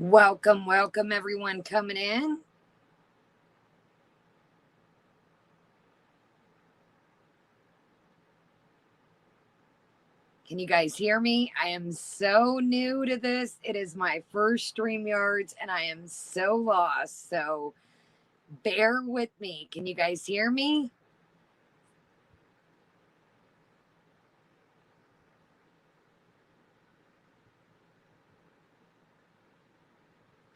Welcome, welcome everyone coming in. Can you guys hear me? I am so new to this. It is my first StreamYards and I am so lost. So bear with me. Can you guys hear me?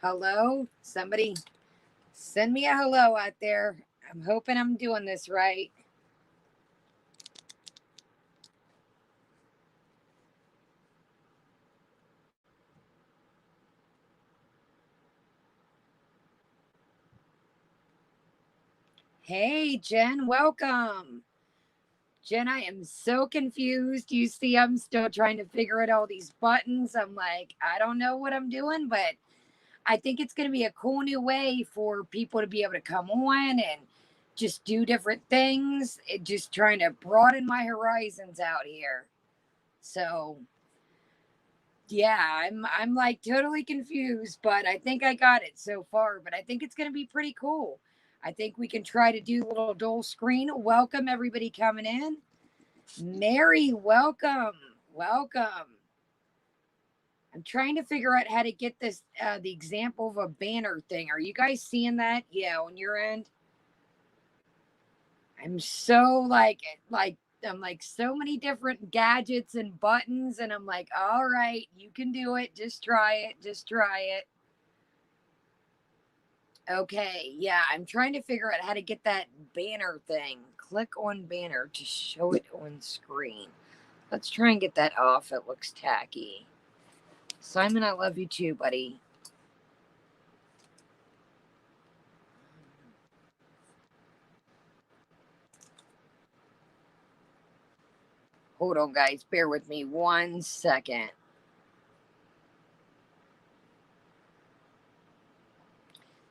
Hello? Somebody send me a hello out there. I'm hoping I'm doing this right. Hey, Jen, welcome. Jen, I am so confused. You see, I'm still trying to figure out all these buttons. I'm like, I don't know what I'm doing, but I think it's going to be a cool new way for people to be able to come on and just do different things. Just trying to broaden my horizons out here. So, yeah, I'm like totally confused, but I think I got it so far. But I think it's going to be pretty cool. I think we can try to do a little dual screen. Welcome everybody coming in. Mary, welcome. Welcome. I'm trying to figure out how to get this, the example of a banner thing. Are you guys seeing that? Yeah, on your end? I'm so I'm like so many different gadgets and buttons, and I'm like, all right, you can do it. Just try it. Just try it. Okay, yeah, I'm trying to figure out how to get that banner thing. Click on banner to show it on screen. Let's try and get that off. It looks tacky. Simon, I love you too, buddy. Hold on, guys. Bear with me 1 second.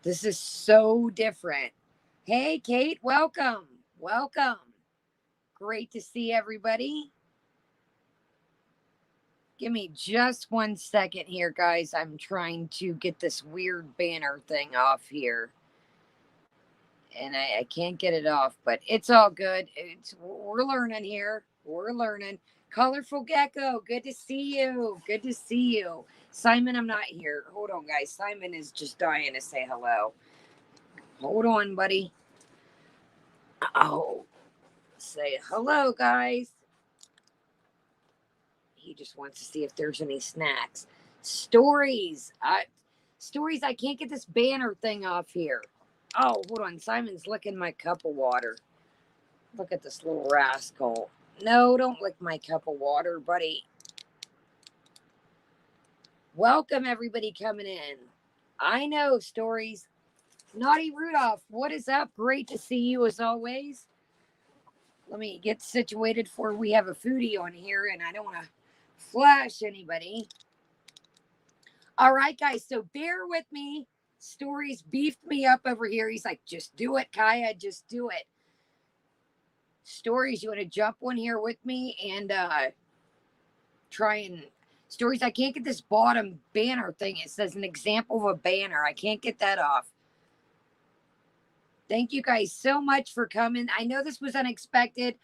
This is so different. Hey, Kate, welcome. Welcome. Great to see everybody. Give me just 1 second here, guys. I'm trying to get this weird banner thing off here. And I can't get it off, but it's all good. We're learning here. We're learning. Colorful Gecko, good to see you. Good to see you. Simon, I'm not here. Hold on, guys. Simon is just dying to say hello. Hold on, buddy. Oh, say hello, guys. He just wants to see if there's any snacks. Stories. Stories. I can't get this banner thing off here. Oh, hold on. Simon's licking my cup of water. Look at this little rascal. No, don't lick my cup of water, buddy. Welcome, everybody coming in. I know, Stories. Naughty Rudolph, what is up? Great to see you as always. Let me get situated for we have a foodie on here and I don't want to flash anybody. All right, guys, so bear with me. Stories beefed me up over here. He's like, just do it, Kaya, just do it. Stories, you want to jump on here with me and try and Stories, I can't get this bottom banner thing. It says an example of a banner. I can't get that off. Thank you guys so much for coming. I know this was unexpected.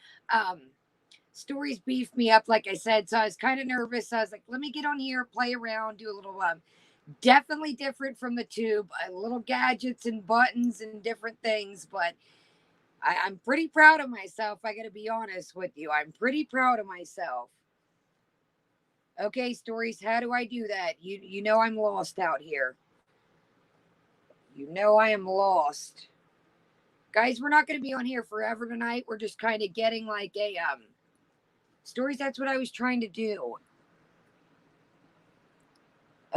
Stories beefed me up, like I said, so I was kind of nervous. I was like, let me get on here, play around, do a little definitely different from the tube, little gadgets and buttons and different things, but I'm pretty proud of myself. I got to be honest with you. I'm pretty proud of myself. Okay, Stories, how do I do that? You know I'm lost out here. You know I am lost. Guys, we're not going to be on here forever tonight. We're just kind of getting like a Stories, that's what I was trying to do.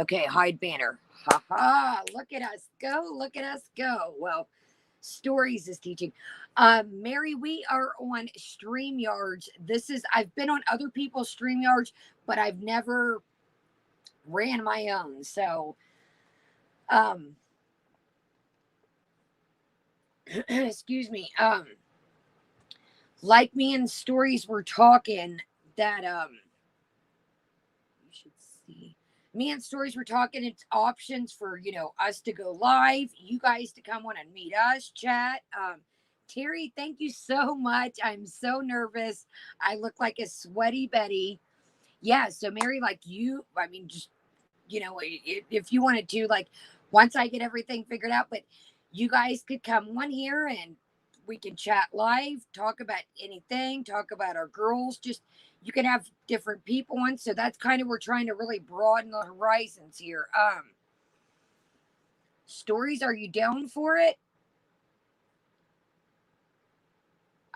Okay, hide banner. Ha ha, look at us go. Look at us go. Well, Stories is teaching. Mary, we are on StreamYards. I've been on other people's StreamYards, but I've never ran my own. So, excuse me. Like me and Stories were talking that, you should see. Me and Stories were talking. It's options for, us to go live, you guys to come on and meet us, chat. Terry, thank you so much. I'm so nervous. I look like a sweaty Betty. Yeah, so Mary, like you, I mean, just, if you wanted to, like, once I get everything figured out, but you guys could come on here and we can chat live, talk about anything, talk about our girls. Just you can have different people on. So that's kind of, we're trying to really broaden the horizons here. Stories, are you down for it?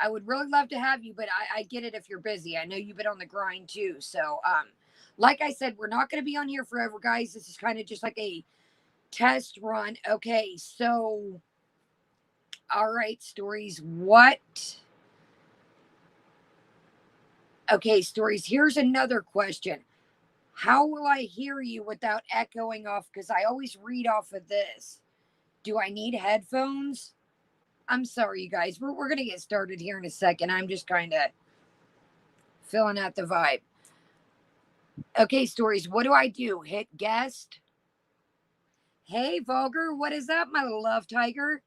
I would really love to have you, but I get it if you're busy. I know you've been on the grind too. So, like I said, we're not going to be on here forever, guys. This is kind of just like a test run. Okay, so, all right, Stories. Okay, Stories. Here's another question. How will I hear you without echoing off? Because I always read off of this. Do I need headphones? I'm sorry, you guys. We're going to get started here in a second. I'm just kind of filling out the vibe. Okay, Stories. What do I do? Hit guest? Hey, Vulgar. What is up, my love tiger?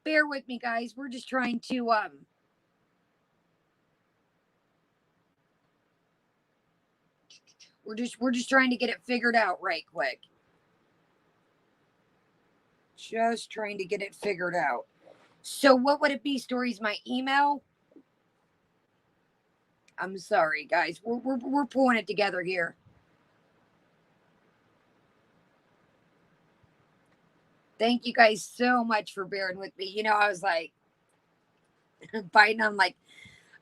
Bear with me, guys. We're just trying to, we're just trying to get it figured out right quick. Just trying to get it figured out. So what would it be, Stories? My email? I'm sorry, guys. We're pulling it together here. Thank you guys so much for bearing with me. I was like biting on, like,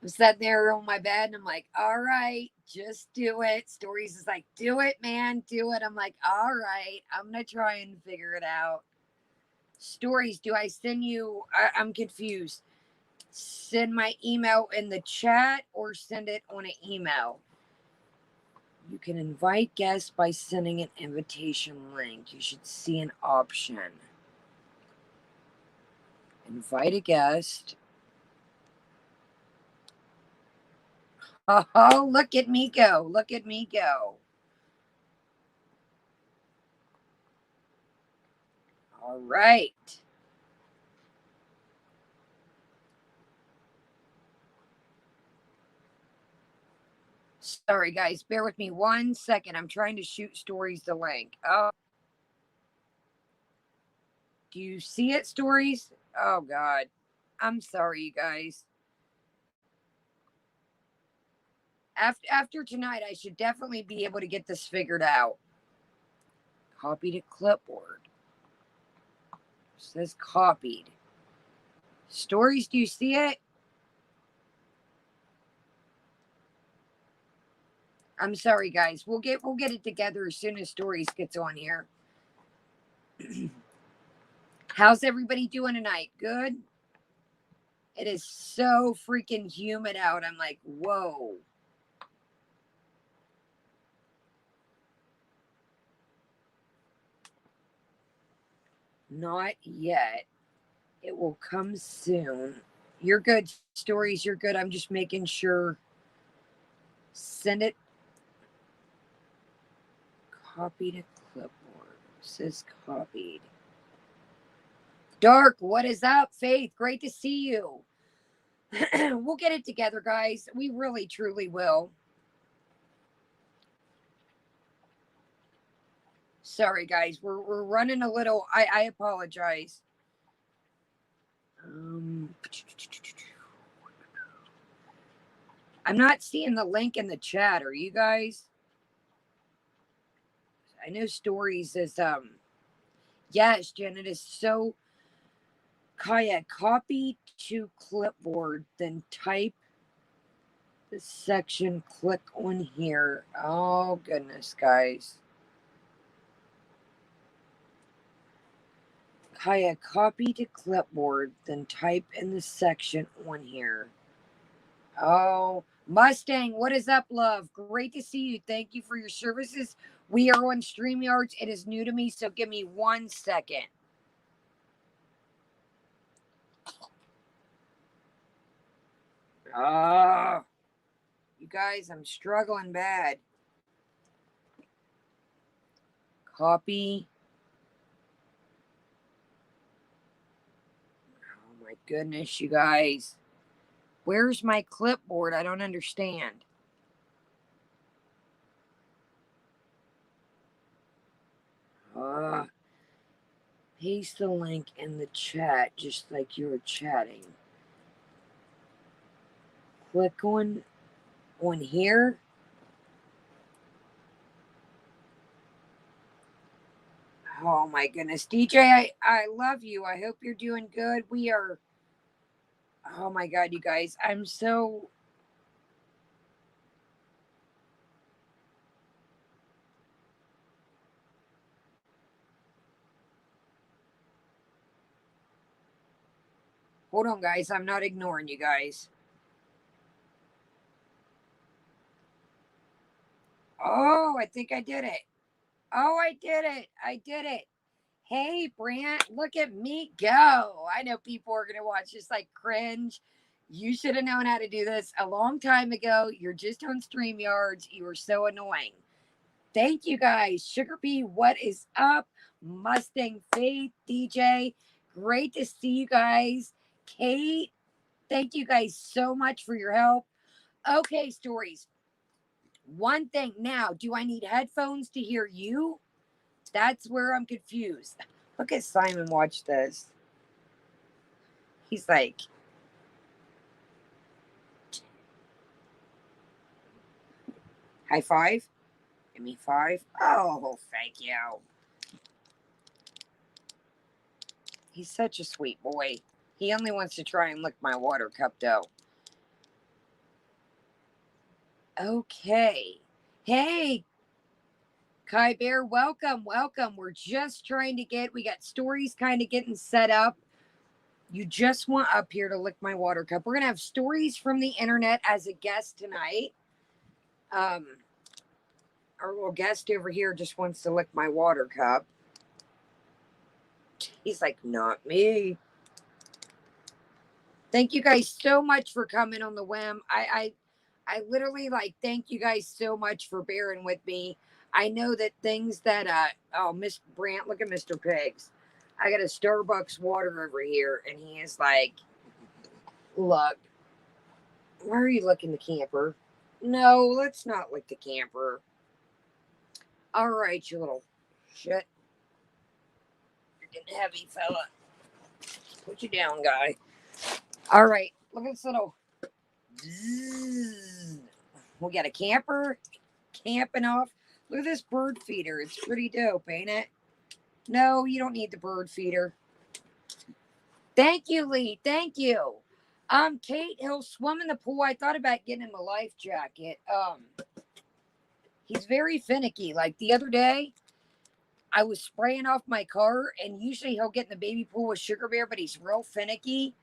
I'm sitting there on my bed and I'm like, all right, just do it. Stories is like, do it, man, do it. I'm like, all right, I'm gonna try and figure it out. Stories, do I send you? I'm confused. Send my email in the chat or send it on an email? You can invite guests by sending an invitation link. You should see an option. Invite a guest. Oh, look at me go. Look at me go. All right. Sorry, guys. Bear with me 1 second. I'm trying to shoot Stories the link. Oh, do you see it, Stories? Oh, God. I'm sorry, you guys. After tonight, I should definitely be able to get this figured out. Copy to clipboard. It says copied. Stories, do you see it? I'm sorry, guys. We'll get it together as soon as Stories gets on here. How's everybody doing tonight? Good? It is so freaking humid out. I'm like, whoa. Not yet. It will come soon. You're good, Stories. You're good. I'm just making sure. Send it. Copy to clipboard. It says copied. Dark, what is up? Faith, great to see you. We'll get it together, guys. We really, truly will. Sorry, guys. We're running a little. I apologize. I'm not seeing the link in the chat. Are you guys? I know Stories is yes, Jen, it is so. Kaya, copy to clipboard, then type the section, click on here. Oh goodness, guys. Kaya, copy to clipboard, then type in the section on here. Oh, Mustang, what is up, love? Great to see you. Thank you for your services. We are on StreamYards. It is new to me, so give me 1 second. Oh, you guys, I'm struggling bad. Copy. Oh my goodness, you guys. Where's my clipboard? I don't understand. Paste the link in the chat just like you were chatting. Click on here. Oh my goodness. DJ, I love you. I hope you're doing good. We are, oh my God, you guys. I'm so, hold on, guys. I'm not ignoring you guys. Oh, I think I did it. Oh, I did it. I did it. Hey, Brant, look at me go. I know people are going to watch this like cringe. You should have known how to do this a long time ago. You're just on StreamYards. You were so annoying. Thank you guys. Sugar Bee, what is up? Mustang Faith, DJ, great to see you guys. Kate, thank you guys so much for your help. Okay, stories. One thing now, do I need headphones to hear you? That's where I'm confused. Look at Simon, watch this. He's like, high five? Give me 5. Oh, thank you. He's such a sweet boy. He only wants to try and lick my water cup, though. Okay. Hey, Kai Bear, welcome, welcome. We're just trying to we got stories kind of getting set up. You just want up here to lick my water cup. We're going to have stories from the internet as a guest tonight. Our little guest over here just wants to lick my water cup. He's like, not me. Thank you guys so much for coming on the whim. I literally like thank you guys so much for bearing with me. I know that things that oh, Miss Brant, look at Mr. Pigs. I got a Starbucks water over here, and he is like, look, why are you licking the camper? No, let's not lick the camper. All right, you little shit. You're getting heavy, fella. Put you down, guy. All right, look at this little. We got a camper camping off. Look at this bird feeder. It's pretty dope, ain't it? No, you don't need the bird feeder. Thank you, Lee. Thank you. Kate, he'll swim in the pool. I thought about getting him a life jacket. He's very finicky. Like the other day, I was spraying off my car, and usually he'll get in the baby pool with Sugar Bear, but he's real finicky.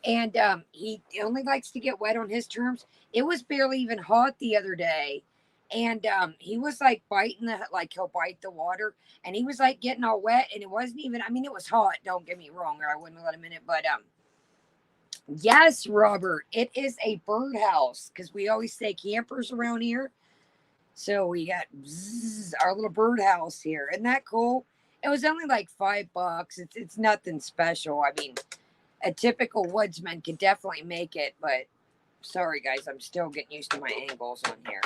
And he only likes to get wet on his terms. It was barely even hot the other day. And he was like biting he'll bite the water. And he was like getting all wet. And it wasn't even, I mean, it was hot. Don't get me wrong, or I wouldn't have let him in it. But yes, Robert, it is a birdhouse because we always say campers around here. So we got our little birdhouse here. Isn't that cool? It was only like $5. It's nothing special. I mean, a typical woodsman could definitely make it, but sorry guys, I'm still getting used to my angles on here.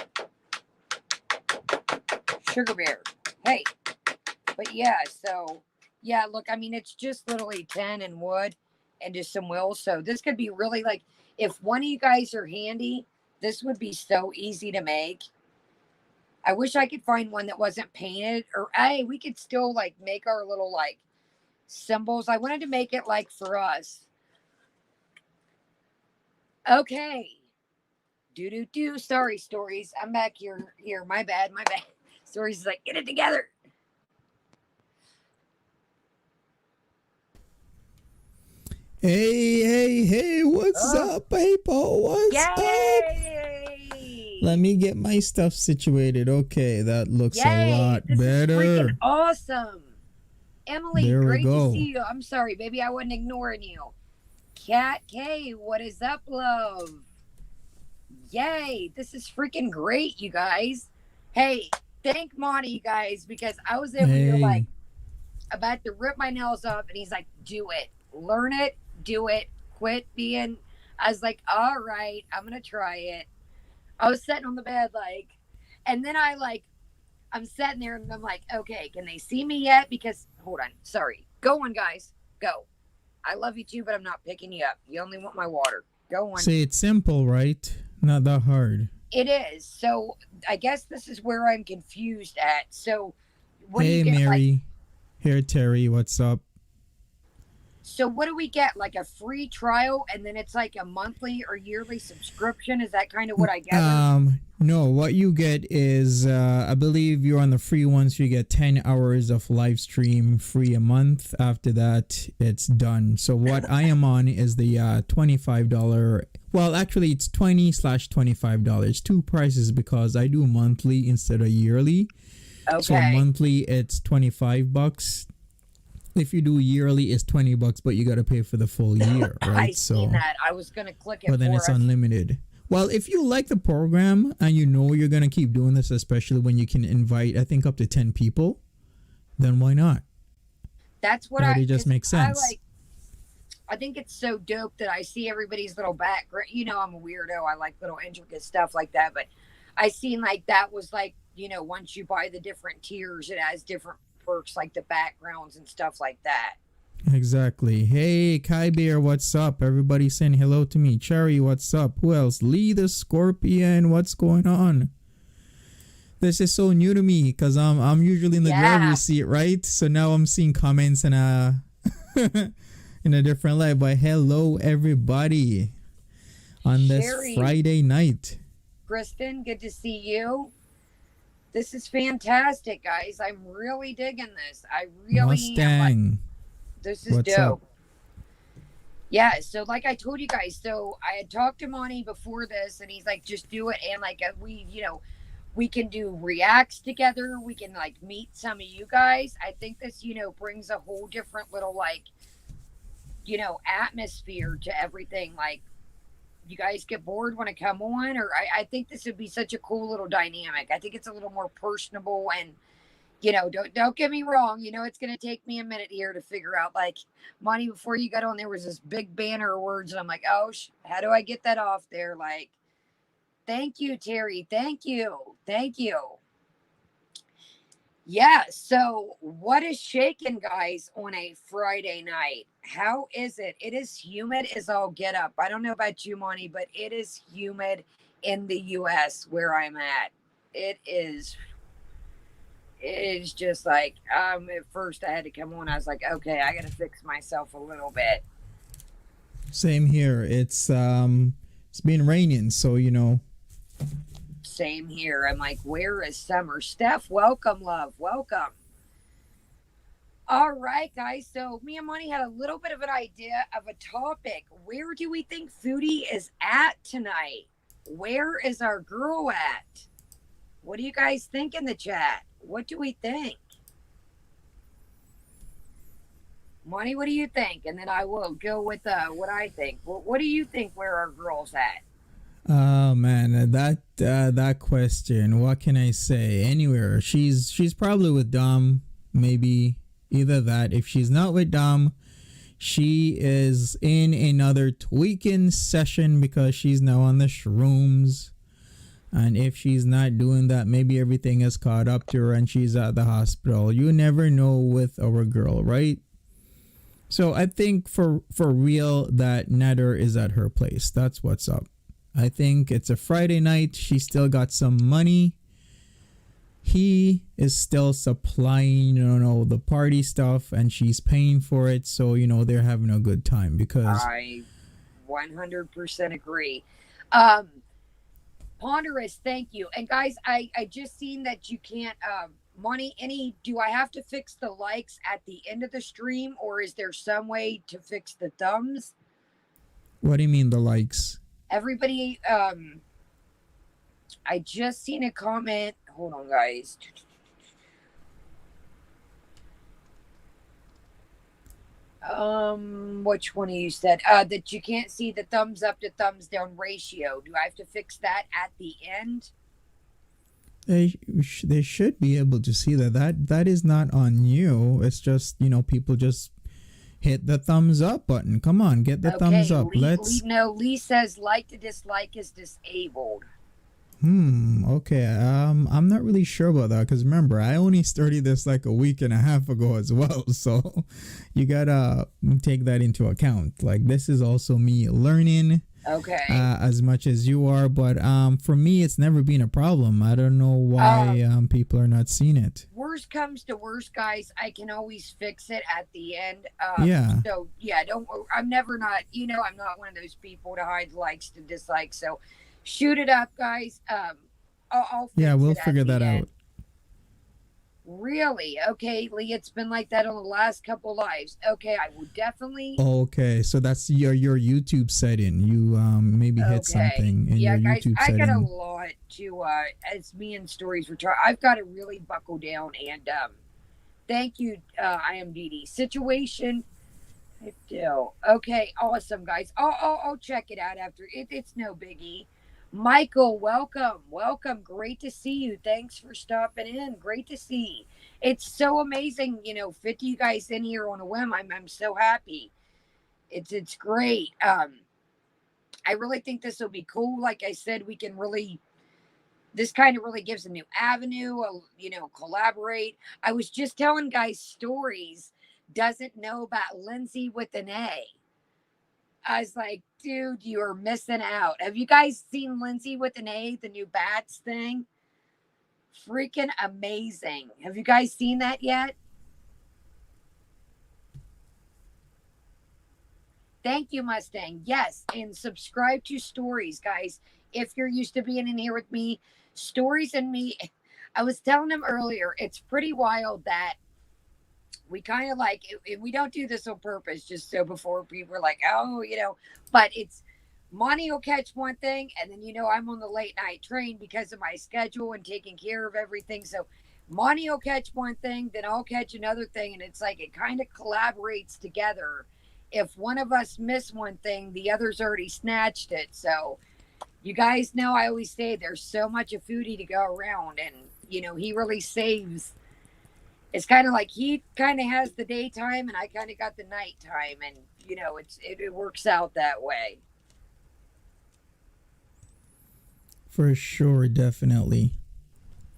Sugar Bear, hey. But yeah, so yeah, look, I mean, it's just literally 10 and wood and just some wheels. So this could be really like, if one of you guys are handy, this would be so easy to make. I wish I could find one that wasn't painted, or hey, we could still like make our little like symbols. I wanted to make it like for us. Okay. Sorry, stories. I'm back here. My bad. Stories is like, get it together. Hey, what's up, people? What's Yay! up? Let me get my stuff situated. Okay, that looks a lot this better. Is freaking awesome. Emily, there great we go. to see you. I'm sorry, baby, I wasn't ignoring you. Cat K, what is up, love? Yay, this is freaking great, you guys. Hey, thank Monty, guys, because I was over here like Hey, about to rip my nails off, and he's like, "Do it, learn it, do it, quit being." I was like, "All right, I'm gonna try it." I was sitting on the bed like, and then I'm sitting there and I'm like, "Okay, can they see me yet?" Because hold on, sorry, go on, guys, go. I love you too, but I'm not picking you up. You only want my water. Go on. say it's simple, right? Not that hard. It is. So I guess this is where I'm confused at. So what do you Hey, get? Like, Mary. Here, Terry. What's up? so what do we get? Like a free trial and then it's like a monthly or yearly subscription? Is that kind of what I gather? No, what you get is, I believe you're on the free one, so you get 10 hours of live stream free a month. After that, it's done. So what I am on is the $25. Well, actually, it's 20/$25. Two prices because I do monthly instead of yearly. So Okay. monthly, it's $25. If you do yearly, it's $20, but you got to pay for the full year, I right? seen So, that. I was gonna click it but then for it's us. unlimited. Well, if you like the program and you know you're going to keep doing this, especially when you can invite, I think, up to 10 people, then why not? That's what Right? I It just because makes I sense. like I think it's so dope that I see everybody's little background. You know, I'm a weirdo. I like little intricate stuff like that. But I seen like that was like, once you buy the different tiers, it has different perks like the backgrounds and stuff like that. Exactly. Hey, Kai Bear, what's up? Everybody saying hello to me. Cherry, what's up? Who else? Lee the Scorpion, what's going on? This is so new to me because I'm usually in the Yeah. driver's seat, right? So now I'm seeing comments and in a different light. But hello, everybody, on this Sherry, Friday night. Kristen, good to see you. This is fantastic, guys. I'm really digging this. I really am like, Mustang, this is what's up? dope. Yeah, so like I told you guys, so I had talked to Monty before this, and he's like, just do it, and like we can do reacts together. We can like meet some of you guys. I think this, brings a whole different little like, atmosphere to everything. Like, you guys get bored when I come on, or I think this would be such a cool little dynamic. I think it's a little more personable and don't get me wrong. It's gonna take me a minute here to figure out. Like, Monty, before you got on, there was this big banner of words, and I'm like, oh, how do I get that off there? Like, thank you, Terry. Thank you. Thank you. Yeah. So, what is shaking, guys, on a Friday night? How is it? It is humid as all get up. I don't know about you, Monty, but it is humid in the U.S. where I'm at. It is it's just like at first I had to come on. I was like, okay, I gotta fix myself a little bit. Same here. It's been raining, so Same here. I'm like, where is summer? Steph, welcome, love. Welcome. All right, guys. So me and Money had a little bit of an idea of a topic. Where do we think Foodie is at tonight? Where is our girl at? What do you guys think in the chat? What do we think? Money, what do you think? And then I will go with what I think. What do you think where our girl's at? Oh man, that question. What can I say? Anywhere. She's probably with Dom. Maybe either that. If she's not with Dom, she is in another tweaking session because she's now on the shrooms. And if she's not doing that, maybe everything is caught up to her and she's at the hospital. You never know with our girl, right? So I think for real that Netter is at her place. That's what's up. I think it's a Friday night. She still got some money. He is still supplying, the party stuff and she's paying for it. So, they're having a good time because I 100% agree. Um, Ponderous, thank you. And guys, I just seen that you can't Money, do I have to fix the likes at the end of the stream, or is there some way to fix the thumbs? what do you mean the likes? Everybody, I just seen a comment. Hold on, guys. Which one of you said that you can't see the thumbs up to thumbs down ratio? Do I have to fix that at the end? They should be able to see that that is not on you. It's just, people just hit the thumbs up button. Come on, get the thumbs Okay, up. Let's. Lee says like to dislike is disabled. Okay. I'm not really sure about that because remember, I only started this like a week and a half ago as well. So you gotta take that into account. Like this is also me learning Okay. as much as you are. But for me, it's never been a problem. I don't know Um, why people are not seeing it. Worst comes to worst, guys, I can always fix it at the end. Yeah. So yeah, don't. I'm never not. I'm not one of those people to hide likes to dislikes. So shoot it up, guys. I'll Yeah, fix we'll it at figure that the end. out. Really? Okay, Lee. It's been like that on the last couple lives. Okay, I will definitely. Okay, so that's your YouTube setting. You maybe hit Okay. something in Yeah, your guys, YouTube I got a setting. lot to as me and stories retire. I've got to really buckle down and thank you, IMDD. Situation I do. Okay, awesome guys. I'll check it out after it's no biggie. Michael, welcome. Welcome. Great to see you. Thanks for stopping in. Great to see. It's so amazing, fit you guys in here on a whim. I'm so happy. It's great. I really think this will be cool. Like I said, we can really this kind of really gives a new avenue, collaborate. I was just telling guys stories doesn't know about Lindsay with an A. I was like, dude, you are missing out. Have you guys seen Lindsay with an A, the new Bats thing? Freaking amazing. Have you guys seen that yet? Thank you, Mustang. Yes, and subscribe to Stories, guys. If you're used to being in here with me, Stories and me, I was telling them earlier, it's pretty wild that we kind of like, we don't do this on purpose, just so before people are like, oh, but it's Monty will catch one thing, and then, I'm on the late night train because of my schedule and taking care of everything. So Monty will catch one thing, then I'll catch another thing, and it's like it kind of collaborates together. If one of us miss one thing, the other's already snatched it. So you guys know I always say there's so much of foodie to go around, and he really saves. It's kind of like he kind of has the daytime, and I kind of got the nighttime, and it works out that way. For sure, definitely.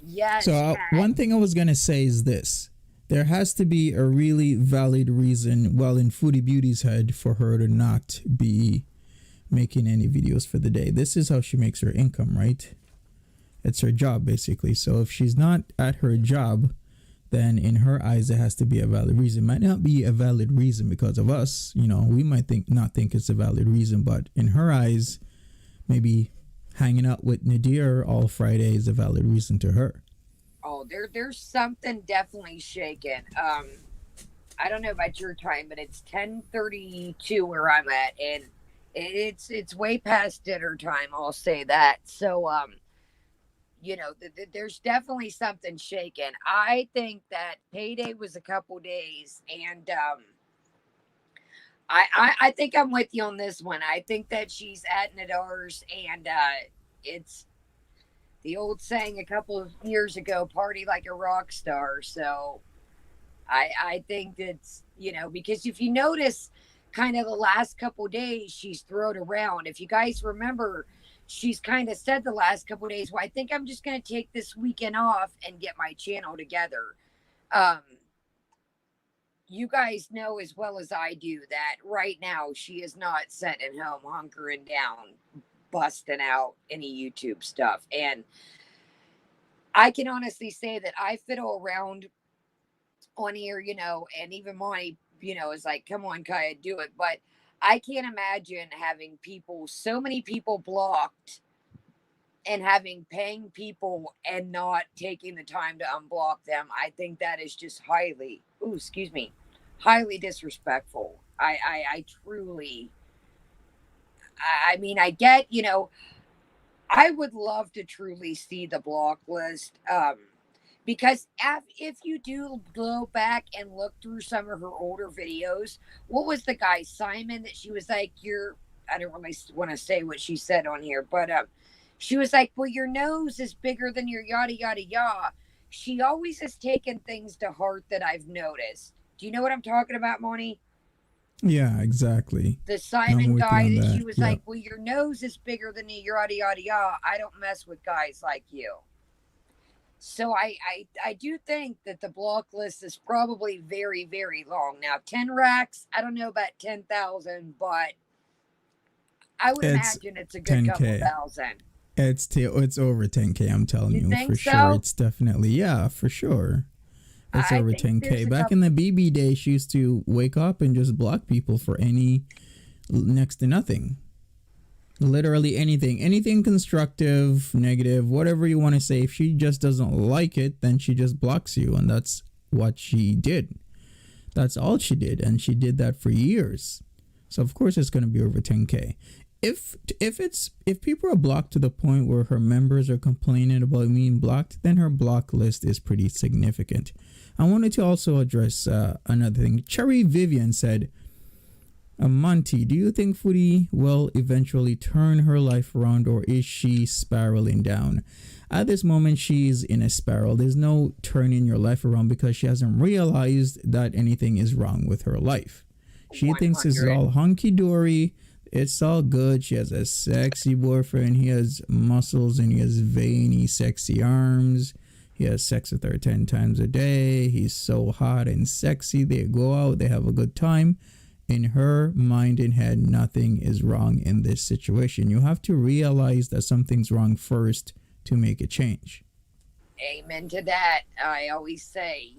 So Yes, one thing I was gonna say is this: there has to be a really valid reason, well, in Foodie Beauty's head, for her to not be making any videos for the day. This is how she makes her income, right? It's her job, basically. So if she's not at her job, then in her eyes, there has to be a valid reason. Might not be a valid reason because of us. We might not think it's a valid reason, but in her eyes, maybe hanging out with Nadir all Friday is a valid reason to her. Oh, there's something definitely shaking. I don't know about your time, but it's 10:32 where I'm at, and it's way past dinner time. I'll say that. So there's definitely something shaking. I think that payday was a couple days, and I think I'm with you on this one. I think that she's at Nadar's, and it's the old saying a couple of years ago, party like a rock star. So I think that's, because if you notice kind of the last couple days she's thrown around. If you guys remember, she's kind of said the last couple days, well, I think I'm just going to take this weekend off and get my channel together. Um, you guys know as well as I do that right now she is not sitting at home hunkering down, busting out any YouTube stuff. And I can honestly say that I fiddle around on here, and even Monty, is like, come on, Kaya, do it. But I can't imagine having so many people blocked and having paying people and not taking the time to unblock them. I think that is just highly disrespectful. I truly, I mean, I get, I would love to truly see the block list. Because if you do go back and look through some of her older videos, what was the guy, Simon, that she was like, I don't really want to say what she said on here, but She was like, well, your nose is bigger than your yada, yada, yada. She always has taken things to heart that I've noticed. Do you know what I'm talking about, Moni? Yeah, exactly. The I'm Simon with you guy on that she that. was Yep. like, well, your nose is bigger than the yada, yada, yada. I don't mess with guys like you. So I do think that the block list is probably very, very long. Now, 10 racks, I don't know about 10,000, but I would It's imagine it's a good couple 10K. thousand. It's over 10K. I'm telling You you think for sure. so? It's definitely, yeah, for sure. It's I over think 10K. there's a Back couple. in the BB days, she used to wake up and just block people for any next to nothing. Literally anything constructive, negative, whatever you want to say. If she just doesn't like it, then she just blocks you, and that's what she did. That's all she did, and she did that for years. So of course it's going to be over 10K. If people are blocked to the point where her members are complaining about being blocked, then her block list is pretty significant. I wanted to also address another thing. Cherry Vivian said, Monty, do you think Footy will eventually turn her life around, or is she spiraling down? At this moment, she's in a spiral. There's no turning your life around because she hasn't realized that anything is wrong with her life. She thinks it's 100. all hunky dory. It's all good. She has a sexy boyfriend. He has muscles and he has veiny, sexy arms. He has sex with her 10 times a day. He's so hot and sexy. They go out, they have a good time. In her mind and head, nothing is wrong in this situation. You have to realize that something's wrong first to make a change. Amen to that. I always say,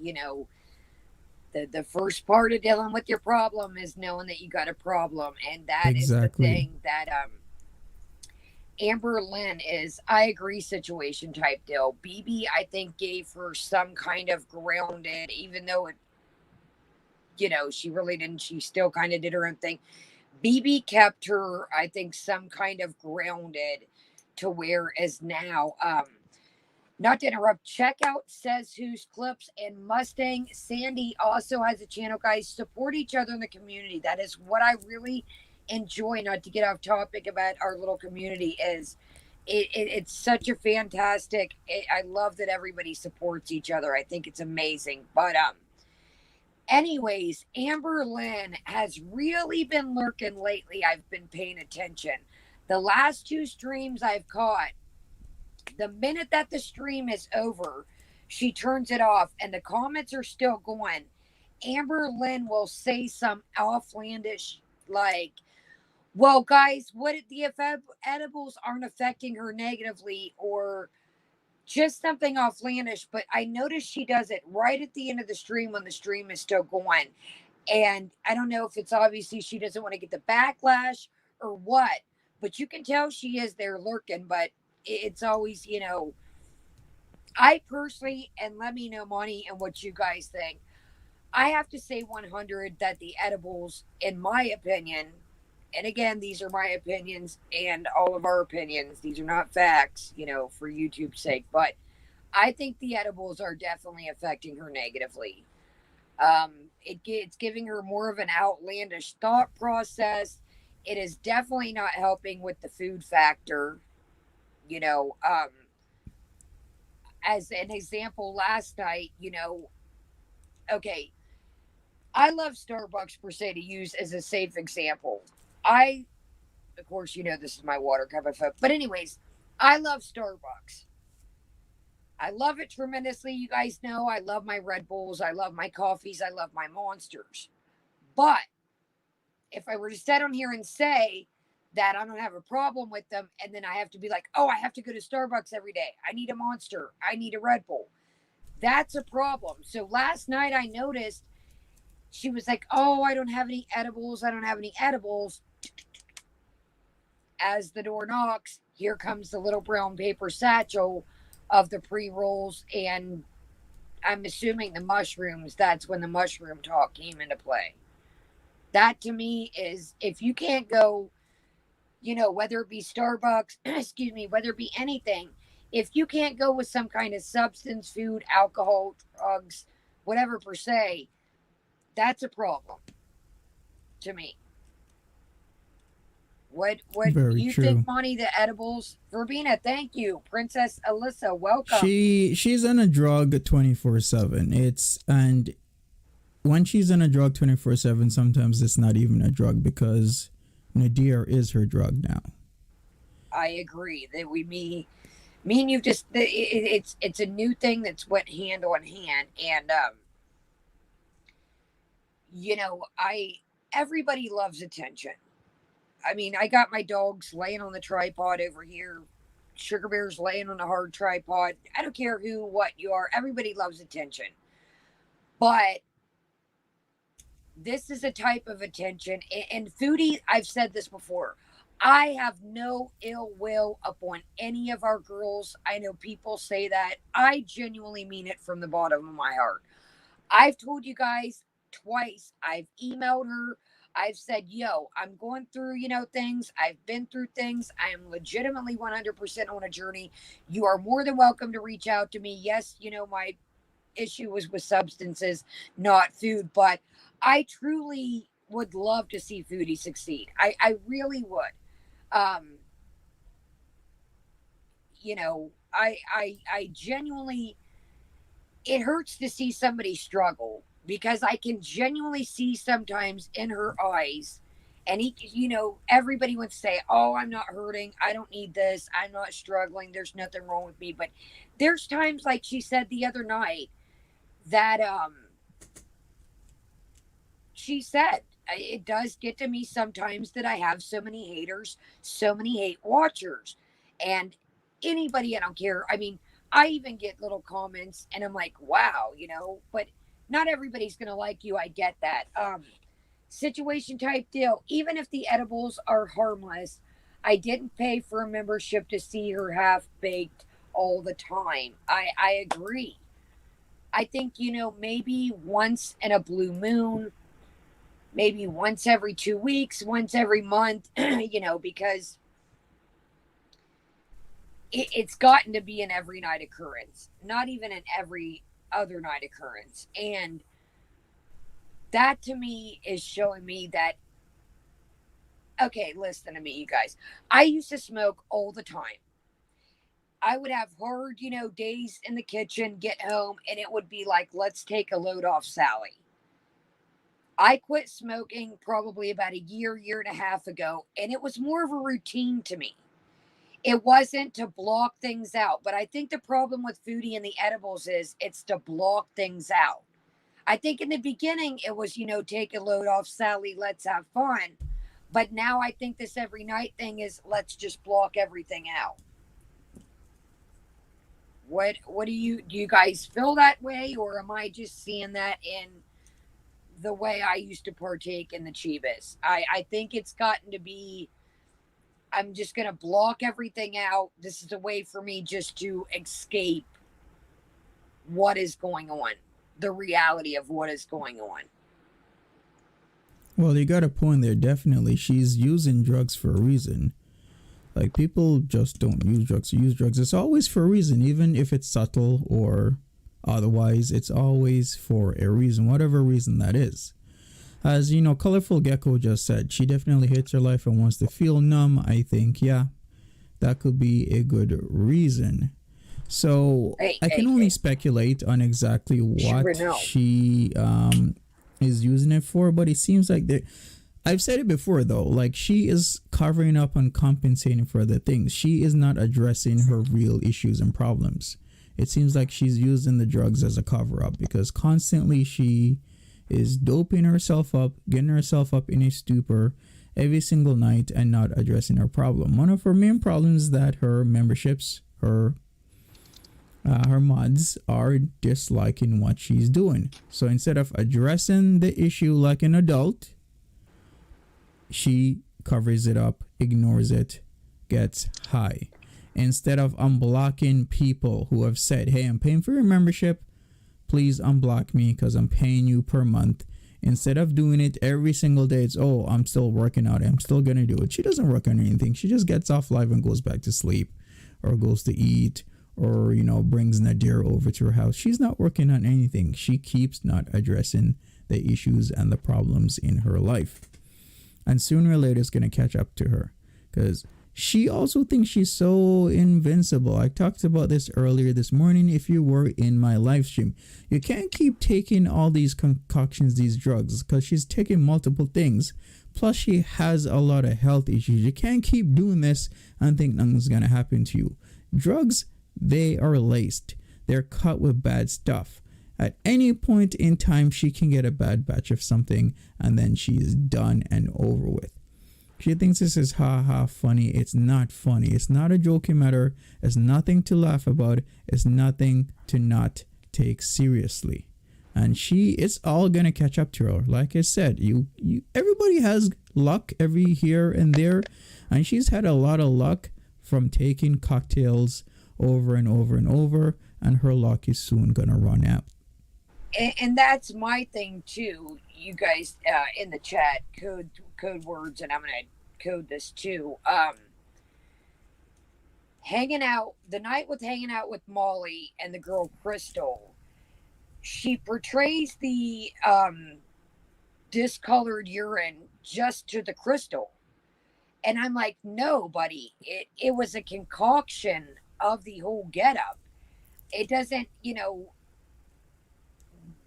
the first part of dealing with your problem is knowing that you got a problem. And that is the Exactly. thing that Amber Lynn is, I agree, situation type deal. BB, I think, gave her some kind of grounded, even though she really didn't, she still kind of did her own thing. BB kept her, I think, some kind of grounded to where as now, not to interrupt, check out Says Who's Clips and Mustang. Sandy also has a channel, guys. Support each other in the community. That is what I really enjoy, not to get off topic about our little community, is it's such a fantastic, I love that everybody supports each other. I think it's amazing. But anyways, Amber Lynn has really been lurking lately. I've been paying attention. The last two streams I've caught, the minute that the stream is over, she turns it off and the comments are still going. Amber Lynn will say some outlandish, like, well, guys, what if the edibles aren't affecting her negatively, or just something outlandish. But I noticed she does it right at the end of the stream when the stream is still going. And I don't know if it's obviously she doesn't want to get the backlash or what, but you can tell she is there lurking. But it's always, I personally, and let me know, Monty, and what you guys think. I have to say 100 that the edibles, in my opinion, and again, these are my opinions and all of our opinions. These are not facts, for YouTube's sake, but I think the edibles are definitely affecting her negatively. It's giving her more of an outlandish thought process. It is definitely not helping with the food factor. You know, um, as an example, last night, okay, I love Starbucks per se to use as a safe example. Of course, this is my water cup, but anyways, I love Starbucks. I love it tremendously. You guys know I love my Red Bulls. I love my coffees. I love my monsters. But if I were to sit on here and say that I don't have a problem with them, and then I have to be like, oh, I have to go to Starbucks every day. I need a monster. I need a Red Bull. That's a problem. So last night I noticed she was like, oh, I don't have any edibles. I don't have any edibles. As the door knocks, here comes the little brown paper satchel of the pre rolls, and I'm assuming the mushrooms. That's when the mushroom talk came into play. That to me is, if you can't go, whether it be Starbucks, excuse me, whether it be anything, if you can't go with some kind of substance, food, alcohol, drugs, whatever per se, that's a problem to me. What Very you think, true. Monty? The edibles, Verbena? Thank you, Princess Alyssa. Welcome. She's on a drug 24/7. It's and when she's on a drug 24/7, sometimes it's not even a drug because Nadir is her drug now. I agree that me and you just it's a new thing that's went hand on hand, and I everybody loves attention. I mean, I got my dogs laying on the tripod over here. Sugar Bear's laying on a hard tripod. I don't care who, what you are. Everybody loves attention. But this is a type of attention. And Foodie, I've said this before. I have no ill will upon any of our girls. I know people say that. I genuinely mean it from the bottom of my heart. I've told you guys twice. I've emailed her. I've said, yo, I'm going through, things. I've been through things. I am legitimately 100% on a journey. You are more than welcome to reach out to me. Yes, my issue was with substances, not food, but I truly would love to see Foodie succeed. I really would. Um, I genuinely, it hurts to see somebody struggle because I can genuinely see sometimes in her eyes. And everybody would say, "Oh, I'm not hurting. I don't need this. I'm not struggling. There's nothing wrong with me." But there's times, like she said the other night, that she said it does get to me sometimes that I have so many haters, so many hate watchers, and anybody, I don't care. I mean, I even get little comments, and I'm like, wow, but not everybody's gonna like you. I get that. Situation type deal. Even if the edibles are harmless, I didn't pay for a membership to see her half baked all the time. I agree. I think, maybe once in a blue moon, maybe once every 2 weeks, once every month, because it's gotten to be an every night occurrence, not even an every other night occurrence. And that to me is showing me that, okay, listen to me, you guys. I used to smoke all the time. I would have hard, days in the kitchen, get home, and it would be like, let's take a load off Sally. I quit smoking probably about a year and a half ago, and it was more of a routine to me. It wasn't to block things out, but I think the problem with Foodie and the edibles is it's to block things out. I think in the beginning it was, take a load off Sally, let's have fun. But now I think this every night thing is let's just block everything out. What do you guys feel that way, or am I just seeing that in the way I used to partake in the Chivas? I think it's gotten to be, I'm just gonna block everything out. This is a way for me just to escape what is going on, the reality of what is going on. Well, you got a point there. Definitely, she's using drugs for a reason. Like people just don't use drugs to use drugs. It's always for a reason, even if it's subtle or otherwise. It's always for a reason, whatever reason that is. As Colorful Gecko just said, she definitely hates her life and wants to feel numb. I think, yeah, that could be a good reason. So I can only speculate on exactly what she is using it for, but it seems like I've said it before though, like she is covering up and compensating for other things. She is not addressing her real issues and problems. It seems like she's using the drugs as a cover up because constantly she is doping herself up, getting herself up in a stupor every single night and not addressing her problem. One of her main problems is that her memberships, her mods are disliking what she's doing. So instead of addressing the issue like an adult, she covers it up, ignores it, gets high. Instead of unblocking people who have said, hey, I'm paying for your membership, please unblock me because I'm paying you per month. Instead of doing it every single day, it's, oh, I'm still working out. I'm still going to do it. She doesn't work on anything. She just gets off live and goes back to sleep or goes to eat or, brings Nadir over to her house. She's not working on anything. She keeps not addressing the issues and the problems in her life. And sooner or later, it's going to catch up to her. because she also thinks she's so invincible. I talked about this earlier this morning if you were in my live stream. You can't keep taking all these concoctions, these drugs, because she's taking multiple things. Plus, she has a lot of health issues. You can't keep doing this and think nothing's going to happen to you. Drugs, they are laced. They're cut with bad stuff. At any point in time, she can get a bad batch of something and then she is done and over with. She thinks this is ha funny. It's not funny. It's not a joking matter. It's nothing to laugh about. It's nothing to not take seriously. And it's all gonna catch up to her. Like I said, everybody has luck every here and there, and she's had a lot of luck from taking cocktails over and over and over, and her luck is soon gonna run out. And that's my thing too. You guys in the chat code words, and I'm gonna code this too. Hanging out with Molly and the girl Crystal. She portrays the discolored urine just to the Crystal. And I'm like, no, buddy. It was a concoction of the whole getup. It doesn't,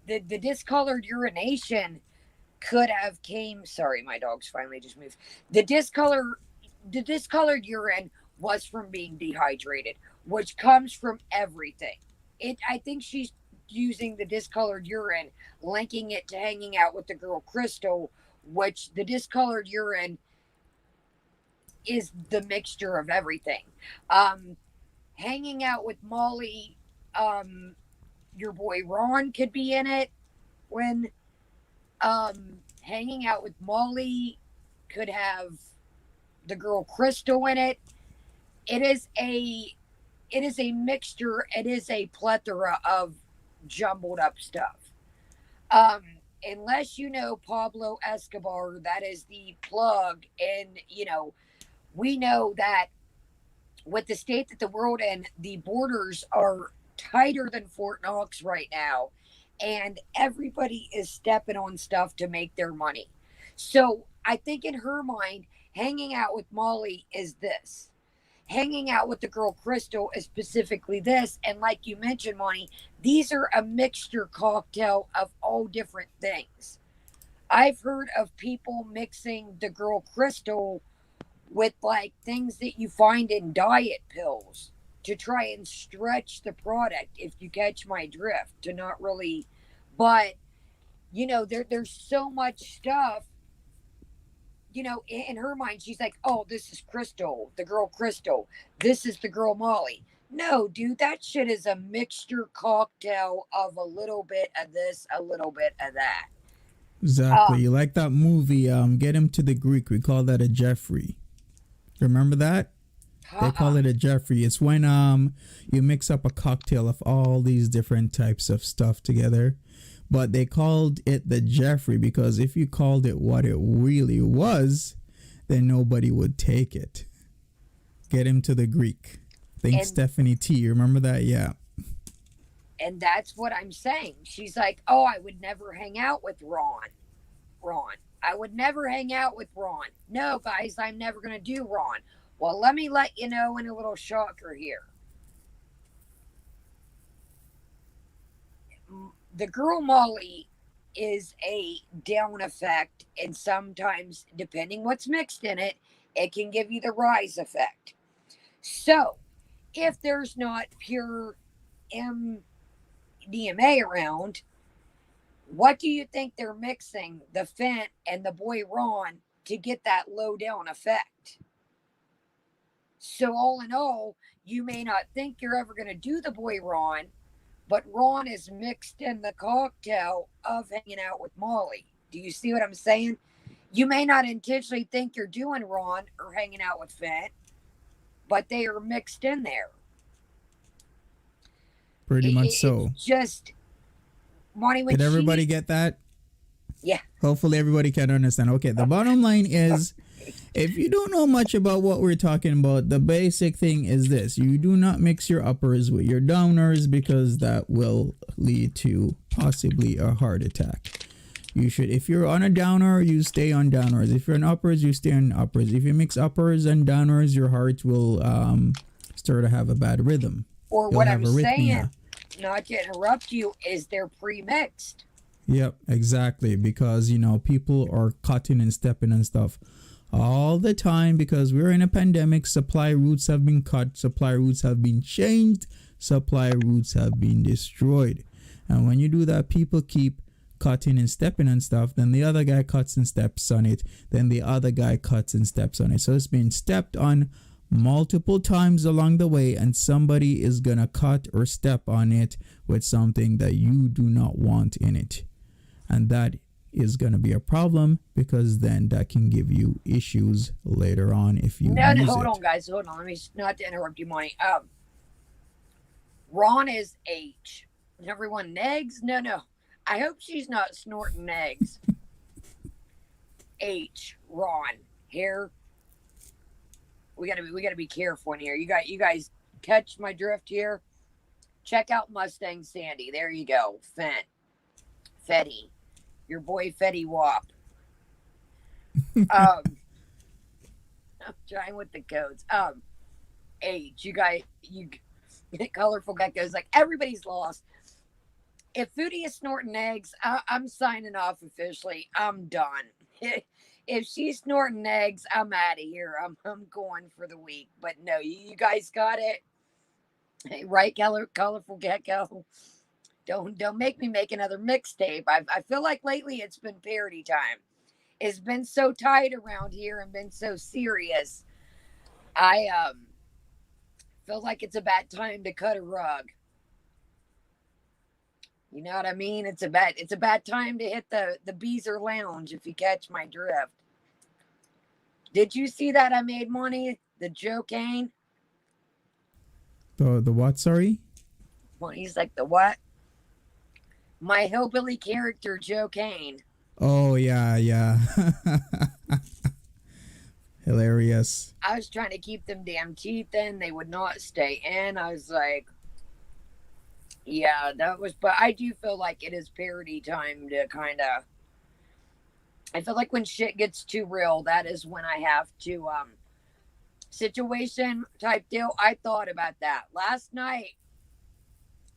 the discolored urination could have came. Sorry, my dog's finally just moved. The discolored urine was from being dehydrated, which comes from everything. I think she's using the discolored urine, linking it to hanging out with the girl Crystal, which the discolored urine is the mixture of everything. Hanging out with Molly, your boy Ron could be in it. When hanging out with Molly could have the girl Crystal in it. It is a mixture. It is a plethora of jumbled up stuff. Unless you know Pablo Escobar, that is the plug. And we know that with the state that the world in, the borders are tighter than Fort Knox right now, and everybody is stepping on stuff to make their money. So I think in her mind, hanging out with Molly is this. Hanging out with the girl Crystal is specifically this. And like you mentioned, Monty, these are a mixture cocktail of all different things. I've heard of people mixing the girl Crystal with like things that you find in diet pills to try and stretch the product, if you catch my drift, to not really. But, there's so much stuff. In her mind, she's like, oh, this is Crystal, the girl Crystal. This is the girl Molly. No, dude, that shit is a mixture cocktail of a little bit of this, a little bit of that. Exactly. You like that movie, Get Him to the Greek. We call that a Jeffrey. Remember that? They call it a Jeffrey. It's when you mix up a cocktail of all these different types of stuff together. But they called it the Jeffrey because if you called it what it really was, then nobody would take it. Get Him to the Greek. Think Stephanie T. Remember that? Yeah. And that's what I'm saying. She's like, oh, I would never hang out with Ron. I would never hang out with Ron. No, guys, I'm never going to do Ron. Well, let me let you know in a little shocker here. The girl Molly is a down effect, and sometimes, depending what's mixed in it, it can give you the rise effect. So, if there's not pure MDMA around, what do you think they're mixing the Fent and the boy Ron to get that low down effect? So all in all, you may not think you're ever going to do the boy Ron, but Ron is mixed in the cocktail of hanging out with Molly. Do you see what I'm saying? You may not intentionally think you're doing Ron or hanging out with Fent, but they are mixed in there. Pretty much so. Just, Monty, did everybody get that? Yeah. Hopefully everybody can understand. Okay, the bottom line is, if you don't know much about what we're talking about, the basic thing is this. You do not mix your uppers with your downers because that will lead to possibly a heart attack. You should, if you're on a downer, you stay on downers. If you're on uppers, you stay on uppers. If you mix uppers and downers, your heart will start to have a bad rhythm. Or You'll what have I'm saying, arrhythmia. not to interrupt you, is they're pre-mixed. Yep, exactly. Because, people are cutting and stepping and stuff all the time because we're in a pandemic. Supply routes have been cut, supply routes have been changed, supply routes have been destroyed. And when you do that, people keep cutting and stepping and stuff. Then the other guy cuts and steps on it. Then the other guy cuts and steps on it. So it's been stepped on multiple times along the way, and somebody is gonna cut or step on it with something that you do not want in it. And that is going to be a problem because then that can give you issues later on if you No, use hold it. on, guys. Hold on. Let me not to interrupt you, Monty. Ron is H. Everyone, Negs? No. I hope she's not snorting eggs. H. Ron. Here. We gotta be careful in here. You guys catch my drift here? Check out Mustang Sandy. There you go. Fetty. Your boy Fetty Wap. I'm trying with the codes. H. You colorful geckos, like everybody's lost. If Foodie is snorting eggs, I'm signing off officially. I'm done. If she's snorting eggs, I'm out of here. I'm going for the week. But no, you guys got it. Hey, right, colorful gecko. Don't make me make another mixtape. I feel like lately it's been parody time. It's been so tight around here and been so serious. I feel like it's a bad time to cut a rug. You know what I mean? It's a bad time to hit the Beezer Lounge, if you catch my drift. Did you see that I made money? The Joe Kane? The what, sorry? Money's like the what? My hillbilly character, Joe Kane. Oh, yeah. Hilarious. I was trying to keep them damn teeth in. They would not stay in. I was like, yeah, but I do feel like it is parody time to kind of, I feel like when shit gets too real, that is when I have to, situation type deal. I thought about that last night.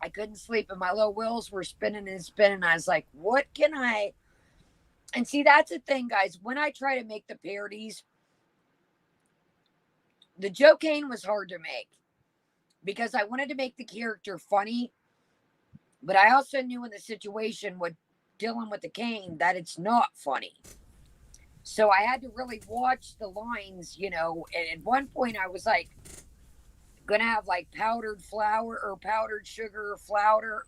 I couldn't sleep and my little wheels were spinning and spinning. I was like, what can I, and see, that's the thing, guys. When I try to make the parodies, the Joe Kane was hard to make because I wanted to make the character funny, but I also knew in the situation with dealing with the cane that it's not funny. So I had to really watch the lines, and at one point I was like, gonna have like powdered flour or powdered sugar or flour.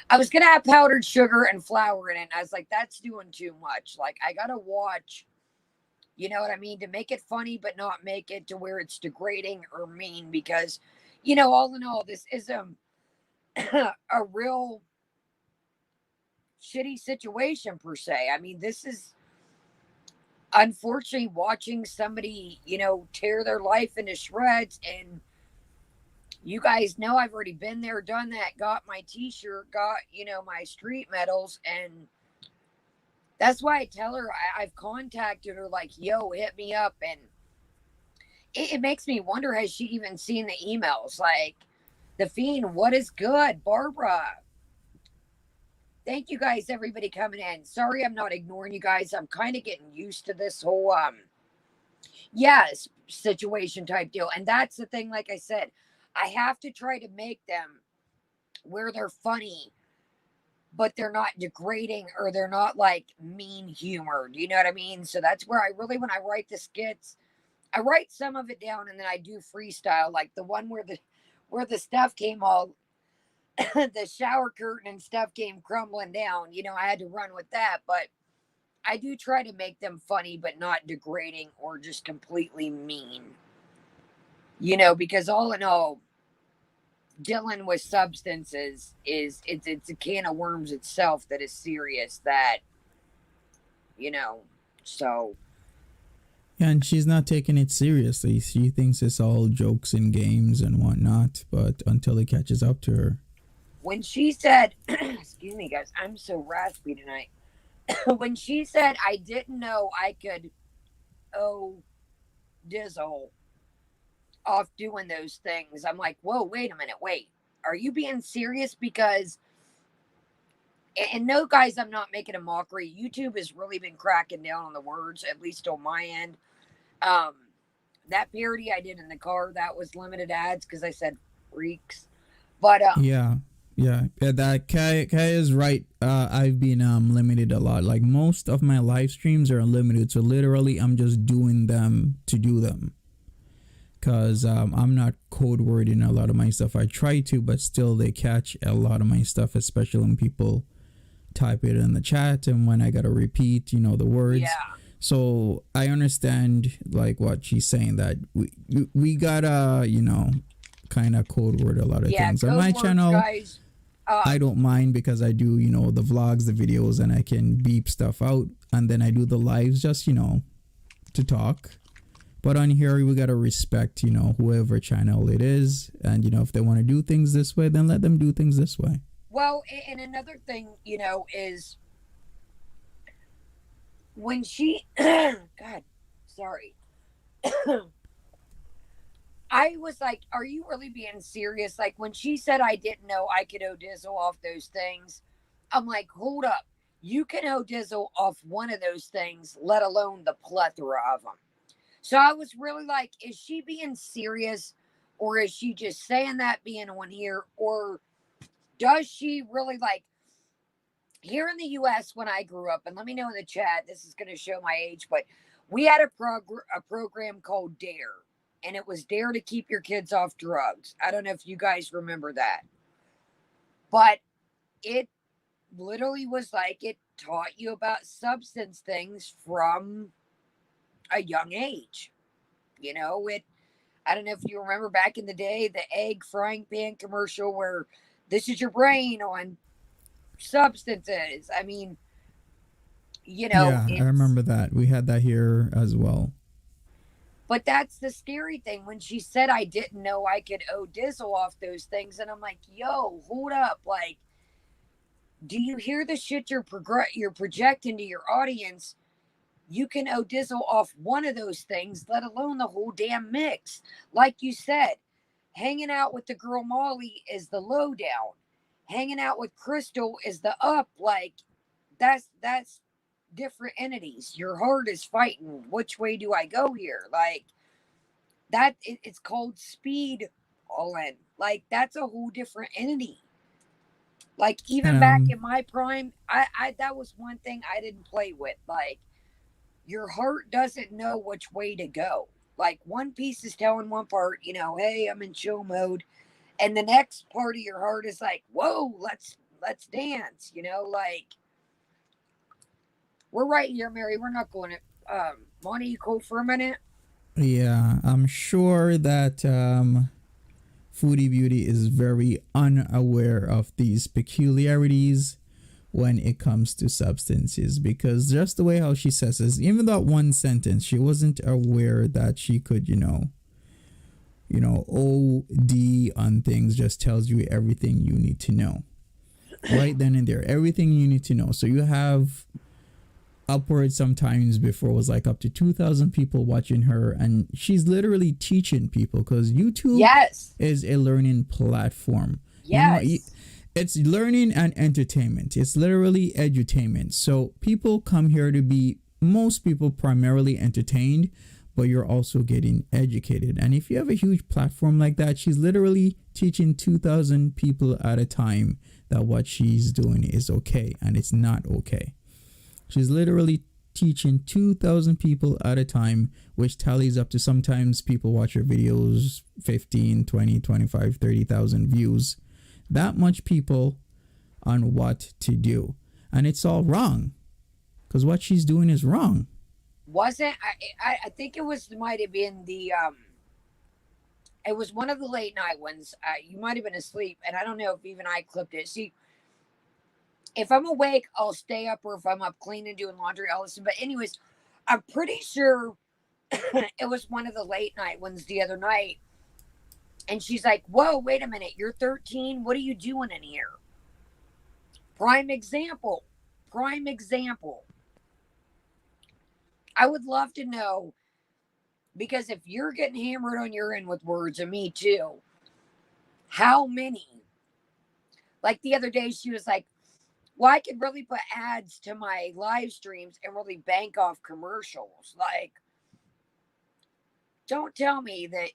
I was gonna have powdered sugar and flour in it. And I was like, that's doing too much. Like, I gotta watch, you know what I mean, to make it funny, but not make it to where it's degrading or mean. Because, all in all, this is a real shitty situation per se. I mean, this is unfortunately watching somebody, tear their life into shreds. And you guys know I've already been there, done that, got my t-shirt, got, my street medals. And that's why I tell her, I've contacted her like, yo, hit me up. And it makes me wonder, has she even seen the emails? Like, The Fiend, what is good? Barbara. Thank you guys, everybody coming in. Sorry I'm not ignoring you guys. I'm kind of getting used to this whole, situation type deal. And that's the thing, like I said, I have to try to make them where they're funny, but they're not degrading or they're not like mean humored. You know what I mean? So that's where when I write the skits, I write some of it down and then I do freestyle, like the one where the stuff came all the shower curtain and stuff came crumbling down. I had to run with that, but I do try to make them funny, but not degrading or just completely mean. Because all in all, dealing with substances it's a can of worms itself that is serious. That so. Yeah, and she's not taking it seriously. She thinks it's all jokes and games and whatnot, but until it catches up to her. When she said, excuse excuse me, guys. I'm so raspy tonight. When she said I didn't know I could dizzle off doing those things, I'm like, whoa, wait a minute, wait. Are you being serious? Because, and no, guys, I'm not making a mockery. YouTube has really been cracking down on the words, at least on my end. Um, that parody I did in the car, that was limited ads because I said freaks. But Yeah, yeah. That Kai is right. I've been limited a lot. Like most of my live streams are unlimited, so literally I'm just doing them to do them. Cause I'm not code wording a lot of my stuff. I try to, but still they catch a lot of my stuff, especially when people type it in the chat and when I gotta repeat, the words. yeah, So I understand like what she's saying, that we gotta kind of code word a lot of yeah, things on code my words, channel. guys. I don't mind because I do the vlogs, the videos, and I can beep stuff out, and then I do the lives just to talk. But on here we gotta respect whoever channel it is, and if they want to do things this way, then let them do things this way. Well, and another thing, is when she, God, sorry. I was like, are you really being serious? Like when she said I didn't know I could Odizzle off those things, I'm like, hold up. You can Odizzle off one of those things, let alone the plethora of them. So I was really like, is she being serious, or is she just saying that being on here, or does she really like here in the US when I grew up, and let me know in the chat, this is going to show my age, but we had a program called Dare, and it was Dare to keep your kids off drugs. I don't know if you guys remember that, but it literally was like it taught you about substance things from a young age. It I don't know if you remember back in the day the egg frying pan commercial where this is your brain on substances. I mean, Yeah, I it's remember that. We had that here as well. but that's the scary thing when she said I didn't know I could Odizzle off those things, and I'm like, yo, hold up, like, do you hear the shit you're projecting to your audience? You can Odizzle off one of those things, let alone the whole damn mix. Like you said, hanging out with the girl Molly is the lowdown. Hanging out with Crystal is the up. Like that's different entities. Your heart is fighting. Which way do I go here? Like it's called speed all in. Like that's a whole different entity. Like And even back in my prime, I that was one thing I didn't play with. Like your heart doesn't know which way to go. Like one piece is telling one part, hey, I'm in chill mode, and the next part of your heart is like, whoa, let's dance. Like we're right here, Mary. We're not going to. Monty, you cool for a minute? yeah, I'm sure that Foodie Beauty is very unaware of these peculiarities when it comes to substances, because just the way how she says this, even that one sentence, she wasn't aware that she could, OD on things just tells you everything you need to know. Right then and there, everything you need to know. So you have upwards sometimes before was like up to 2,000 people watching her, and she's literally teaching people because YouTube Yes. is a learning platform. Yes. It's learning and entertainment. It's literally edutainment. So people come here to be, most people primarily entertained, but you're also getting educated. And if you have a huge platform like that, she's literally teaching 2,000 people at a time that what she's doing is okay, and it's not okay. She's literally teaching 2,000 people at a time, which tallies up to sometimes people watch her videos 15, 20, 25, 30,000 views. That much people on what to do. And it's all wrong because what she's doing is wrong. Wasn't I think it might have been it was one of the late night ones. You might have been asleep, and I don't know if even I clipped it. See, if I'm awake, I'll stay up, or if I'm up cleaning, doing laundry, I'll listen. But anyways, I'm pretty sure it was one of the late night ones the other night. And she's like, whoa, wait a minute. You're 13. What are you doing in here? Prime example. Prime example. I would love to know, because if you're getting hammered on your end with words, and me too, how many? Like the other day, she was like, well, I could really put ads to my live streams and really bank off commercials. Like, don't tell me that.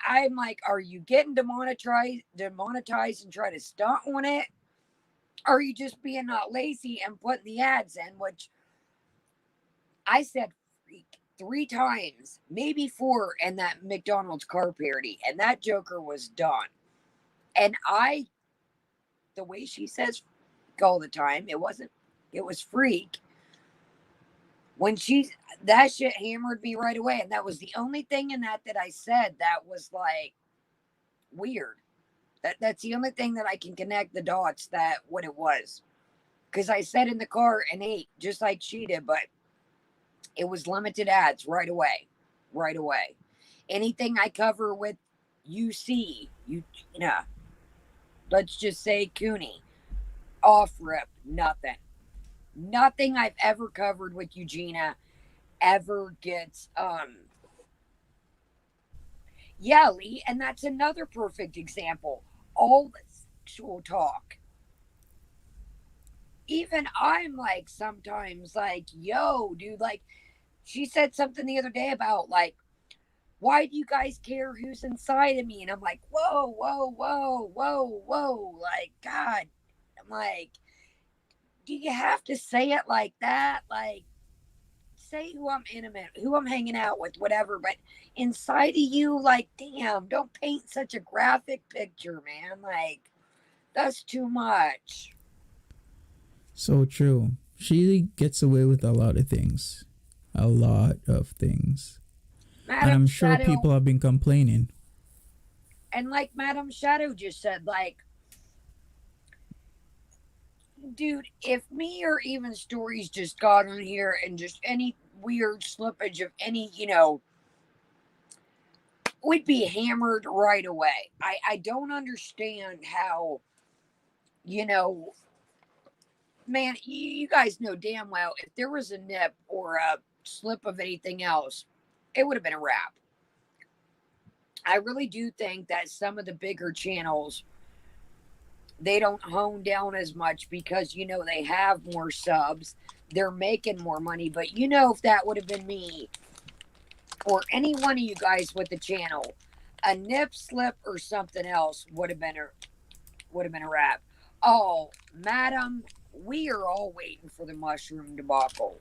I'm like, are you getting demonetized and try to stunt on it? Or are you just being not lazy and putting the ads in? Which I said freak 3 times, maybe 4, in that McDonald's car parody, and that Joker was done. And the way she says all the time, it was freak. When that shit hammered me right away, and that was the only thing in that I said that was like weird. That's the only thing that I can connect the dots that what it was, because I said in the car and ate just like she did, but it was limited ads right away. Anything I cover with you know, let's just say Cooney, off rip, nothing I've ever covered with Eugenia ever gets yeah, Lee, and that's another perfect example. All the sexual talk. Even I'm like sometimes like, yo, dude, like she said something the other day about like, why do you guys care who's inside of me? And I'm like, whoa, whoa, whoa, whoa, whoa. Like, God, I'm like, do you have to say it like that? Like, say who I'm intimate, who I'm hanging out with, whatever. But inside of you, like, damn, don't paint such a graphic picture, man. Like, that's too much. So true. She gets away with a lot of things. A lot of things. And Madam I'm sure Shadow, people have been complaining. and like Madam Shadow just said, like, dude, if me or even stories just got on here and just any weird slippage of any, we'd be hammered right away. I don't understand how, you know, man, you guys know damn well if there was a nip or a slip of anything else, it would have been a wrap. I really do think that some of the bigger channels, they don't hone down as much because they have more subs, they're making more money. But if that would have been me or any one of you guys with the channel, a nip slip or something else would have been a wrap. Oh, madam, we are all waiting for the mushroom debacle.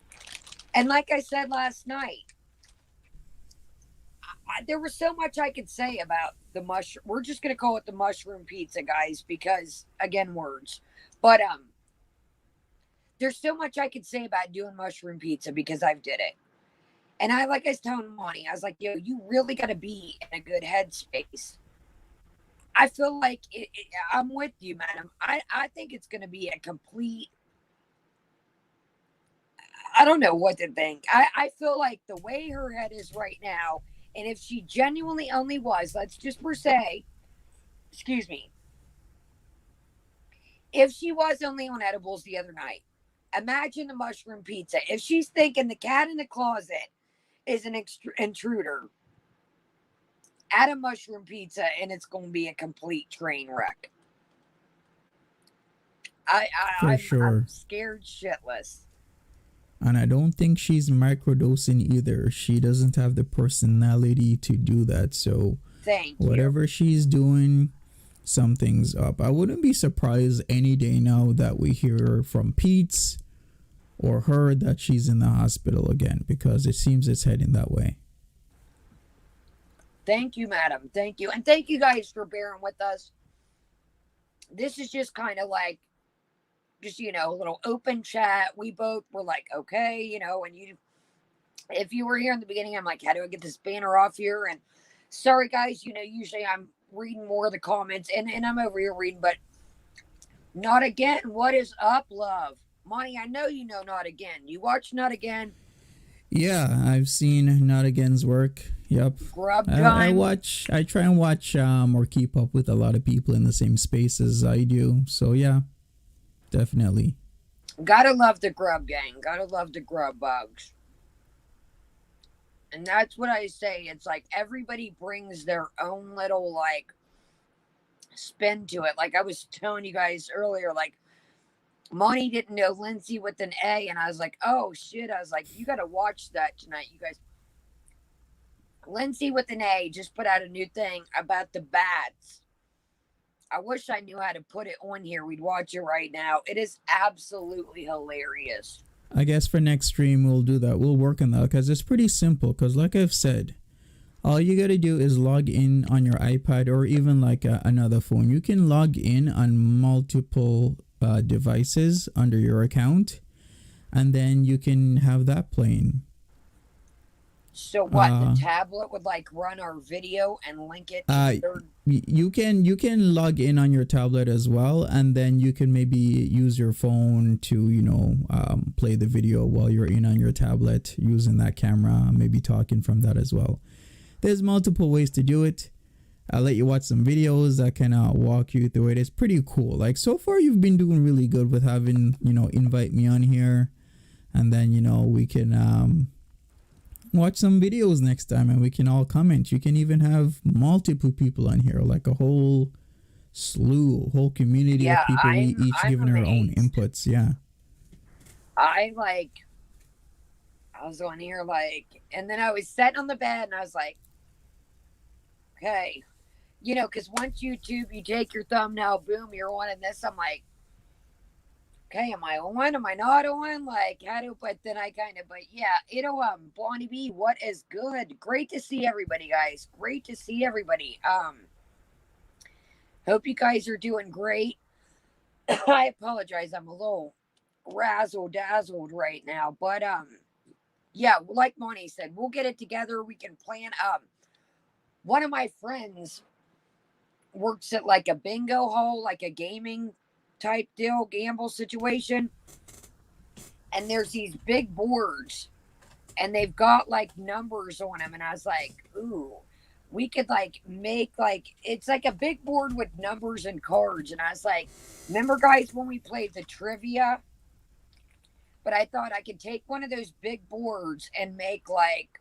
And like I said last night, there was so much I could say about the mushroom. We're just gonna call it the mushroom pizza, guys, because again, words. But there's so much I could say about doing mushroom pizza because I've did it. And like I was telling Monty, I was like, yo, you really got to be in a good headspace. I feel like I'm with you, madam. I think it's going to be a complete. I don't know what to think. I feel like the way her head is right now, and if she genuinely only was, let's just per se, excuse me, if she was only on edibles the other night, imagine the mushroom pizza. If she's thinking the cat in the closet is an intruder, add a mushroom pizza and it's going to be a complete train wreck. For sure. I'm scared shitless. And I don't think she's microdosing either. She doesn't have the personality to do that. So whatever she's doing, something's up. I wouldn't be surprised any day now that we hear from Pete's or her that she's in the hospital again, because it seems it's heading that way. Thank you, madam. Thank you. And thank you guys for bearing with us. This is just kind of like, just, a little open chat. We both were like, okay, and if you were here in the beginning, I'm like, how do I get this banner off here? And sorry, guys, usually I'm reading more of the comments and I'm over here reading, but not again. What is up, love? Monty, I know you know Not Again. You watch Not Again? Yeah, I've seen Not Again's work. Yep. Grub time. I try and watch or keep up with a lot of people in the same space as I do. So yeah. Definitely. Gotta love the grub gang. Gotta love the grub bugs. And that's what I say. It's like everybody brings their own little like spin to it. Like I was telling you guys earlier, like Monty didn't know Lindsay with an A, and I was like, oh shit. I was like, you gotta watch that tonight, you guys. Lindsay with an A just put out a new thing about the bats. I wish I knew how to put it on here. We'd watch it right now. It is absolutely hilarious. I guess for next stream we'll do that. We'll work on that because it's pretty simple. Because like I've said, all you gotta do is log in on your iPad or even like another phone. You can log in on multiple devices under your account, and then you can have that playing. So what? The tablet would like run our video and link it to their... You can log in on your tablet as well, and then you can maybe use your phone to play the video while you're in on your tablet using that camera, maybe talking from that as well. There's multiple ways to do it. I'll let you watch some videos that can walk you through it. It's pretty cool. Like so far you've been doing really good with having invite me on here, and then we can watch some videos next time and we can all comment. You can even have multiple people on here, like a whole whole community of people, each giving our own inputs. Yeah. I was on here and then I was sitting on the bed and I was like, okay, because once YouTube, you take your thumbnail, boom, you're on, and this, I'm like, okay, am I on? Am I not on? Like, but yeah, Bonnie B, what is good? Great to see everybody, guys. Great to see everybody. Hope you guys are doing great. I apologize. I'm a little razzle dazzled right now, but, yeah, like Bonnie said, we'll get it together. We can plan. One of my friends works at like a bingo hall, like a gaming type deal, gamble situation, and there's these big boards and they've got like numbers on them, and I was like, ooh, we could like make it's like a big board with numbers and cards. And I was like, remember guys when we played the trivia? But I thought I could take one of those big boards and make like,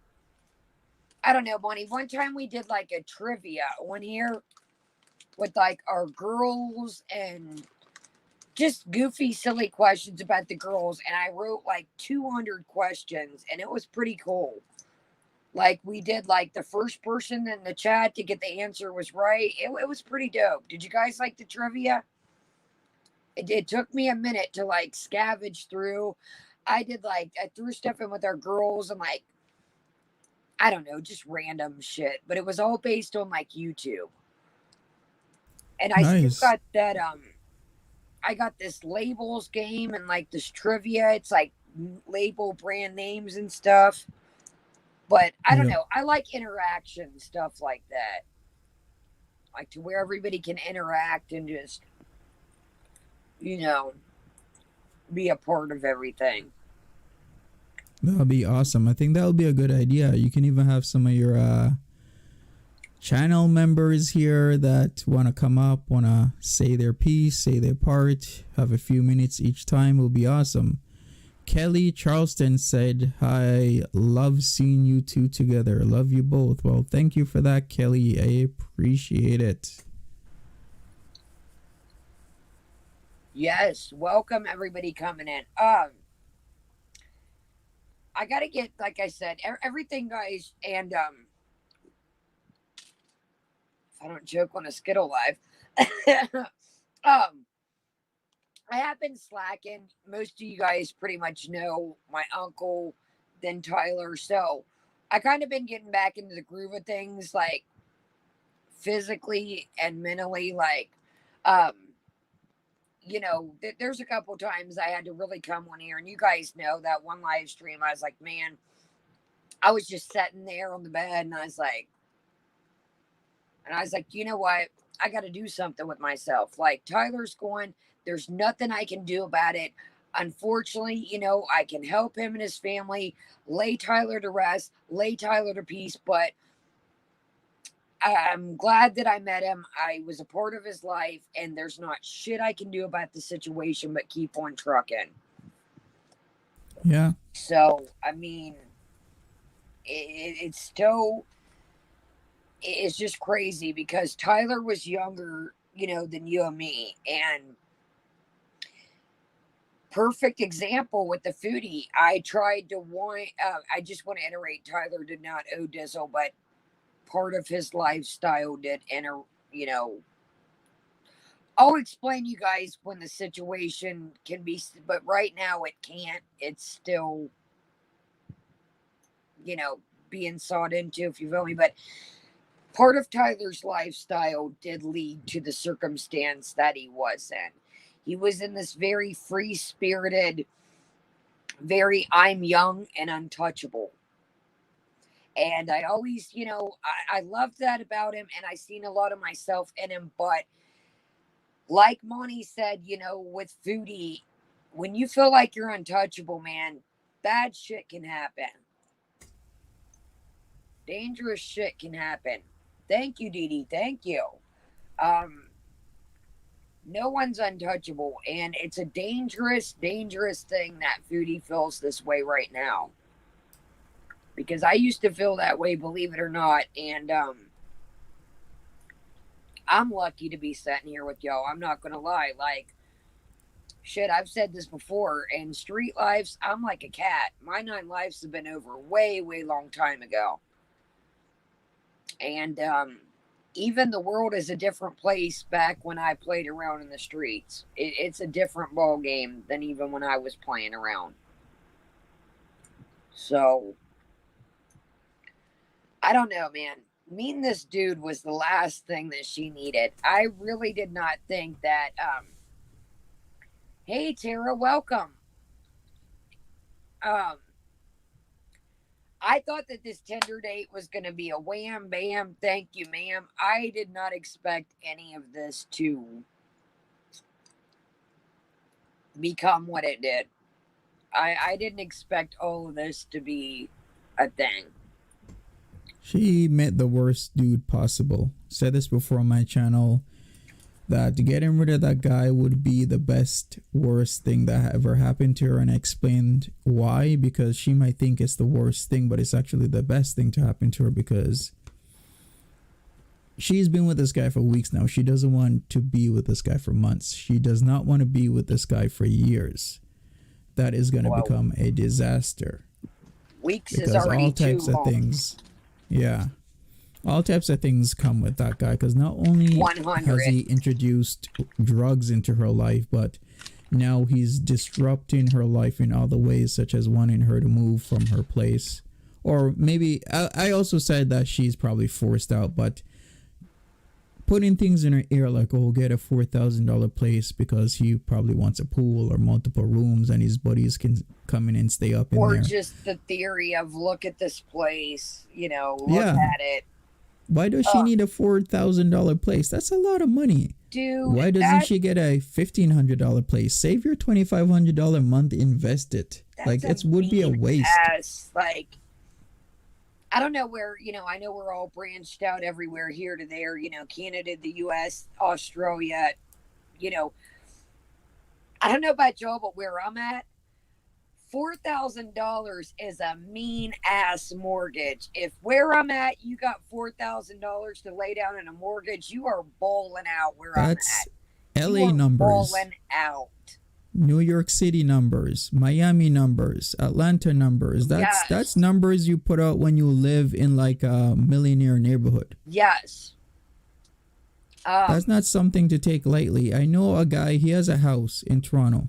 I don't know, Bonnie, one time we did like a trivia on here with like our girls and just goofy, silly questions about the girls. And I wrote like 200 questions, and it was pretty cool. Like we did like the first person in the chat to get the answer was right. It was pretty dope. Did you guys like the trivia? It took me a minute to like scavenge through. I threw stuff in with our girls and like, I don't know, just random shit. But it was all based on like YouTube. And I still got that, I got this labels game and like this trivia. It's like label brand names and stuff. But I don't know. I like interaction stuff like that. Like to where everybody can interact and just, be a part of everything. That would be awesome. I think that would be a good idea. You can even have some of your channel members here that want to come up, want to say their piece, say their part, have a few minutes each time. Will be awesome. Kelly Charleston said, "I love seeing you two together. Love you both." Well, thank you for that, Kelly. I appreciate it. Yes, welcome everybody coming in. I gotta get, like I said, everything, guys, and if I don't joke on a Skittle live, I have been slacking. Most of you guys pretty much know my uncle, then Tyler, so I kind of been getting back into the groove of things, like physically and mentally, like there's a couple times I had to really come on here, and you guys know that one live stream, I was like, man, I was just sitting there on the bed, and I was like, you know what? I got to do something with myself. Like Tyler's going, there's nothing I can do about it. Unfortunately, I can help him and his family, lay Tyler to rest, lay Tyler to peace, but I'm glad that I met him. I was a part of his life, and there's not shit I can do about the situation but keep on trucking. Yeah. So, I mean, it's still, it's just crazy because Tyler was younger, than you and me. And perfect example with the foodie. I tried to want, I just want to iterate Tyler did not owe Dizzle, but part of his lifestyle did enter, you know, I'll explain you guys when the situation can be, but right now it can't. It's still, you know, being sought into, if you feel me. But part of Tyler's lifestyle did lead to the circumstance that he was in. He was in this very free spirited, very I'm young and untouchable. And I always, I loved that about him. And I seen a lot of myself in him. But like Monty said, with Foodie, when you feel like you're untouchable, man, bad shit can happen. Dangerous shit can happen. Thank you, Dee Dee. Thank you. Um, no one's untouchable, and it's a dangerous, dangerous thing that Foodie feels this way right now. Because I used to feel that way, believe it or not, and I'm lucky to be sitting here with y'all. I'm not gonna lie, like shit. I've said this before. In street lives, I'm like a cat. My 9 lives have been over way, way long time ago, and even the world is a different place back when I played around in the streets. It's a different ball game than even when I was playing around. So I don't know, man. Meeting this dude was the last thing that she needed. I really did not think that. Hey, Tara, welcome. Um, I thought that this Tinder date was going to be a wham bam, thank you, ma'am. I did not expect any of this to become what it did. I didn't expect all of this to be a thing. She met the worst dude possible. Said this before on my channel that getting rid of that guy would be the best, worst thing that ever happened to her, and I explained why. Because she might think it's the worst thing, but it's actually the best thing to happen to her, because she's been with this guy for weeks now. She doesn't want to be with this guy for months. She does not want to be with this guy for years. That is going to become a disaster. Weeks is already all types of things. Yeah. All types of things come with that guy, because not only 100. has he introduced drugs into her life, but now he's disrupting her life in other ways, such as wanting her to move from her place. Or maybe, I also said that she's probably forced out, but putting things in her ear like, oh, get a $4,000 place because he probably wants a pool or multiple rooms and his buddies can come in and stay up in there. Or just the theory of, look at this place, look at it. Why does she need a $4,000 place? That's a lot of money. Dude, why doesn't she get a $1,500 place? Save your $2,500 a month, invest it. Like, it would be a waste. Like, I don't know where, I know we're all branched out everywhere here to there, Canada, the US, Australia, I don't know about y'all, but where I'm at, $4,000 is a mean ass mortgage. If where I'm at, you got $4,000 to lay down in a mortgage, you are balling out where I'm at. LA numbers. Balling out. New York City numbers, Miami numbers, Atlanta numbers. That's numbers you put out when you live in like a millionaire neighborhood. Yes. That's not something to take lightly. I know a guy, he has a house in Toronto.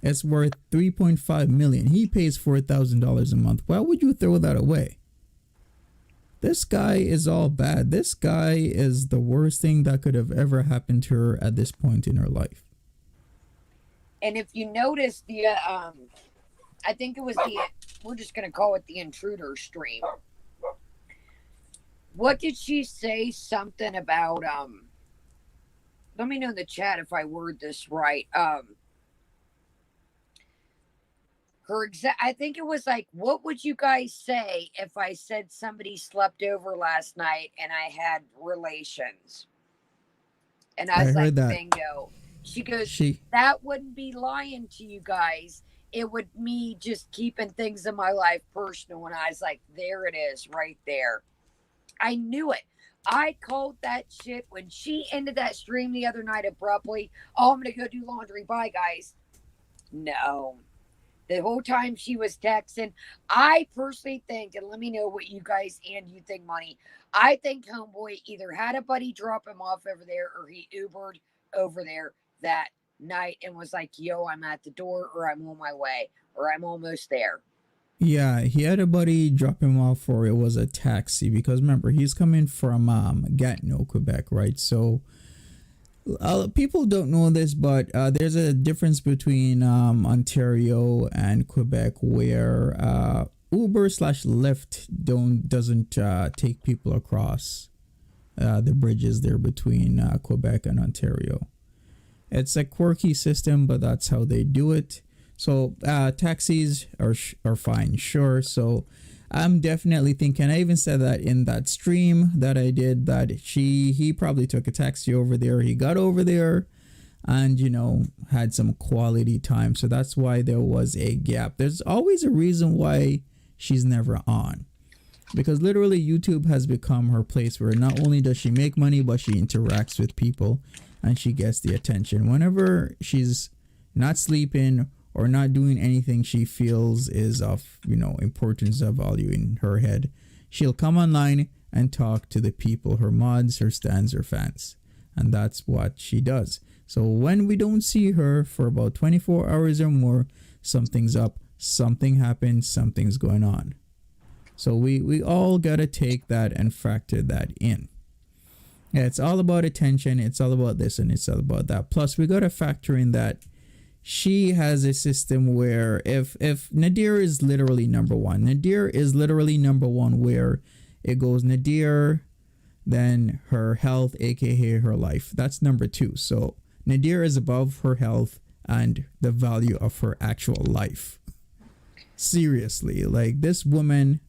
It's worth $3.5 million. He pays $4,000 a month. Why would you throw that away? This guy is all bad. This guy is the worst thing that could have ever happened to her at this point in her life. And if you notice I think it was we're just going to call it the intruder stream. What did she say? Something about, let me know in the chat if I word this right. I think it was like, what would you guys say if I said somebody slept over last night and I had relations? And I I was like, heard that. bingo. She goes, She that wouldn't be lying to you guys. It would me just keeping things in my life personal. And I was like, there it is right there. I knew it. I called that shit when she ended that stream the other night abruptly. Oh, I'm going to go do laundry. Bye, guys. No. The whole time she was texting, I personally think, and let me know what you guys and you think, Money. I think Homeboy either had a buddy drop him off over there or he Ubered over there that night and was like, yo, I'm at the door or I'm on my way or I'm almost there. Yeah, he had a buddy drop him off, or it was a taxi, because remember he's coming from Gatineau, Quebec, right? So people don't know this, but there's a difference between Ontario and Quebec, where Uber slash Lyft doesn't take people across the bridges there between Quebec and Ontario. It's a quirky system, but that's how they do it. So taxis are fine, sure. So I'm definitely thinking. I even said that in that stream that I did, that he probably took a taxi over there. He got over there, and had some quality time. So that's why there was a gap. There's always a reason why she's never on, because literally YouTube has become her place where not only does she make money, but she interacts with people and she gets the attention. Whenever she's not sleeping or not doing anything she feels is of importance or value in her head, she'll come online and talk to the people, her mods, her stans, her fans. And that's what she does. So when we don't see her for about 24 hours or more, something's up, something happened, something's going on. So we all gotta take that and factor that in. Yeah, it's all about attention, it's all about this, and it's all about that. Plus we gotta factor in that she has a system where if Nadir is literally number one, where it goes Nadir, then her health, aka her life. That's number two. So Nadir is above her health and the value of her actual life. Seriously, like, this woman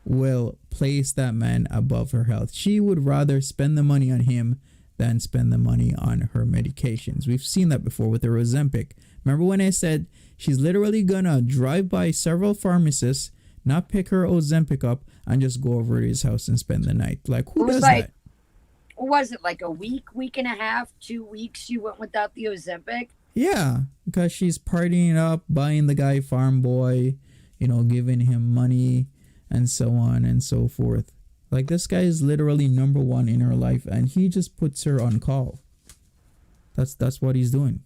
will place that man above her health. She would rather spend the money on him than spend the money on her medications. We've seen that before with her Ozempic. Remember when I said she's literally gonna drive by several pharmacists, not pick her Ozempic up, and just go over to his house and spend the night? Like, who does that? Was it like a week and a half, 2 weeks you went without the Ozempic? Yeah, because she's partying up, buying the guy Farm Boy, giving him money, and so on and so forth. Like, this guy is literally number one in her life, and he just puts her on call. That's what he's doing.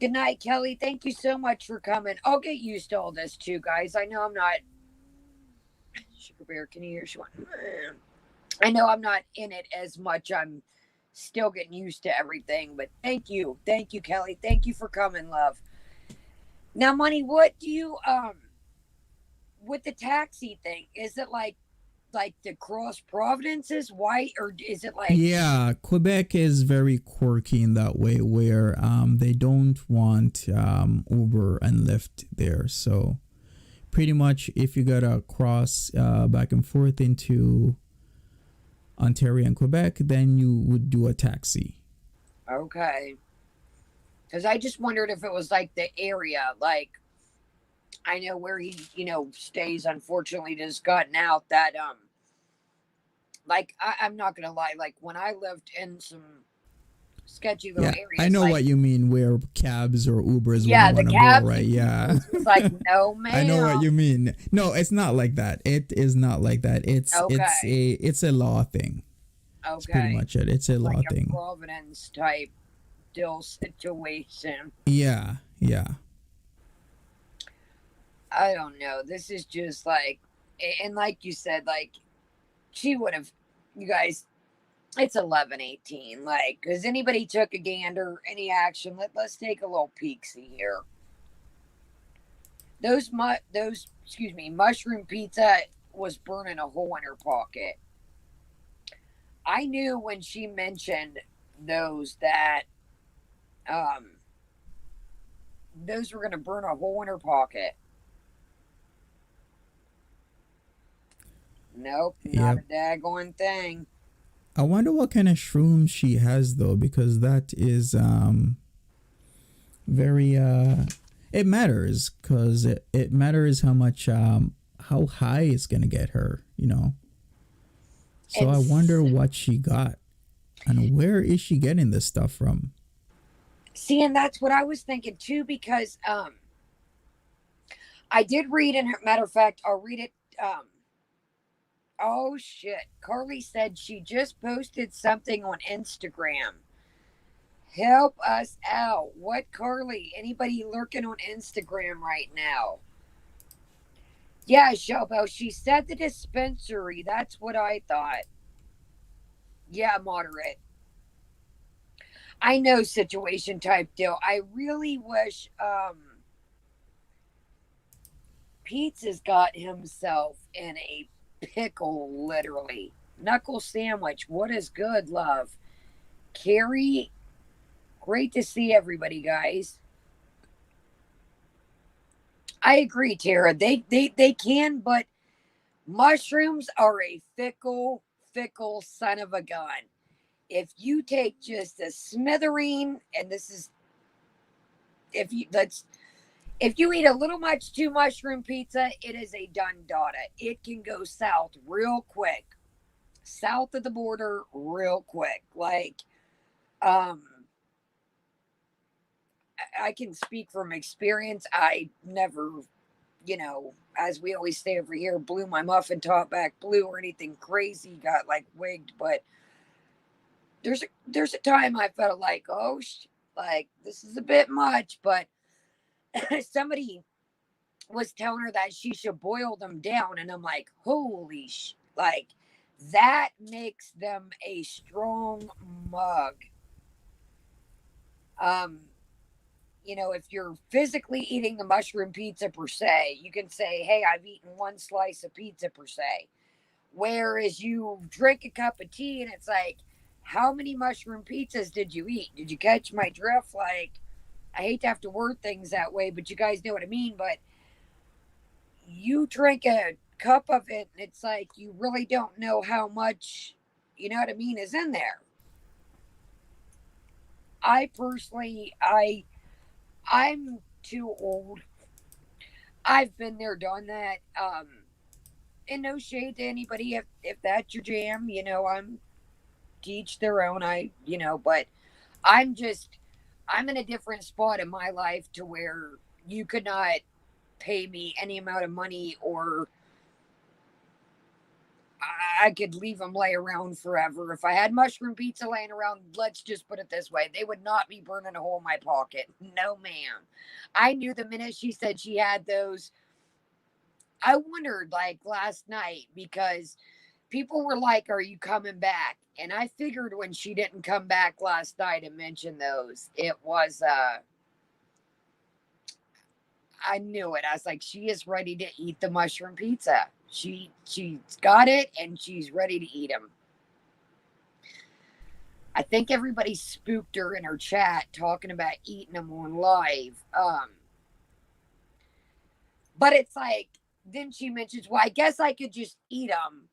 Good night, Kelly. Thank you so much for coming. I'll get used to all this too, guys. I know I'm not. Sugar Bear, can you hear? She went. I know I'm not in it as much. I'm still getting used to everything, but thank you, Kelly. Thank you for coming, love. Now, Money, what do you with the taxi thing? Is it like the cross provinces? Why, or is it like? Yeah, Quebec is very quirky in that way, where they don't want Uber and Lyft there. So pretty much, if you gotta cross back and forth into Ontario and Quebec, then you would do a taxi. Okay. Because I just wondered if it was like the area, like I know where he, stays. Unfortunately, just gotten out that like I'm not gonna lie, like when I lived in some sketchy little areas, I know like, what you mean, where cabs or Ubers yeah, wouldn't the want to cabs, go, right? Yeah. it's like, no, man. I know what you mean. No, it's not like that. It is not like that. It's okay. it's a law thing. Okay. It's pretty much it. It's a law like thing. A Providence type deal situation. Yeah, yeah. I don't know. This is just like, and like you said, like she would have, you guys. It's 11:18. Like, has anybody took a gander? Any action? Let's take a little peeksy here. Those mushroom pizza was burning a hole in her pocket. I knew when she mentioned those that those were gonna burn a hole in her pocket. Nope, not Yep. a daggone thing. I wonder what kind of shrooms she has though, because that is very it matters, because it matters how much how high it's gonna get her, you know. So And I wonder what she got and where is she getting this stuff from. see, and that's what I was thinking too, because I did read, and matter of fact, I'll read it. Oh shit, Carly said she just posted something on Instagram. Help us out. What, Carly? Anybody lurking on Instagram right now? Yeah, Shelbo. She said the dispensary. That's what I thought. Yeah, moderate. I know, situation type deal. I really wish Pete's got himself in a pickle, literally. Knuckle sandwich. What is good, love? Carrie, great to see everybody, guys. I agree, Tara. They can, but mushrooms are a fickle son of a gun. If you take just a smithereen, and this is if you let's if you eat a little much too mushroom pizza, it is a done data. It can go south real quick, south of the border real quick. Like, um, I can speak from experience. I never, as we always say over here, blew my muffin top back blue or anything crazy, got like wigged. But there's a time I felt like, oh, like this is a bit much. But somebody was telling her that she should boil them down, and I'm like, holy like that makes them a strong mug. Um, if you're physically eating the mushroom pizza per se, you can say, hey, I've eaten one slice of pizza per se. Whereas you drink a cup of tea and it's like, how many mushroom pizzas did you eat? Did you catch my drift? Like, I hate to have to word things that way, but you guys know what I mean. But you drink a cup of it and it's like you really don't know how much, you know what I mean, is in there. I personally, I'm too old. I've been there, done that. And no shade to anybody if that's your jam. I'm teach their own. But I'm just I'm in a different spot in my life to where you could not pay me any amount of money, or I could leave them lay around forever. If I had mushroom pizza laying around, let's just put it this way, they would not be burning a hole in my pocket. No, ma'am. I knew the minute she said she had those. I wondered, like last night, because people were like, are you coming back? And I figured when she didn't come back last night and mention those, it was I knew it. I was like, she is ready to eat the mushroom pizza. She's got it and she's ready to eat them. I think everybody spooked her in her chat talking about eating them on live. But it's like, then she mentions, well, I guess I could just eat them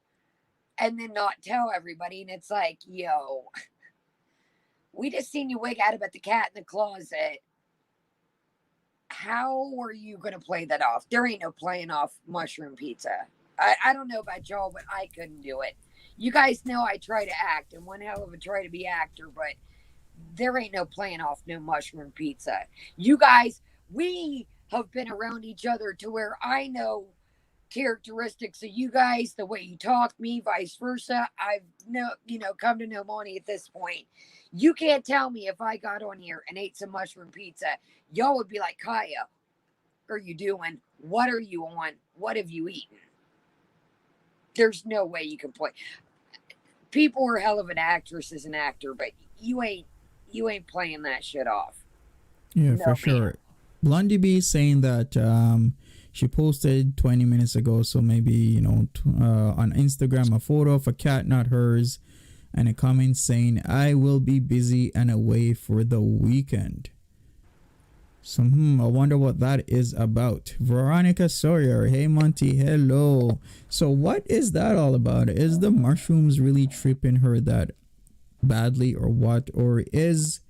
and then not tell everybody. And it's like, yo, we just seen you wig out about the cat in the closet. How are you going to play that off? There ain't no playing off mushroom pizza. I don't know about y'all, but I couldn't do it. You guys know I try to act, and one hell of a try to be actor, but there ain't no playing off no mushroom pizza. You guys, we have been around each other to where I know characteristics of you guys, the way you talk, me, vice versa. I've come to know Monty at this point. You can't tell me if I got on here and ate some mushroom pizza, y'all would be like, Kaya, what are you doing? What are you on? What have you eaten? There's no way you can play. People are hell of an actress as an actor, but you ain't playing that shit off. Yeah, No, for man. sure. Blondie B saying that she posted 20 minutes ago, so maybe on Instagram, a photo of a cat, not hers, and a comment saying, I will be busy and away for the weekend. So, I wonder what that is about. Veronica Sawyer. Hey, Monty. Hello. So, what is that all about? Is the mushrooms really tripping her that badly, or what? Or is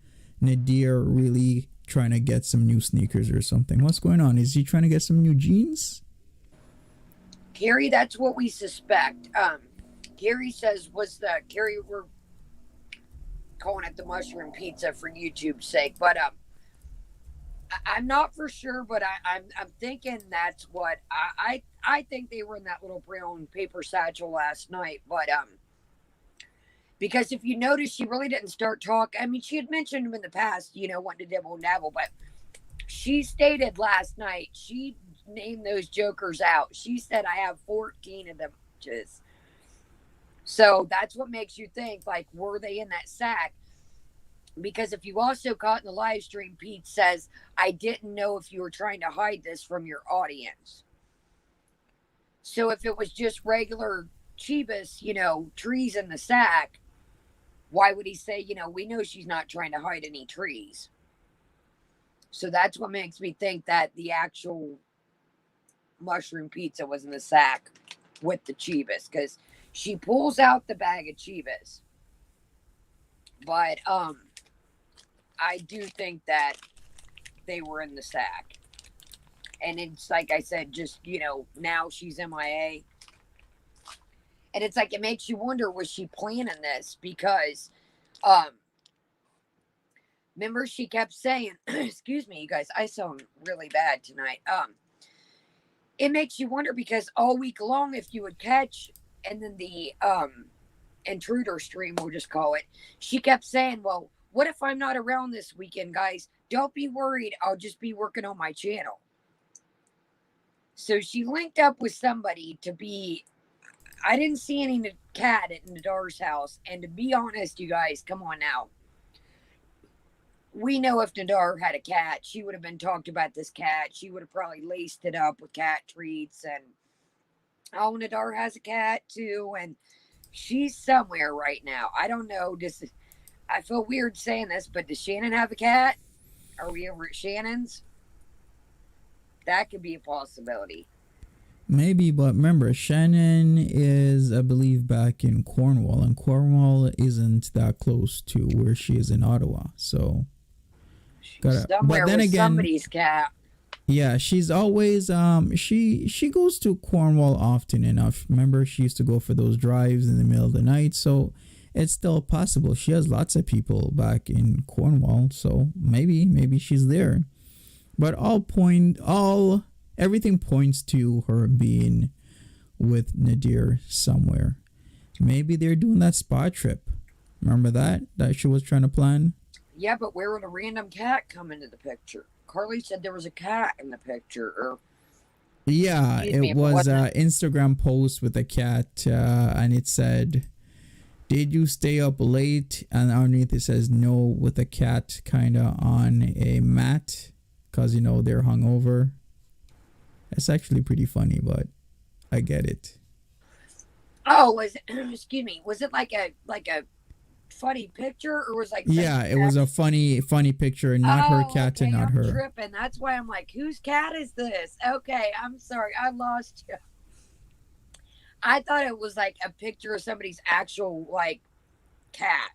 Nadir really trying to get some new sneakers or something? What's going on? Is he trying to get some new jeans? Carrie, that's what we suspect. Carrie says was the Carrie, we're calling it the mushroom pizza for YouTube's sake, but I'm not for sure, but I'm thinking that's what I think they were in that little brown paper satchel last night, but because if you notice, she really didn't start talking. I mean, she had mentioned them in the past, wanting to dibble and dabble, but she stated last night she named those jokers out. She said I have 14 of them. Just so that's what makes you think like were they in that sack? Because if you also caught in the live stream, Pete says I didn't know if you were trying to hide this from your audience. So if it was just regular Chibas, trees in the sack, why would he say, we know she's not trying to hide any trees? So that's what makes me think that the actual mushroom pizza was in the sack with the Chivas, because she pulls out the bag of Chivas. But I do think that they were in the sack. And it's like I said, just now she's MIA. And it's like it makes you wonder, was she planning this? Because remember she kept saying, excuse me, you guys, I sound really bad tonight. It makes you wonder because all week long, if you would catch, and then the intruder stream, we'll just call it, she kept saying, well, what if I'm not around this weekend, guys? Don't be worried. I'll just be working on my channel. So she linked up with somebody to be, I didn't see any cat at Nadar's house. And to be honest, you guys, come on now. We know if Nadar had a cat, she would have been talked about this cat. She would have probably laced it up with cat treats. And oh, Nadar has a cat too. And she's somewhere right now. I don't know. I feel weird saying this, but does Shannon have a cat? Are we over at Shannon's? That could be a possibility. Maybe, but remember, Shannon is, I believe, back in Cornwall, and Cornwall isn't that close to where she is in Ottawa. So, She's somewhere but then with again, somebody's cat. yeah, she's always she goes to Cornwall often enough. Remember, she used to go for those drives in the middle of the night, so it's still possible. She has lots of people back in Cornwall, so maybe she's there. But everything points to her being with Nadir somewhere. Maybe they're doing that spa trip. Remember that she was trying to plan? Yeah, but where would a random cat come into the picture? Carly said there was a cat in the picture. Or Yeah, excuse me, it if it was wasn't. an Instagram post with a cat, and it said, "Did you stay up late?" And underneath it says, "No," with a cat kind of on a mat, cause they're hungover. It's actually pretty funny, but I get it. Oh, was it, excuse me? Was it like a funny picture, or was like Yeah, somebody's it was a funny picture, and not her Oh, cat and okay. not I'm her. tripping. That's why I'm like, whose cat is this? Okay, I'm sorry. I lost you. I thought it was like a picture of somebody's actual like cat,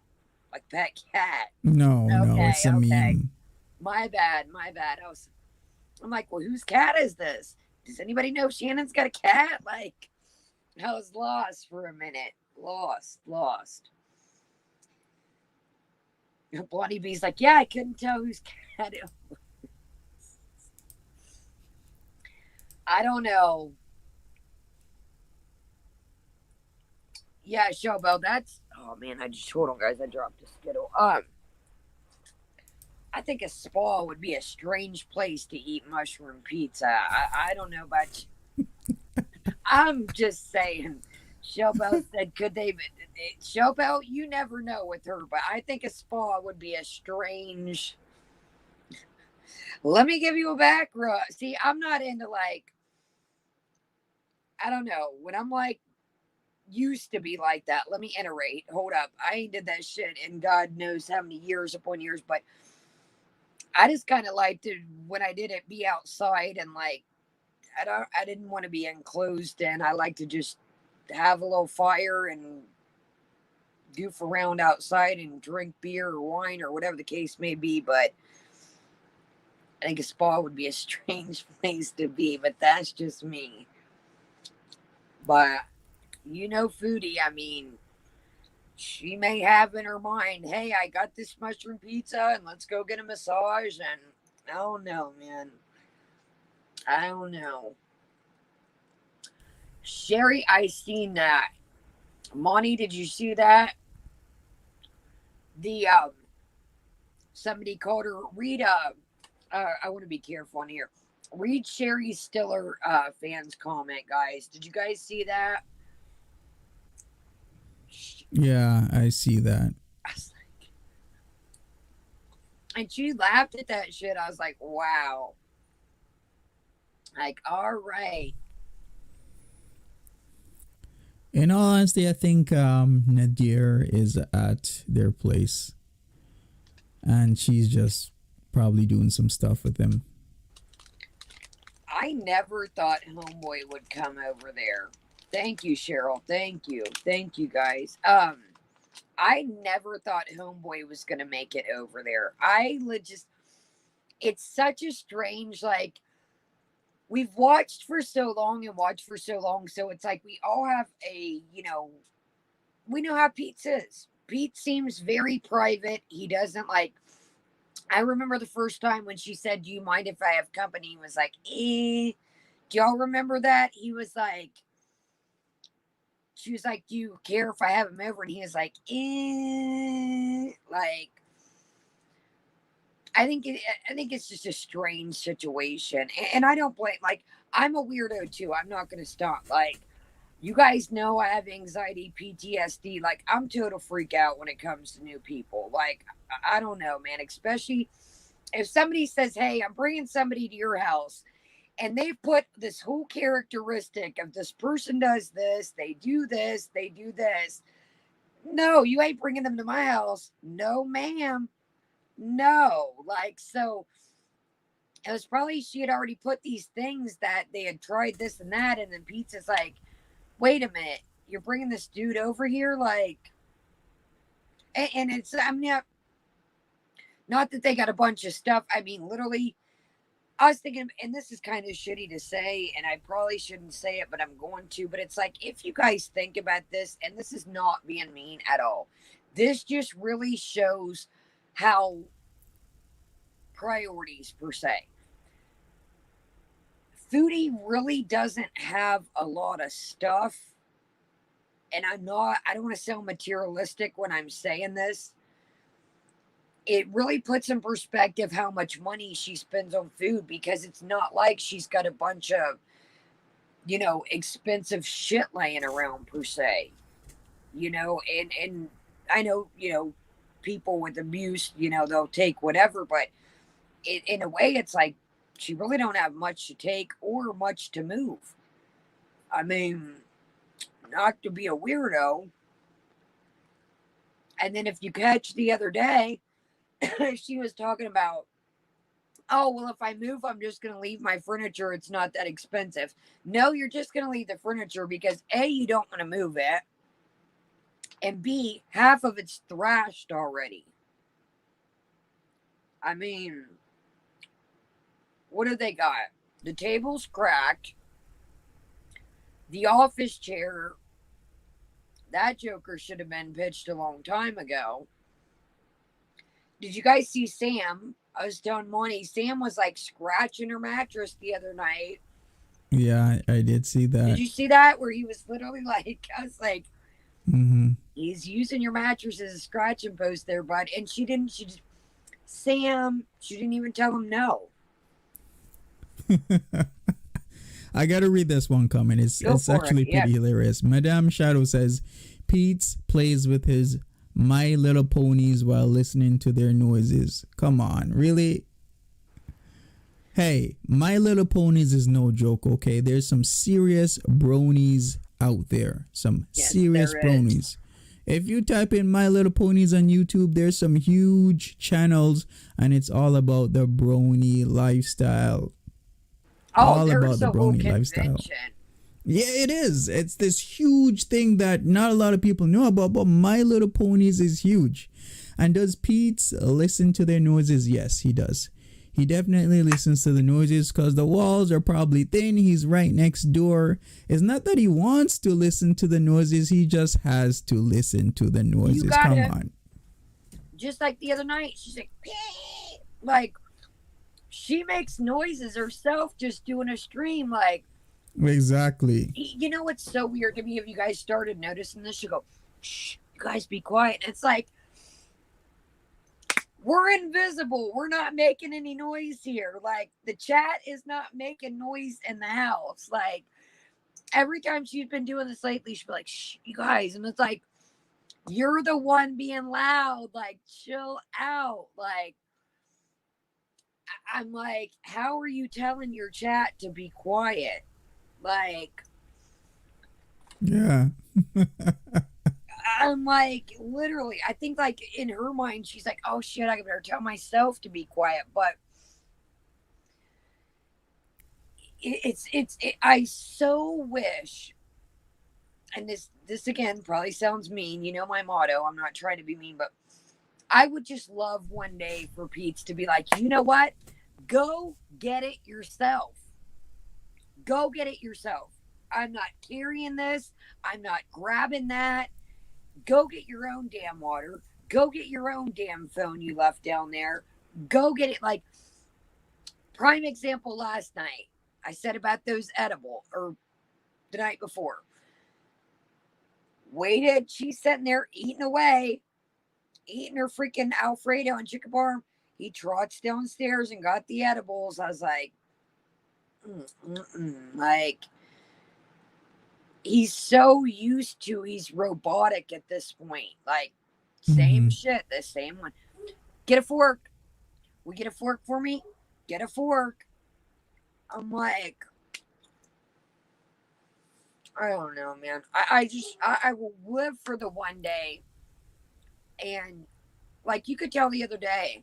like pet cat. No, Okay, it's a okay. meme. My bad, my bad. I'm like, well, whose cat is this? Does anybody know Shannon's got a cat? Like, I was lost for a minute. Lost. Blondie B's like, yeah, I couldn't tell whose cat it was. I don't know. Yeah, Showbell, that's oh man, I just hold on guys, I dropped a skittle. I think a spa would be a strange place to eat mushroom pizza. I don't know about you. I'm just saying. Showbell said, could they? Showbell, you never know with her, but I think a spa would be a strange. Let me give you a back rub. See, I'm not into like, I don't know. When I'm like, used to be like that. Let me iterate. Hold up. I ain't did that shit in God knows how many years upon years, but I just kind of liked it when I did it be outside and like I didn't want to be enclosed in. I like to just have a little fire and goof around outside and drink beer or wine or whatever the case may be. But I think a spa would be a strange place to be, but that's just me. But Foodie, I mean, she may have in her mind, hey, I got this mushroom pizza and let's go get a massage. And I don't know, man. I don't know. Sherry, I seen that. Monty, did you see that? The somebody called her Rita. I want to be careful on here. Read Sherry Stiller fans comment, guys. Did you guys see that? Yeah, I see that. I was like, and she laughed at that shit. I was like, wow. Like, all right. In all honesty, I think Nadir is at their place, and she's just probably doing some stuff with him. I never thought Homeboy would come over there. Thank you, Cheryl. Thank you. Thank you, guys. I never thought Homeboy was gonna make it over there. It's such a strange, like, we've watched for so long and watched for so long, so it's like we all have we know how Pete is. Pete seems very private. He doesn't like. I remember the first time when she said, "Do you mind if I have company?" He was like, "Eh." Do y'all remember that? He was like, she was like, "Do you care if I have him over?" And he was like, "Eh." Like, I think it's just a strange situation, and I don't blame. Like, I'm a weirdo too. I'm not gonna stop. Like, you guys know I have anxiety, PTSD. Like, I'm total freak out when it comes to new people. Like, I don't know, man. Especially if somebody says, "Hey, I'm bringing somebody to your house," and they've put this whole characteristic of this person does this, they do this, they do this. No, you ain't bringing them to my house. No, ma'am. No. Like, so it was probably she had already put these things that they had tried this and that. And then Pizza's like, wait a minute, you're bringing this dude over here? Like, and it's, I mean, not that they got a bunch of stuff. I mean, literally, I was thinking, and this is kind of shitty to say, and I probably shouldn't say it, but I'm going to. But it's like, if you guys think about this, and this is not being mean at all, this just really shows how priorities, per se. Foodie really doesn't have a lot of stuff. And I don't want to sound materialistic when I'm saying this. It really puts in perspective how much money she spends on food, because it's not like she's got a bunch of, expensive shit laying around, per se. And I know, people with abuse, they'll take whatever, but in a way, it's like she really don't have much to take or much to move. I mean, not to be a weirdo. And then if you catch the other day, she was talking about, oh, well, if I move, I'm just going to leave my furniture. It's not that expensive. No, you're just going to leave the furniture because A, you don't want to move it. And B, half of it's thrashed already. I mean, what do they got? The table's cracked. The office chair, that joker should have been pitched a long time ago. Did you guys see Sam? I was telling Monty, Sam was like scratching her mattress the other night. Yeah, I did see that. Did you see that? Where he was literally like, I was like, he's using your mattress as a scratching post there, bud. And she didn't even tell him no. I gotta read this one comment. It's actually pretty hilarious. Madame Shadow says, Pete plays with his My Little Ponies while listening to their noises. Come on, really? Hey, My Little Ponies is no joke, okay? There's some serious bronies out there. Some serious bronies. If you type in My Little Ponies on YouTube, there's some huge channels, and it's all about the brony lifestyle. Oh, All about there's the a whole brony lifestyle. convention. Yeah, it is. It's this huge thing that not a lot of people know about, but My Little Ponies is huge. And does Pete listen to their noises? Yes, he does. He definitely listens to the noises because the walls are probably thin. He's right next door. It's not that he wants to listen to the noises. He just has to listen to the noises. You Come gotta, on. just like the other night, she's like, "Pee!" Like, she makes noises herself just doing a stream. Like, Exactly. you know what's so weird to me? If you guys started noticing this, you go, shh, you guys be quiet. It's like, we're invisible. We're not making any noise here. Like, the chat is not making noise in the house. Like, every time she's been doing this lately, she'll be like, shh, you guys. And it's like, you're the one being loud. Like, chill out. Like, I'm like, how are you telling your chat to be quiet? Like, Yeah. I'm like, literally, I think like in her mind, she's like, oh shit, I better tell myself to be quiet. But I so wish, and this again probably sounds mean, you know my motto, I'm not trying to be mean, but I would just love one day for Pete's to be like, you know what? Go get it yourself. Go get it yourself. I'm not carrying this. I'm not grabbing that. Go get your own damn water. Go get your own damn phone you left down there. Go get it. Like, prime example last night. I said about those edible, or the night before. Waited. She's sitting there eating away, eating her freaking Alfredo and chicken parm. He trots downstairs and got the edibles. I was like, like, he's so used to, he's robotic at this point. Like, same shit, the same one. Get a fork. Will you get a fork for me? Get a fork. I'm like, I don't know, man. I will live for the one day. And like, you could tell the other day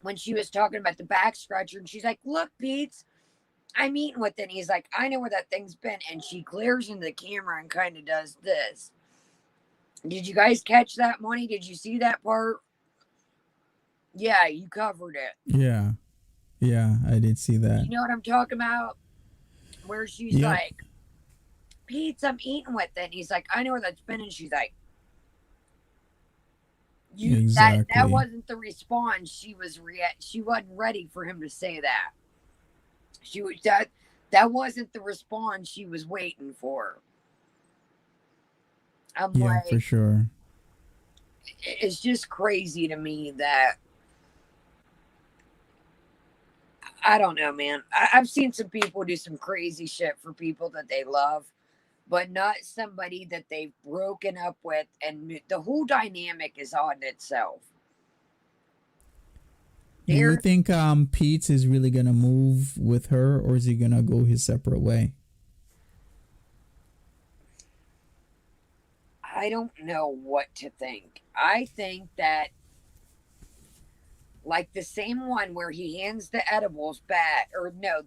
when she was talking about the back scratcher, and she's like, look, Pete, I'm eating with it. And he's like, I know where that thing's been. And she glares into the camera and kind of does this. Did you guys catch that, Money? Did you see that part? Yeah, you covered it. Yeah. Yeah, I did see that. You know what I'm talking about? Where she's like, Pete, I'm eating with it. And he's like, I know where that's been. And she's like, exactly. That wasn't the response. She wasn't ready for him to say that. She was that wasn't the response she was waiting for. I'm like, for sure. It's just crazy to me that, I don't know, man. I've seen some people do some crazy shit for people that they love, but not somebody that they've broken up with, and the whole dynamic is on itself. Do you think Pete is really gonna move with her, or is he gonna go his separate way? I don't know what to think. I think that, like the same one where he hands the edibles back, or no,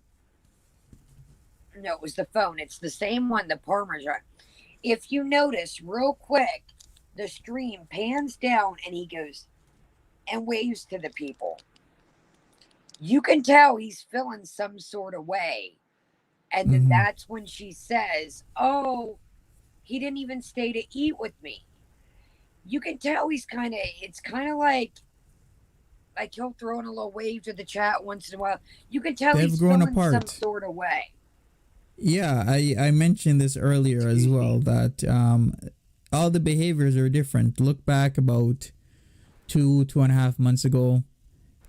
it was the phone. It's the same one, the Parmesan. If you notice real quick, the stream pans down and he goes and waves to the people. You can tell he's feeling some sort of way. And then that's when she says, oh, he didn't even stay to eat with me. You can tell he's it's kind of like he'll throw in a little wave to the chat once in a while. You can tell he's feeling some sort of way. Yeah, I mentioned this earlier as well, that all the behaviors are different. Look back about 2.5 months ago.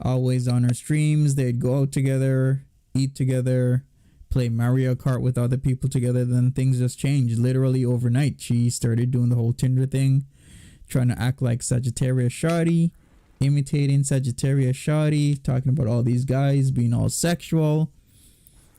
Always on her streams, they'd go out together, eat together, play Mario Kart with other people together. Then things just changed literally overnight. She started doing the whole Tinder thing, trying to act like Sagittarius Shawty, imitating Sagittarius Shawty, talking about all these guys being all sexual.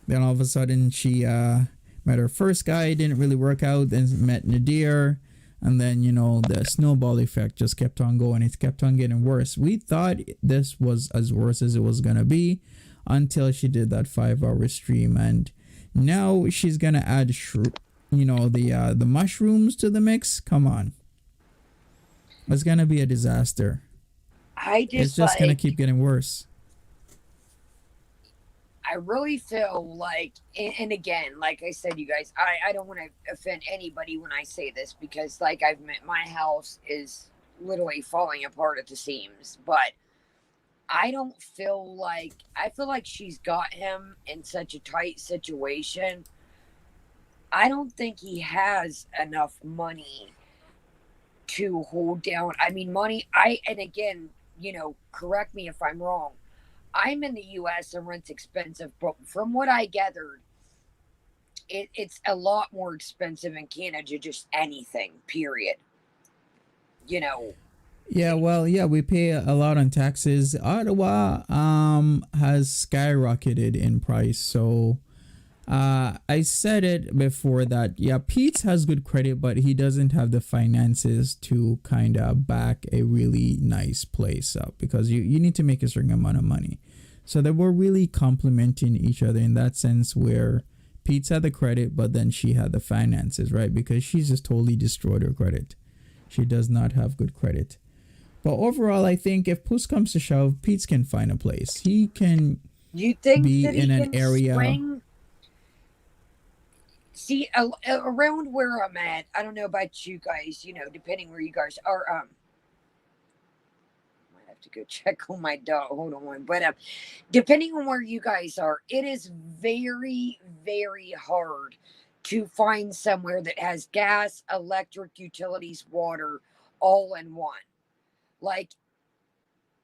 Then all of a sudden she met her first guy, didn't really work out, then met Nadir. And then, the snowball effect just kept on going. It kept on getting worse. We thought this was as worse as it was going to be until she did that 5-hour stream. And now she's going to add, the mushrooms to the mix. Come on. It's going to be a disaster. It's just going to keep getting worse. I really feel like, and again, like I said, you guys, I don't want to offend anybody when I say this because, like I've met, my house is literally falling apart at the seams. But I don't feel like, I feel like she's got him in such a tight situation. I don't think he has enough money to hold down. I mean, money, and again, correct me if I'm wrong. I'm in the U.S. and rent's expensive, but from what I gathered, it's a lot more expensive in Canada, just anything, period. Yeah, well, yeah, we pay a lot on taxes. Ottawa has skyrocketed in price. So I said it before that, yeah, Pete has good credit, but he doesn't have the finances to kind of back a really nice place up because you need to make a certain amount of money. So they were really complementing each other in that sense where Pete had the credit, but then she had the finances, right? Because she's just totally destroyed her credit. She does not have good credit. But overall, I think if push comes to shove, Pete can find a place. He can be in an area. See, around where I'm at, I don't know about you guys, depending where you guys are. Might have to go check on my dog. Hold on. But depending on where you guys are, it is very, very hard to find somewhere that has gas, electric, utilities, water, all in one. Like,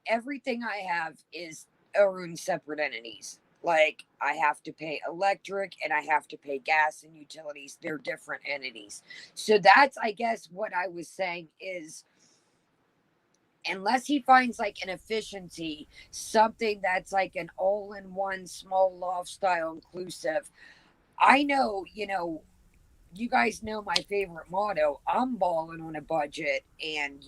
everything I have is own separate entities. Like, I have to pay electric and I have to pay gas and utilities. They're different entities. So that's, I guess, what I was saying is, unless he finds like an efficiency, something that's like an all-in-one small loft style inclusive. I know, you guys know my favorite motto. I'm balling on a budget, and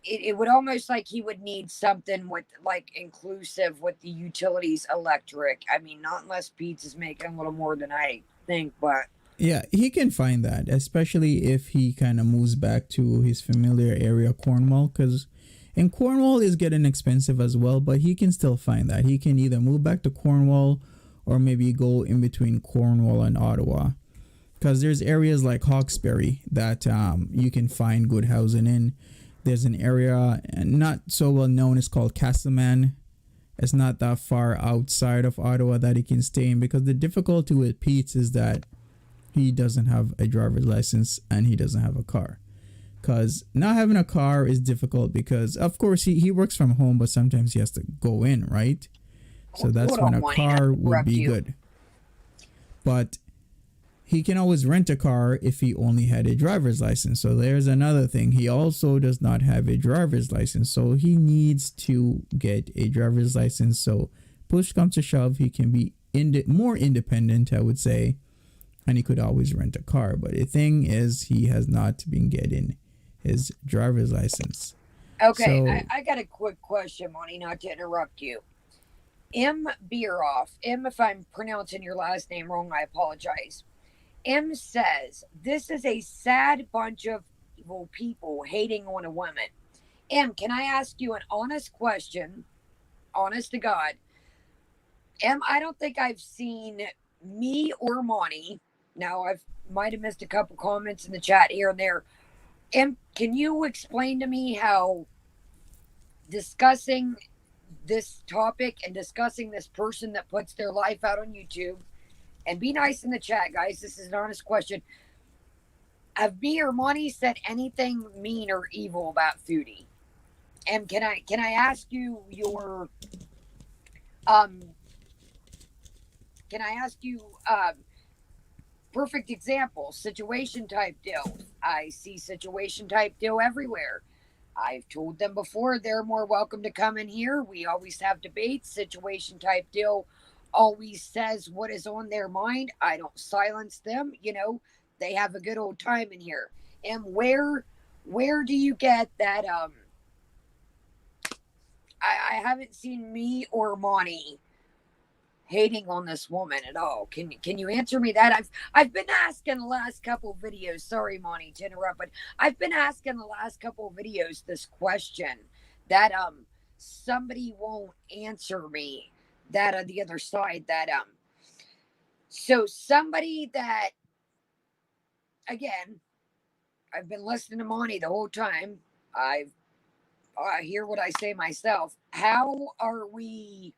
it would almost like he would need something with like inclusive with the utilities electric. I mean, not unless Pete's is making a little more than I think, but yeah, he can find that, especially if he kind of moves back to his familiar area, Cornwall, because in Cornwall is getting expensive as well, but he can still find that. He can either move back to Cornwall or maybe go in between Cornwall and Ottawa, because there's areas like Hawkesbury that you can find good housing in. There's an area not so well known. It's called Castleman. It's not that far outside of Ottawa that he can stay in, because the difficulty with Pete's is that he doesn't have a driver's license and he doesn't have a car. Because not having a car is difficult because, of course, he works from home, but sometimes he has to go in, right? So that's when a car would be good. But he can always rent a car if he only had a driver's license. So there's another thing. He also does not have a driver's license. So he needs to get a driver's license. So push comes to shove, he can be more independent, I would say. And he could always rent a car. But the thing is, he has not been getting his driver's license. Okay, so, I got a quick question, Monty, not to interrupt you. M. Bieroff, if I'm pronouncing your last name wrong, I apologize. M says, this is a sad bunch of evil people hating on a woman. M, can I ask you an honest question? Honest to God. M, I don't think I've seen me or Monty. Now, I might have missed a couple comments in the chat here and there. M, can you explain to me how discussing this topic and discussing this person that puts their life out on YouTube, and be nice in the chat, guys, this is an honest question. Have me or Monty said anything mean or evil about Foodie? And can I ask you your perfect example, situation type deal? I see situation type deal everywhere. I've told them before they're more welcome to come in here. We always have debates. Situation type deal always says what is on their mind. I don't silence them. They have a good old time in here. And where do you get that I haven't seen me or Monty hating on this woman at all. Can you answer me that? I've been asking the last couple of videos. Sorry, Monty, to interrupt, but I've been asking the last couple of videos this question that somebody won't answer me. That on the other side, that so somebody that, again, I've been listening to Monty the whole time. I hear what I say myself. How are we?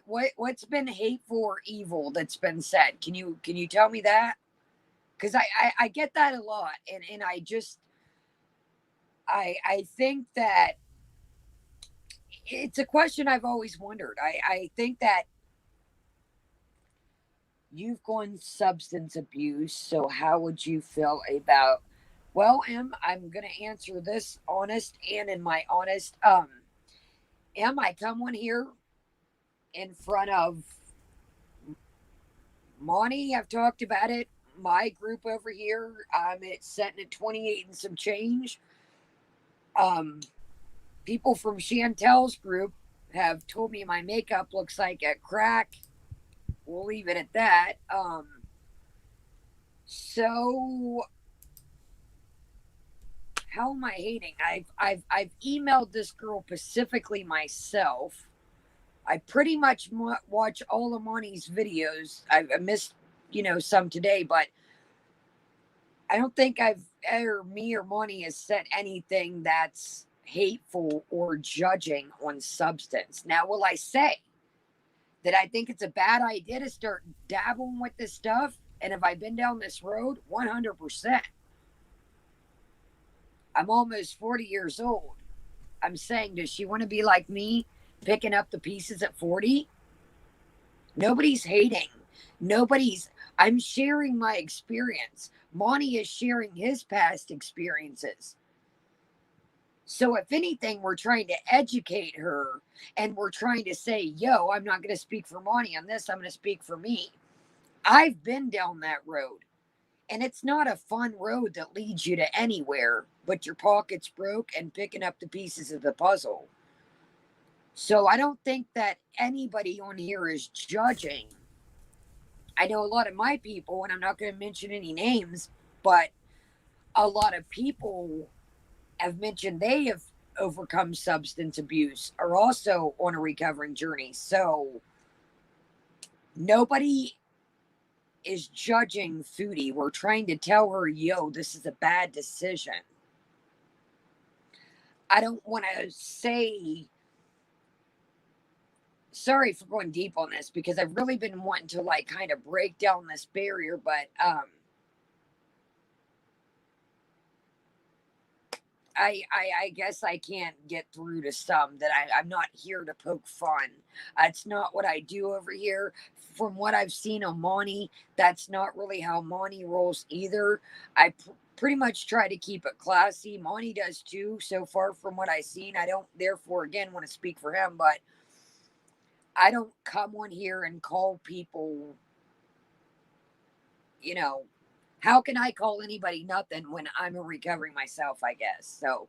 What's been hateful or evil that's been said? Can you tell me that? Because I get that a lot, and I think that it's a question I've always wondered. I think that you've gone substance abuse, so how would you feel about? Well, I'm gonna answer this honest and in my honest. I come on here in front of Monty. I've talked about it. My group over here, it's setting at 28 and some change. Um, People from Chantel's group have told me my makeup looks like a crack. We'll leave it at that. So how am I hating? I've emailed this girl specifically myself. I pretty much watch all of Monty's videos. I missed, some today, but I don't think I've ever, me or Monty has said anything that's hateful or judging on substance. Now, will I say that I think it's a bad idea to start dabbling with this stuff? And have I been down this road? 100%. I'm almost 40 years old. I'm saying, does she want to be like me, picking up the pieces at 40? Nobody's hating. I'm sharing my experience. Monty is sharing his past experiences. So, if anything, we're trying to educate her and we're trying to say, yo, I'm not going to speak for Monty on this. I'm going to speak for me. I've been down that road. And it's not a fun road that leads you to anywhere but your pockets broke and picking up the pieces of the puzzle. So I don't think that anybody on here is judging. I know a lot of my people, and I'm not going to mention any names, but a lot of people have mentioned they have overcome substance abuse, are also on a recovering journey. So nobody is judging Foodie. We're trying to tell her, yo, this is a bad decision. I don't want to say, sorry for going deep on this, because I've really been wanting to like kind of break down this barrier, but I guess I can't get through to some that I'm not here to poke fun. It's not what I do over here. From what I've seen on Monty, that's not really how Monty rolls either. I pretty much try to keep it classy. Monty does too, so far from what I've seen. I don't, therefore, again, want to speak for him, but I don't come on here and call people, how can I call anybody nothing when I'm a recovering myself, I guess. So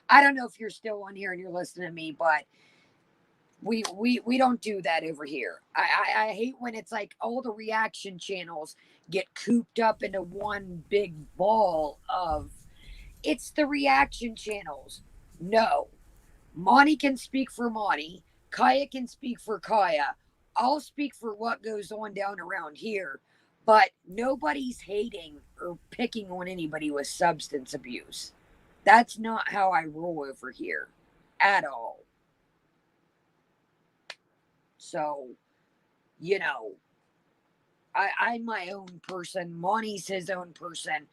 I don't know if you're still on here and you're listening to me, but we don't do that over here. I hate when it's like all the reaction channels get cooped up into one big ball of it's the reaction channels. No. Monty can speak for Monty. Kaya can speak for Kaya. I'll speak for what goes on down around here. But nobody's hating or picking on anybody with substance abuse. That's not how I roll over here at all. So, you know, I'm my own person. Monty's his own person.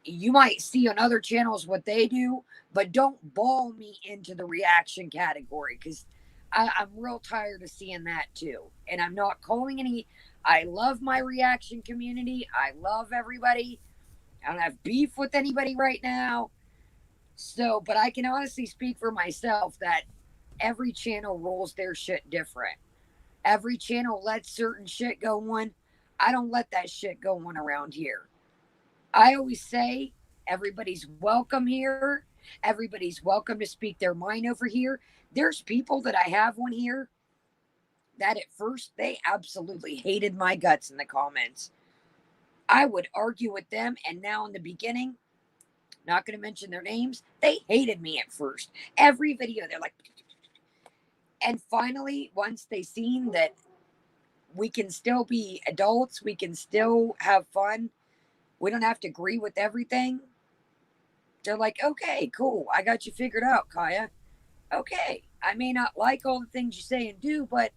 You might see on other channels what they do, but don't ball me into the reaction category, because I'm real tired of seeing that too. And I'm not calling any. I love my reaction community. I love everybody. I don't have beef with anybody right now. So, but I can honestly speak for myself that every channel rolls their shit different. Every channel lets certain shit go on. I don't let that shit go on around here. I always say everybody's welcome here. Everybody's welcome to speak their mind over here. There's people that I have on here that at first they absolutely hated my guts in the comments. I would argue with them, and now in the beginning, not going to mention their names, they hated me at first. Every video, they're like, and finally, once they seen that we can still be adults, we can still have fun, we don't have to agree with everything, they're like, okay, cool, I got you figured out, Kaya. Okay, I may not like all the things you say and do, but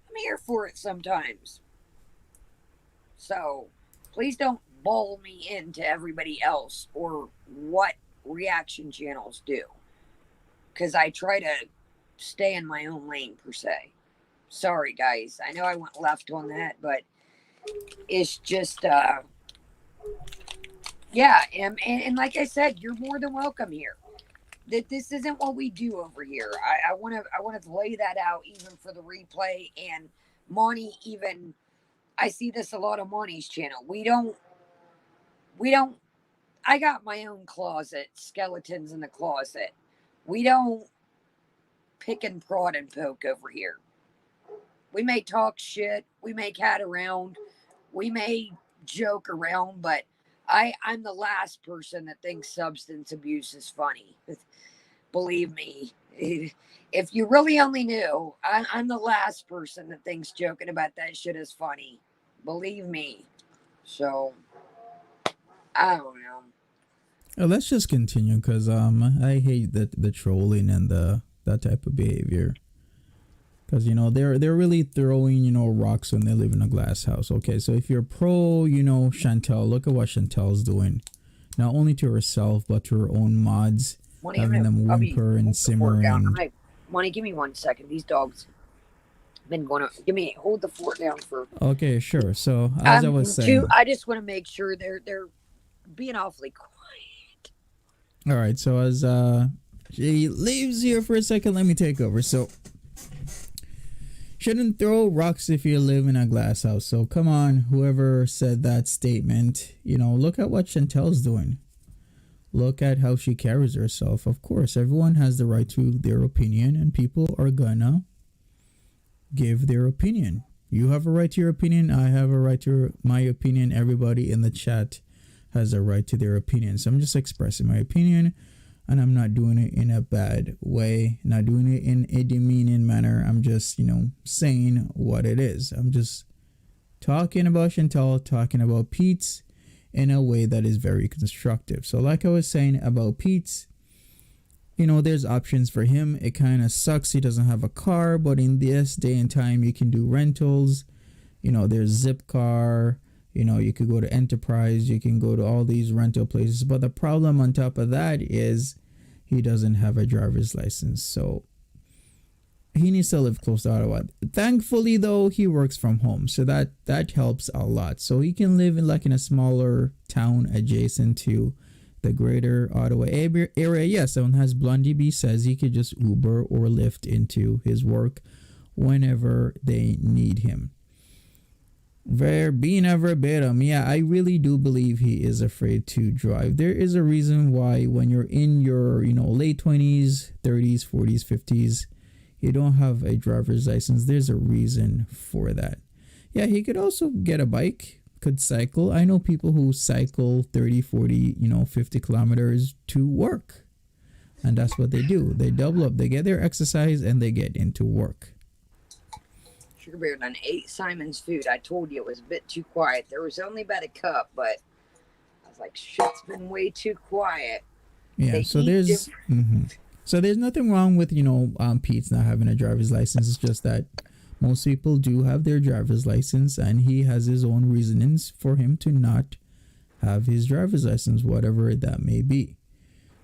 I'm here for it sometimes. So please don't ball me into everybody else or what reaction channels do, because I try to stay in my own lane per se. Sorry guys, I know I went left on that, but it's just yeah, and like I said, you're more than welcome here. That this isn't what we do over here. I want to lay that out even for the replay. And Monty, even I see this a lot on Monty's channel. We don't. I got my own closet, skeletons in the closet. We don't pick and prod and poke over here. We may talk shit. We may cat around. We may joke around, but I'm the last person that thinks substance abuse is funny. Believe me, if you really only knew, I'm the last person that thinks joking about that shit is funny. Believe me. So, I don't know. Let's just continue, because I hate the trolling and that type of behavior. Because they're really throwing rocks when they live in a glass house. Okay, so if you're pro Chantel, look at what Chantel's doing, not only to herself but to her own mods, having them whimper and simmer. And Monty, give me 1 second. These dogs been going to hold the fort down for. Okay, sure. So as I was saying, I just want to make sure they're being awfully quiet. All right, so as she leaves here for a second, let me take over. So, shouldn't throw rocks if you live in a glass house. So come on, whoever said that statement, look at what Chantel's doing. Look at how she carries herself. Of course, everyone has the right to their opinion, and people are gonna give their opinion. You have a right to your opinion. I have a right to my opinion. Everybody in the chat has a right to their opinion. So I'm just expressing my opinion, and I'm not doing it in a bad way, not doing it in a demeaning manner. I'm just, saying what it is. I'm just talking about Chantel, talking about Pete's in a way that is very constructive. So like I was saying about Pete's, there's options for him. It kind of sucks he doesn't have a car, but in this day and time, you can do rentals. There's Zipcar. You could go to Enterprise. You can go to all these rental places. But the problem on top of that is he doesn't have a driver's license. So he needs to live close to Ottawa. Thankfully, though, he works from home. So that helps a lot. So he can live in a smaller town adjacent to the greater Ottawa area. Yes, someone has Blondie B says he could just Uber or Lyft into his work whenever they need him. Being a verbatim, yeah, I really do believe he is afraid to drive. There is a reason why when you're in your, late 20s, 30s, 40s, 50s, you don't have a driver's license. There's a reason for that. Yeah, he could also get a bike, could cycle. I know people who cycle 30, 40, 50 kilometers to work. And that's what they do. They double up. They get their exercise and they get into work. Sugar Bear done ate Simon's food. I told you it was a bit too quiet. There was only about a cup, but I was like, shit's been way too quiet. Yeah, so there's so there's nothing wrong with Pete's not having a driver's license. It's just that most people do have their driver's license, and he has his own reasonings for him to not have his driver's license, whatever that may be.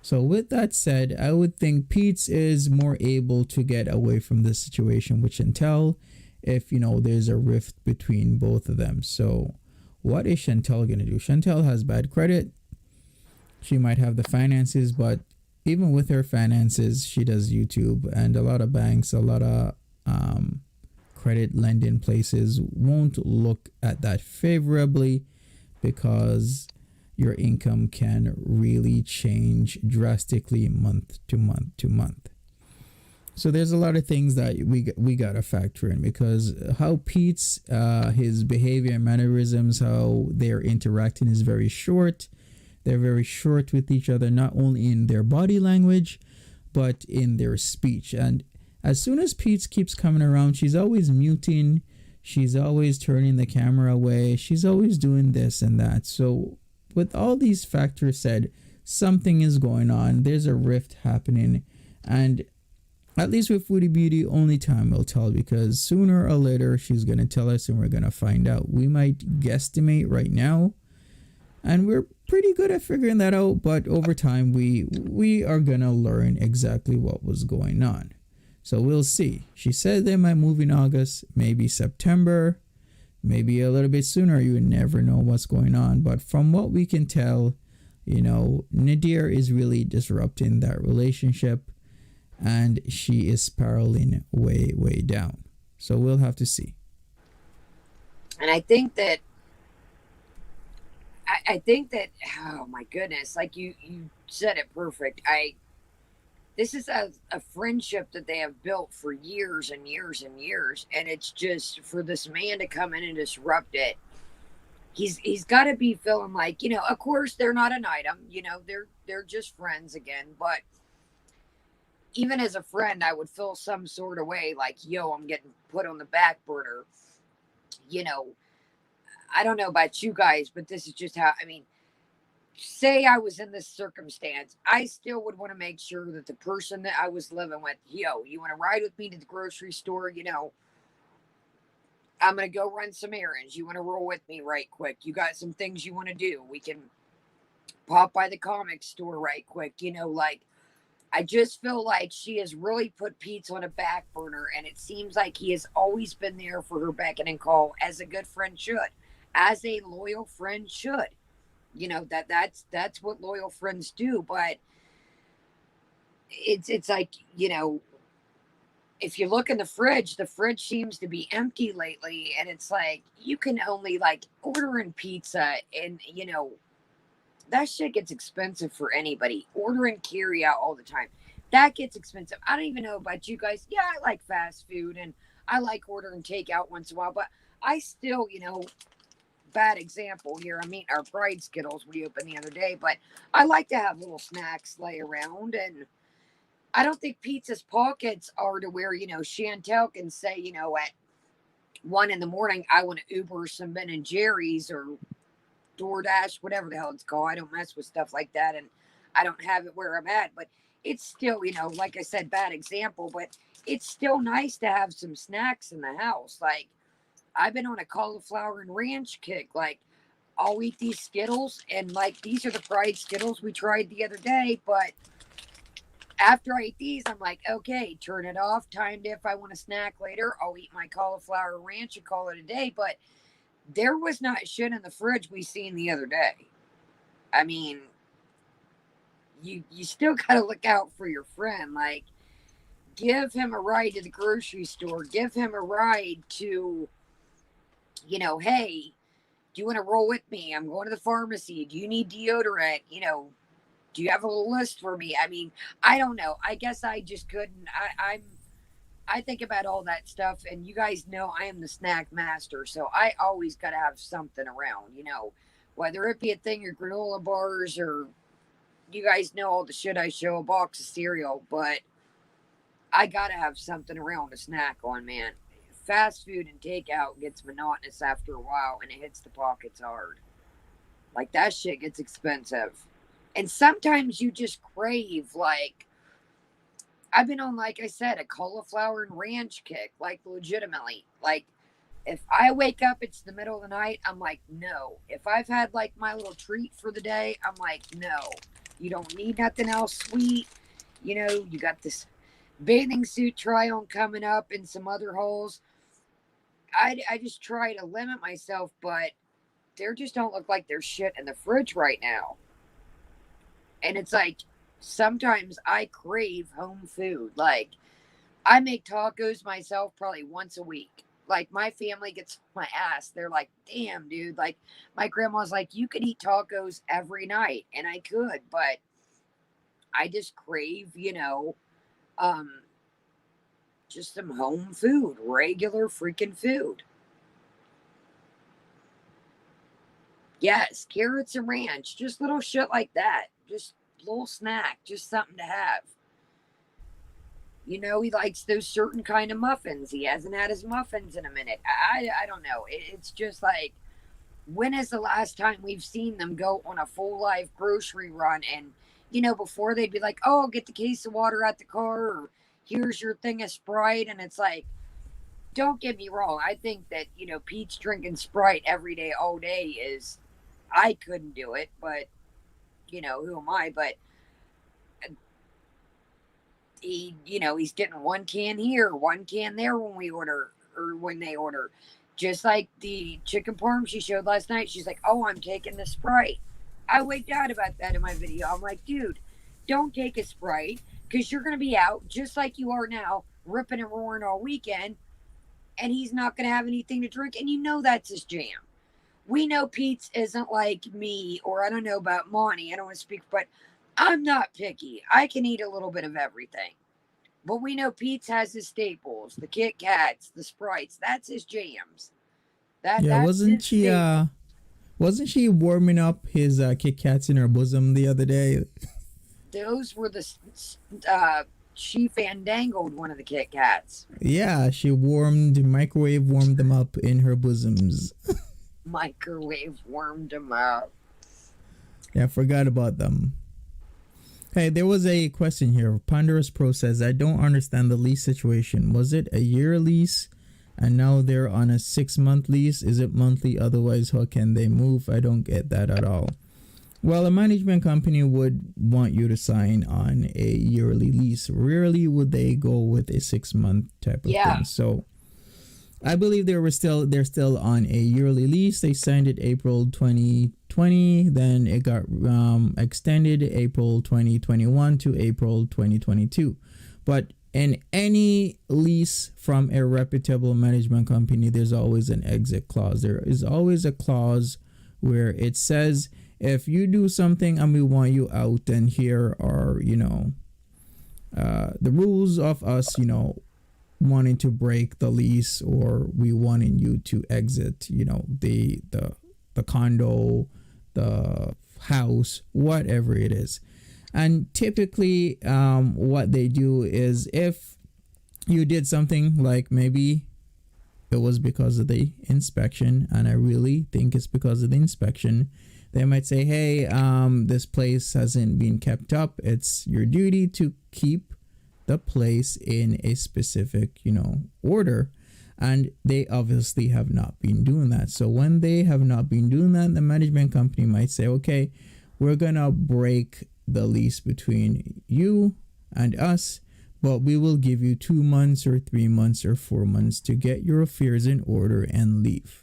So with that said, I would think Pete's is more able to get away from this situation with Chantel if there's a rift between both of them. So what is Chantel gonna do? Chantel has bad credit. She might have the finances, but even with her finances, she does YouTube, and a lot of banks, a lot of credit lending places won't look at that favorably, because your income can really change drastically month to month to month. So there's a lot of things that we gotta factor in, because how Pete's his behavior and mannerisms, how they're interacting is very short. They're very short with each other, not only in their body language, but in their speech. And as soon as Pete keeps coming around, she's always muting. She's always turning the camera away. She's always doing this and that. So with all these factors said, something is going on. There's a rift happening. And at least with Foodie Beauty, only time will tell, because sooner or later she's going to tell us and we're going to find out. We might guesstimate right now, and we're pretty good at figuring that out, but over time we are going to learn exactly what was going on. So we'll see. She said they might move in August, maybe September, maybe a little bit sooner. You never know what's going on. But from what we can tell, Nadir is really disrupting that relationship, and she is spiraling way, way down. So we'll have to see. And I think that oh my goodness, like you said it perfect. This is a friendship that they have built for years and years and years, and it's just for this man to come in and disrupt it. He's got to be feeling like, of course they're not an item, they're just friends again, but even as a friend, I would feel some sort of way like, yo, I'm getting put on the back burner. I don't know about you guys, but this is just how, say I was in this circumstance, I still would want to make sure that the person that I was living with, yo, you want to ride with me to the grocery store? I'm going to go run some errands. You want to roll with me right quick? You got some things you want to do? We can pop by the comic store right quick. I just feel like she has really put Pete's on a back burner, and it seems like he has always been there for her beck and call, as a good friend should, as a loyal friend should. That's what loyal friends do. But it's like, if you look in the fridge seems to be empty lately, and it's like you can only like ordering pizza, and that shit gets expensive for anybody. Ordering carry out all the time, that gets expensive. I don't even know about you guys. Yeah, I like fast food and I like ordering takeout once in a while, but I still, bad example here. Our Pride Skittles we opened the other day, but I like to have little snacks lay around, and I don't think pizza's pockets are to where, Chantel can say, at 1 a.m, I want to Uber some Ben and Jerry's or DoorDash, whatever the hell it's called. I don't mess with stuff like that, and I don't have it where I'm at. But it's still, like I said, bad example, but it's still nice to have some snacks in the house. Like, I've been on a cauliflower and ranch kick. Like, I'll eat these Skittles, and like, these are the fried Skittles we tried the other day, but after I eat these, I'm like, okay, turn it off. Timed if I want a snack later, I'll eat my cauliflower ranch and call it a day. But there was not shit in the fridge we seen the other day. You still got to look out for your friend. Like, give him a ride to the grocery store. Give him a ride to, hey, do you want to roll with me? I'm going to the pharmacy. Do you need deodorant? Do you have a little list for me? I don't know. I guess I just couldn't. I think about all that stuff, and you guys know I am the snack master, so I always got to have something around, whether it be a thing or granola bars, or you guys know all the shit I show, a box of cereal, but I got to have something around to snack on, man. Fast food and takeout gets monotonous after a while, and it hits the pockets hard. Like, that shit gets expensive. And sometimes you just crave, like, I've been on, like I said, a cauliflower and ranch kick, like, legitimately. Like, if I wake up, it's the middle of the night, I'm like, no. If I've had, like, my little treat for the day, I'm like, no. You don't need nothing else sweet. You got this bathing suit try on coming up and some other holes. I just try to limit myself, but there just don't look like there's shit in the fridge right now. And it's like, sometimes I crave home food. Like, I make tacos myself probably once a week. Like my family gets my ass. They're like, damn, dude. Like my grandma's like, you could eat tacos every night. And I could, but I just crave, um, just some home food, regular freaking food. Yes, carrots and ranch, just little shit like that. Just little snack, just something to have. He likes those certain kind of muffins. He hasn't had his muffins in a minute. I don't know. It's just like, when is the last time we've seen them go on a full life grocery run? And, before they'd be like, oh, get the case of water at the car, or here's your thing of Sprite. And it's like, don't get me wrong. I think that, Pete's drinking Sprite every day, all day I couldn't do it, but, who am I? But he's getting one can here, one can there when we order or when they order. Just like the chicken parm she showed last night. She's like, oh, I'm taking the Sprite. I wigged out about that in my video. I'm like, dude, don't take a Sprite because you're going to be out just like you are now, ripping and roaring all weekend, and he's not going to have anything to drink. And that's his jam. We know Pete's isn't like me, or I don't know about Monty. I don't want to speak, but I'm not picky. I can eat a little bit of everything. But we know Pete's has his staples, the Kit Kats, the Sprites. That's his jams. Yeah, That's his staple. wasn't she warming up his Kit Kats in her bosom the other day? Those were she fandangled one of the Kit Kats. Yeah, she microwave warmed them up in her bosoms. Microwave warmed them up. Yeah, I forgot about them. Hey, there was a question here. Ponderous Pro says, I don't understand the lease situation. Was it a year lease and now they're on a 6-month lease? Is it monthly? Otherwise, how can they move? I don't get that at all. Well, a management company would want you to sign on a yearly lease. Rarely would they go with a 6-month type of thing. So I believe they're still on a yearly lease. They signed it April 2020, then it got extended April 2021 to April 2022. But in any lease from a reputable management company, there's always an exit clause. There is always a clause where it says, if you do something and we want you out, then here are, the rules of us, wanting to break the lease, or we wanting you to exit, the condo, the house, whatever it is. And typically what they do is, if you did something like maybe it was because of the inspection, and I really think it's because of the inspection, they might say, hey, this place hasn't been kept up. It's your duty to keep the place in a specific, order. And they obviously have not been doing that. So when they have not been doing that, the management company might say, okay, we're going to break the lease between you and us, but we will give you 2 months or 3 months or 4 months to get your affairs in order and leave.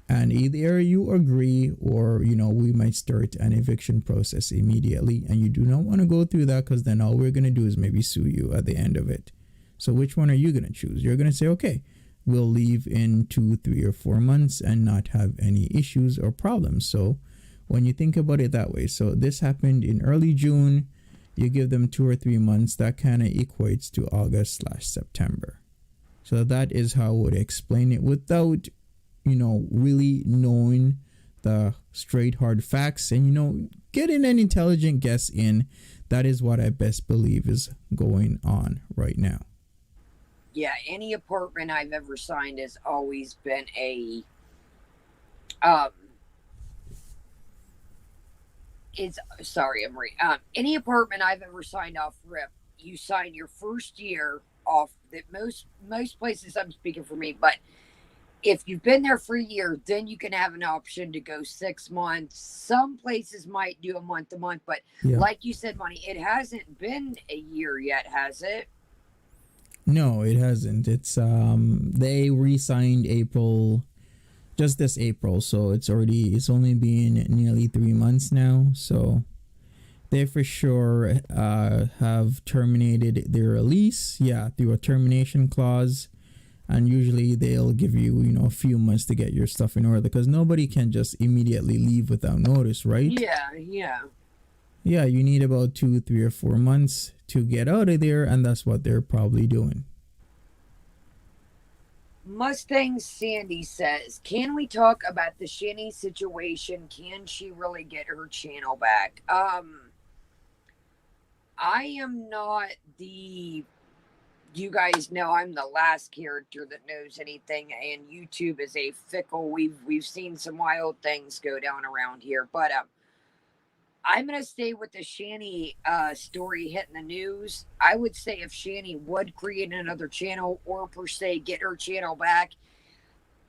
And either you agree, or, we might start an eviction process immediately. And you do not want to go through that, because then all we're going to do is maybe sue you at the end of it. So which one are you going to choose? You're going to say, okay, we'll leave in 2, 3, or 4 months and not have any issues or problems. So when you think about it that way, so this happened in early June, you give them 2 or 3 months, that kind of equates to August/September. So that is how I would explain it without really knowing the straight hard facts, and getting an intelligent guess in. That is what I best believe is going on right now. Yeah, any apartment I've ever signed has always been any apartment I've ever signed off rip, you sign your first year off. That most places, I'm speaking for me, but if you've been there for a year, then you can have an option to go 6 months. Some places might do a month to month, but like you said, Monty, it hasn't been a year yet, has it? No, it hasn't. It's they re-signed just this April, so it's only been nearly 3 months now. So they for sure have terminated their lease, through a termination clause. and usually they'll give you, you know, a few months to get your stuff in order because nobody can just immediately leave without notice, right? Yeah, yeah. Yeah, you need about 2, 3, or 4 months to get out of there, and that's what they're probably doing. Mustang Sandy says, "Can we talk about the Shinny situation? Can she really get her channel back?" I am not the you guys know I'm the last character that knows anything, and YouTube is a fickle. We've seen some wild things go down around here, but I'm gonna stay with the Shanny story hitting the news. I would say if Shanny would create another channel or per se get her channel back,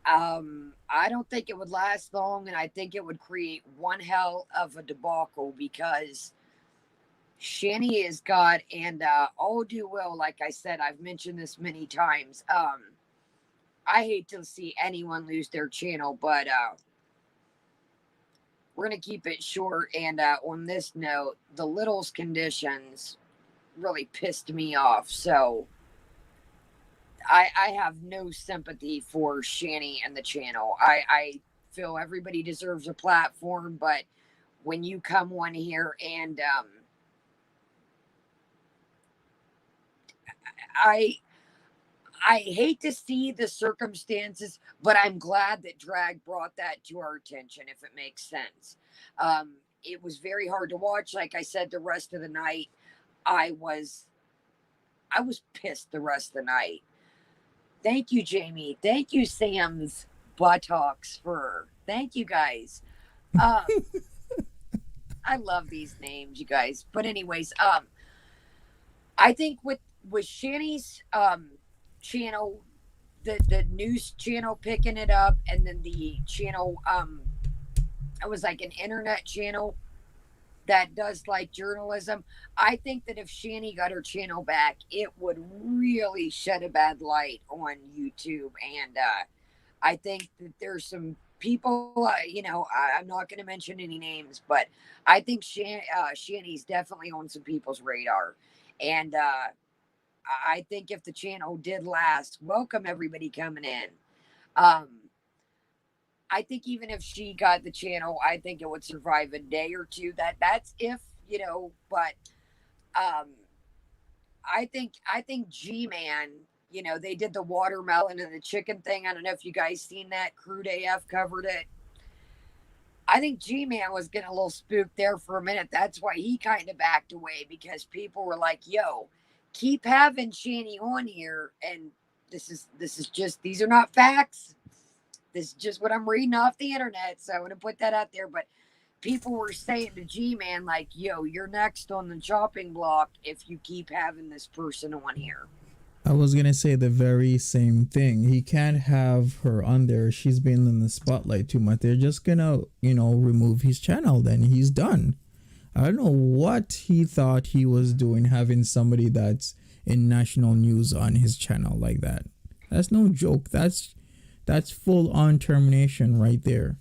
I don't think it would last long, and I think it would create one hell of a debacle because Shanny is God, and all do well. Like I said, I've mentioned this many times. I hate to see anyone lose their channel, but we're gonna keep it short. And on this note, the Littles conditions really pissed me off. So I have no sympathy for Shanny and the channel. I feel everybody deserves a platform, but when you come on here and I I hate to see the circumstances, but I'm glad that drag brought that to our attention, if it makes sense. It was very hard to watch. Like I said, the rest of the night, I was I was pissed the rest of the night. Thank you, Jamie. Thank you, Sam's buttocks fur. Thank you guys. Um, I love these names, you guys. But anyways, I think with Shanny's channel, the news channel picking it up, and then the channel it was like an internet channel that does like journalism. I think that if Shanny got her channel back, it would really shed a bad light on YouTube. And I think that there's some people, I'm not going to mention any names, but I think Shanny's definitely on some people's radar. And I think if the channel did last, welcome everybody coming in. Um, I think even if she got the channel, I think it would survive a day or two. That's if but um, I think G Man, they did the watermelon and the chicken thing. I don't know if you guys seen that. Crude AF covered it. I think G Man was getting a little spooked there for a minute. That's why he kind of backed away because people were like, "Yo, keep having Shanny on here." And this is just these are not facts. This is just what I'm reading off the internet. So I want to put that out there. But people were saying to G Man, like, "Yo, you're next on the chopping block if you keep having this person on here." I was gonna say the very same thing. He can't have her on there. She's been in the spotlight too much. They're just gonna, remove his channel. Then he's done. I don't know what he thought he was doing having somebody that's in national news on his channel like that. That's no joke. That's full on termination right there.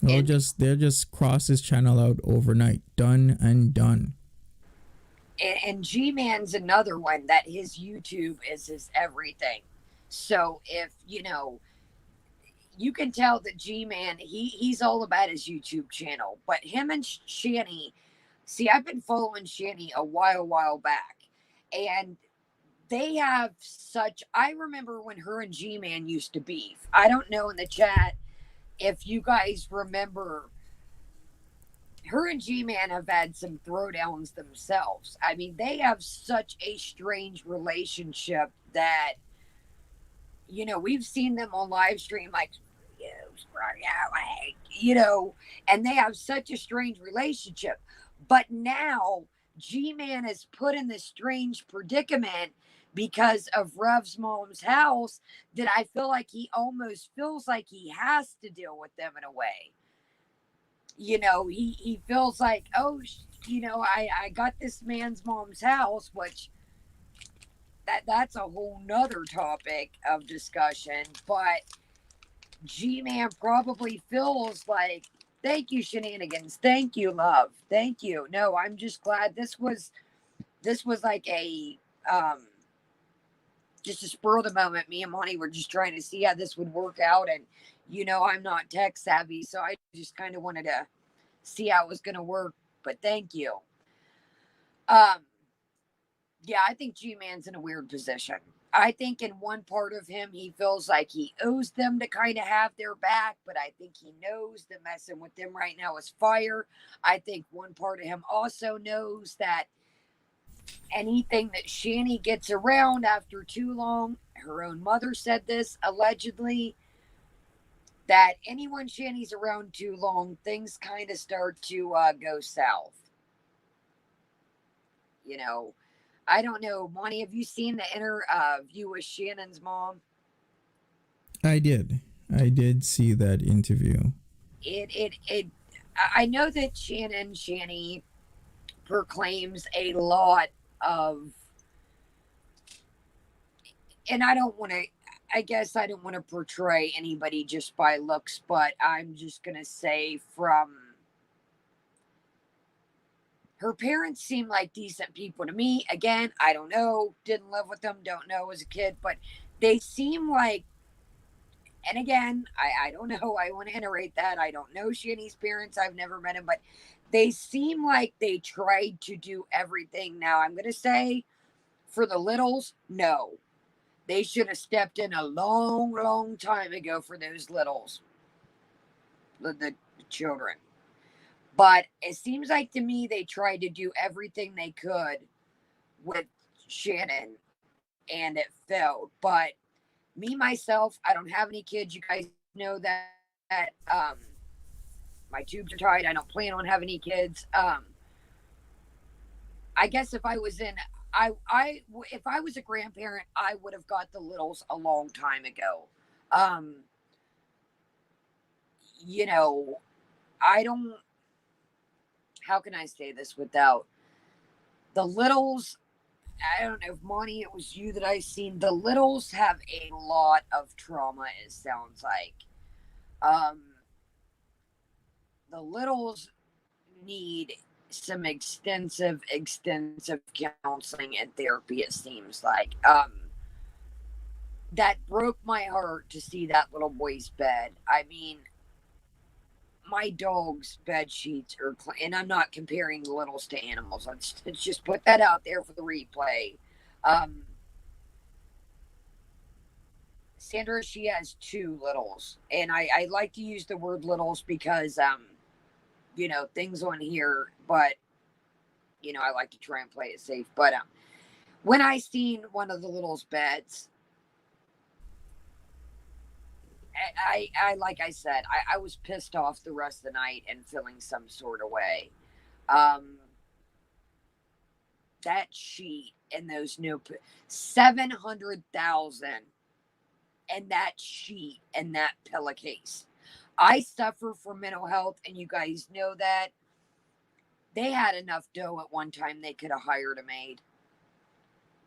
And They'll just cross his channel out overnight. Done and done. and G Man's another one that his YouTube is his everything. So if you can tell that G Man he's all about his YouTube channel. But him and Shanny, see, I've been following Shanny a while back, and they have such. I remember when her and G Man used to beef. I don't know in the chat if you guys remember. Her and G Man have had some throwdowns themselves. I mean, they have such a strange relationship that we've seen them on live stream like and they have such a strange relationship. But now G Man is put in this strange predicament because of Rev's mom's house that I feel like he almost feels like he has to deal with them in a way. He feels like, oh, I got this man's mom's house, which that's a whole nother topic of discussion. But G-Man probably feels like, thank you, shenanigans, thank you, love, thank you. No, I'm just glad this was like a just a spur of the moment, me and Monty were just trying to see how this would work out. And, I'm not tech savvy, so I just kind of wanted to see how it was going to work. But thank you. Um, yeah, I think G Man's in a weird position. I think in one part of him, he feels like he owes them to kind of have their back, but I think he knows that messing with them right now is fire. I think one part of him also knows that anything that Shani gets around after too long, her own mother said this allegedly, that anyone Shani's around too long, things kind of start to go south. You know, I don't know, Monty. Have you seen the interview with Shannon's mom? I did. I did see that interview. It. I know that Shani proclaims a lot of, and I don't want to. I guess I don't want to portray anybody just by looks, but I'm just gonna say from her parents seem like decent people to me. Again, I don't know, didn't live with them, don't know as a kid, but they seem like, and again, I don't know, I want to iterate that. I don't know Shani's parents, I've never met him, but they seem like they tried to do everything. Now, I'm going to say for the littles, no. They should have stepped in a long, long time ago for those littles, the children. But it seems like to me they tried to do everything they could with Shannon and it failed. But me, myself, I don't have any kids. You guys know that. My tubes are tied. I don't plan on having any kids. I guess if I was in, if I was a grandparent, I would have got the littles a long time ago. Um, you know, I don't. How can I say this without the littles? I don't know if Monty, it was you that I seen. The littles have a lot of trauma. It sounds like um, the littles need some extensive counseling and therapy. It seems like that broke my heart to see that little boy's bed. I mean, my dog's bed sheets are clean, and I'm not comparing the littles to animals. Let's just put that out there for the replay. Um, Sandra, she has two littles, and I like to use the word littles because things on here, but I like to try and play it safe. But when I seen one of the littles' beds, I like I said, I was pissed off the rest of the night and feeling some sort of way. Um, that sheet and those new 700,000 and that sheet and that pillowcase. I suffer from mental health, and you guys know that. They had enough dough at one time they could have hired a maid.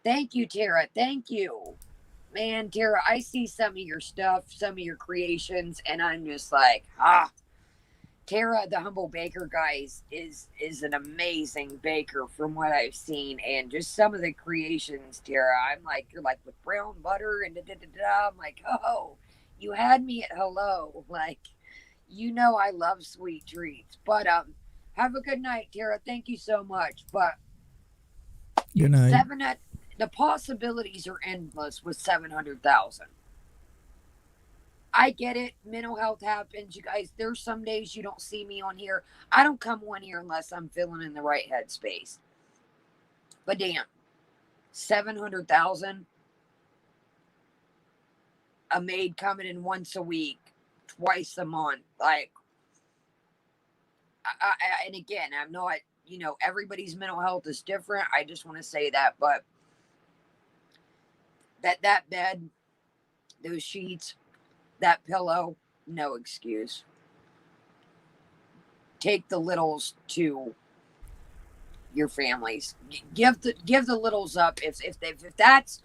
Thank you, Tara. Thank you. Man, Tara, I see some of your stuff, some of your creations, and I'm just like, Tara, the humble baker, guys, is an amazing baker from what I've seen, and just some of the creations, Tara. I'm like, you're like with brown butter and da da da da. I'm like, oh, you had me at hello. Like, I love sweet treats. But have a good night, Tara. Thank you so much. But Good night. the possibilities are endless with 700,000. I get it. Mental health happens. You guys, there's some days you don't see me on here. I don't come on here unless I'm feeling in the right headspace. But damn, 700,000, a maid coming in once a week, twice a month. Like, and again, I'm not, everybody's mental health is different. I just want to say that. But that bed, those sheets, that pillow, no excuse. Take the littles to your families. Give the littles up if that's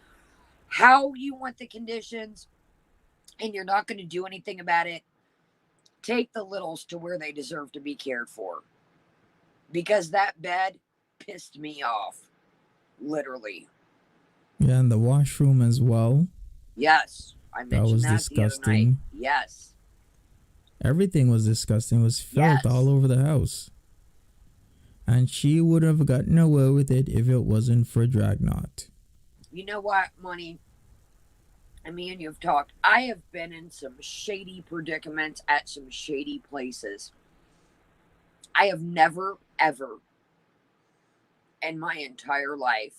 how you want the conditions, and you're not going to do anything about it. Take the littles to where they deserve to be cared for, because that bed pissed me off, literally. Yeah, and the washroom as well. Yes, I That mentioned was that the other night. disgusting. Yes, Everything was disgusting. It was filth all yes. over the house. And she would have gotten away with it if it wasn't for Dragnot. You know what, Money? And me and you have talked. I have been in some shady predicaments at some shady places. I have never, ever in my entire life,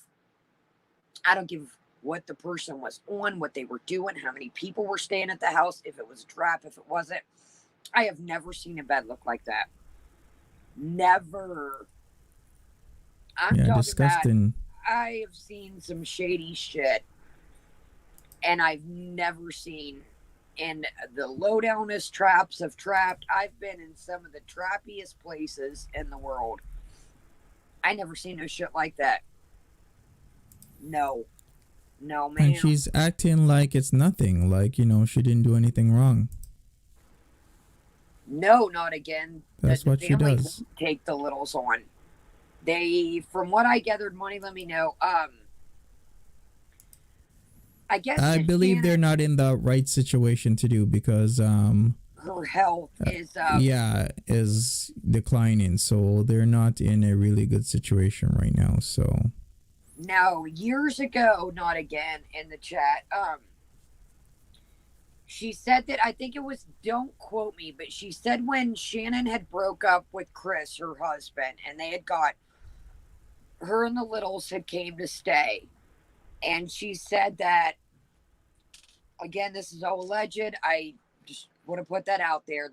I don't give what the person was on, what they were doing, how many people were staying at the house, if it was a trap, if it wasn't. I have never seen a bed look like that. Never. I'm Yeah, talking about, disgusting. I have seen some shady shit, and I've never seen in the lowdownest traps of trapped. I've been in some of the trappiest places in the world. I never seen no shit like that. No, no, And ma'am. she's acting like it's nothing, like, she didn't do anything wrong. No, not again. That's The what she family does. won't take the littles on. They, from what I gathered, Money, let me know. I guess I because believe they're Shannon, not in the right situation to do because her health is yeah, is declining, so they're not in a really good situation right now. So no, years ago, not again in the chat. She said that, I think it was, don't quote me, but she said when Shannon had broke up with Chris, her husband, and they had got, her and the littles had came to stay, and she said that, again, this is all alleged. I just want to put that out there.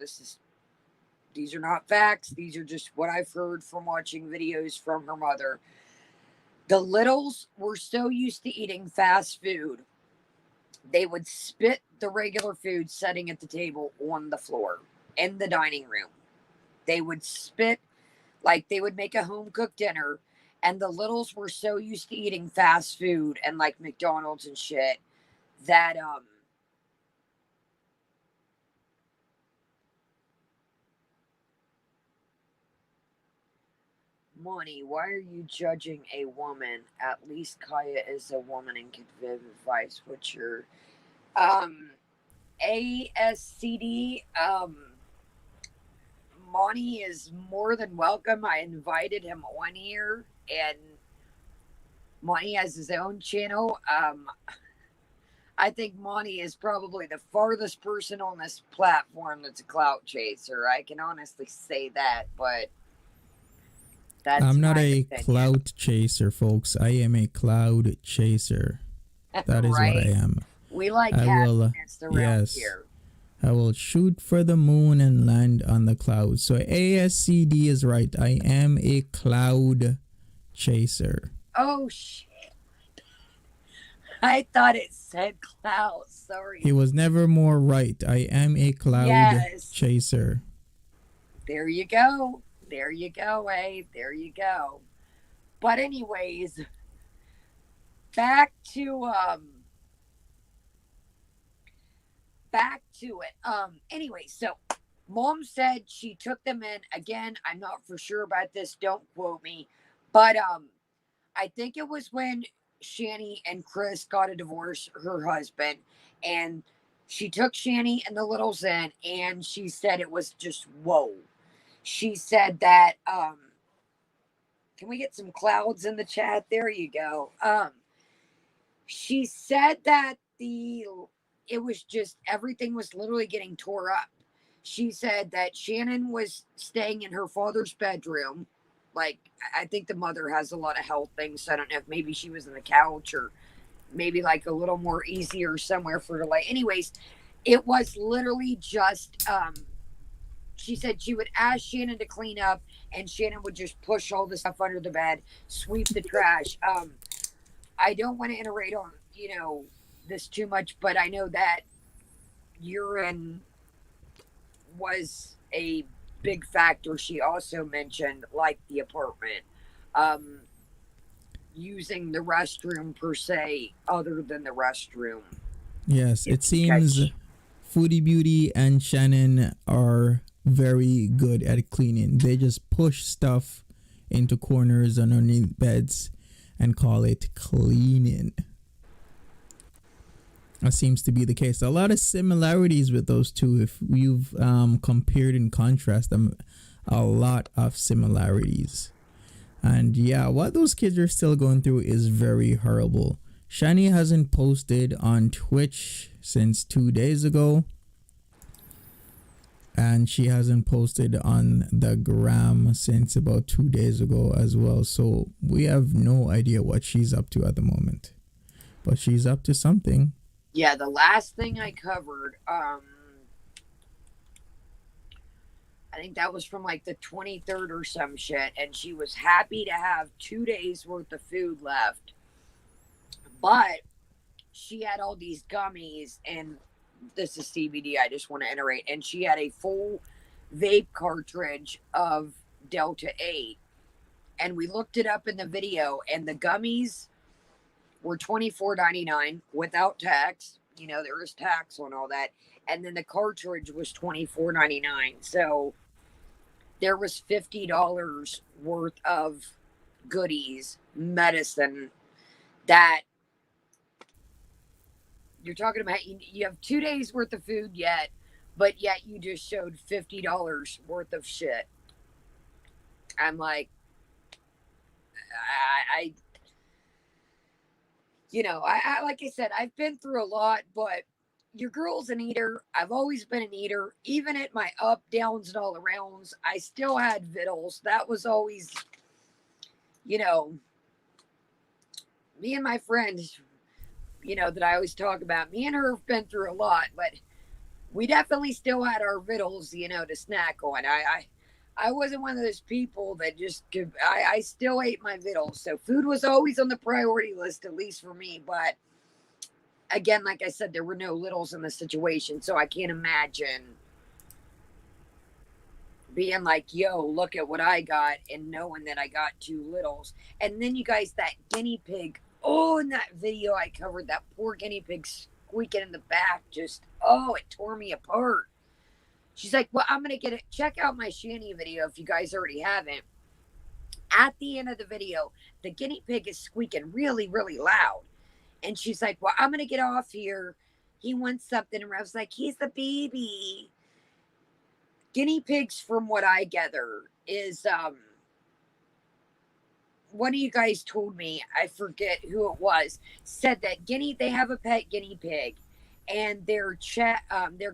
These are not facts. These are just what I've heard from watching videos from her mother. The littles were so used to eating fast food, they would spit the regular food setting at the table on the floor in the dining room. They would spit, like they would make a home cooked dinner, and the littles were so used to eating fast food and like McDonald's and shit that Money, why are you judging a woman? At least Kaya is a woman and can give advice. What's your um ASCD? Monty is more than welcome. I invited him on here, and Monty has his own channel. I think Monty is probably the farthest person on this platform that's a clout chaser. I can honestly say that, but that's I'm not my a opinion. cloud chaser, folks. I am a cloud chaser. That is what I Right? am. We like I will, happiness around yes, here. I will shoot for the moon and land on the clouds. So ASCD is right. I am a cloud chaser. Oh shit. I thought it said clout. He Sorry. was never more right. I am a cloud Yes. chaser. There you go. There you go, eh? There you go. But anyways, back to back to it. Anyway, so mom said she took them in. Again, I'm not for sure about this. Don't quote me. But I think it was when Shani and Chris got a divorce, her husband, and she took Shani and the littles in, and she said it was just whoa. She said that can we get some clouds in the chat? There you go. She said that the it was just everything was literally getting tore up. She said that Shannon was staying in her father's bedroom. Like, I think the mother has a lot of health things. So I don't know if maybe she was on the couch or maybe like a little more easier somewhere for her to lay. Anyways, it was literally just she said she would ask Shannon to clean up, and Shannon would just push all the stuff under the bed, sweep the trash. I don't want to iterate on, this too much, but I know that urine was a big factor. She also mentioned, like the apartment, um, using the restroom per se, other than the restroom. Yes, it seems Catch. Foodie Beauty and Shannon are very good at cleaning. They just push stuff into corners and underneath beds and call it cleaning. That seems to be the case. A lot of similarities with those two. If you've compared and contrast them, a lot of similarities. And yeah, what those kids are still going through is very horrible. Shani hasn't posted on Twitch since 2 days ago. And she hasn't posted on the gram since about 2 days ago as well. So we have no idea what she's up to at the moment. But she's up to something. Yeah, the last thing I covered, I think that was from like the 23rd or some shit, and she was happy to have 2 days worth of food left. But she had all these gummies, and this is CBD, I just want to iterate, and she had a full vape cartridge of Delta 8. And we looked it up in the video, and the gummies were $24.99 without tax. You know, there was tax on all that. And then the cartridge was $24.99. So there was $50 worth of goodies, medicine that you're talking about. You have 2 days worth of food yet, but yet you just showed $50 worth of shit. I'm like, I you know, I like I said, I've been through a lot, but your girl's an eater. I've always been an eater. Even at my up, downs, and all arounds, I still had vittles. That was always, you know, me and my friend, you know, that I always talk about. Me and her have been through a lot, but we definitely still had our vittles, you know, to snack on. I wasn't one of those people that just could. I still ate my vittles, so food was always on the priority list, at least for me. But again, like I said, there were no littles in the situation, so I can't imagine being like, "Yo, look at what I got," and knowing that I got two littles. And then you guys, that guinea pig. Oh, in that video I covered, that poor guinea pig squeaking in the back, just it tore me apart. She's like, well, I'm going to get it. Check out my Shanny video if you guys already haven't. At the end of the video, the guinea pig is squeaking really, really loud. And she's like, well, I'm going to get off here. He wants something. And I was like, he's the baby. Guinea pigs, from what I gather, is one of you guys told me, I forget who it was, said that they have a pet guinea pig, and their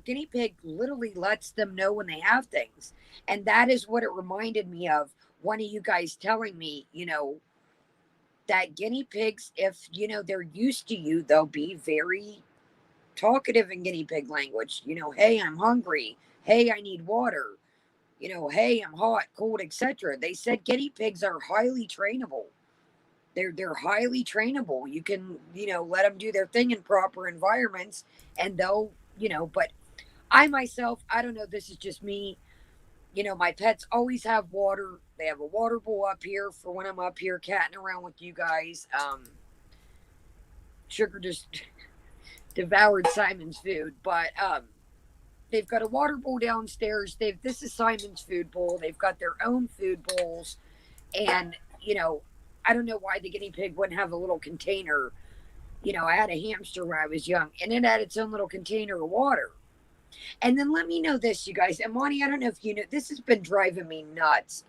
guinea pig literally lets them know when they have things. And that is what it reminded me of. One of you guys telling me, you know, that guinea pigs, if you know they're used to you, they'll be very talkative in guinea pig language. You know, hey, I'm hungry. Hey, I need water. You know, hey, I'm hot, cold, etc. They said guinea pigs are highly trainable. They're highly trainable. You can, you know, let them do their thing in proper environments, and they'll, you know. But I myself, I don't know. This is just me. You know, my pets always have water. They have a water bowl up here for when I'm up here catting around with you guys. Sugar just devoured Simon's food, but they've got a water bowl downstairs. This is Simon's food bowl. They've got their own food bowls, and you know, I don't know why the guinea pig wouldn't have a little container. You know, I had a hamster when I was young, and it had its own little container of water. And then let me know this, you guys. And Monty, I don't know if you know, this has been driving me nuts.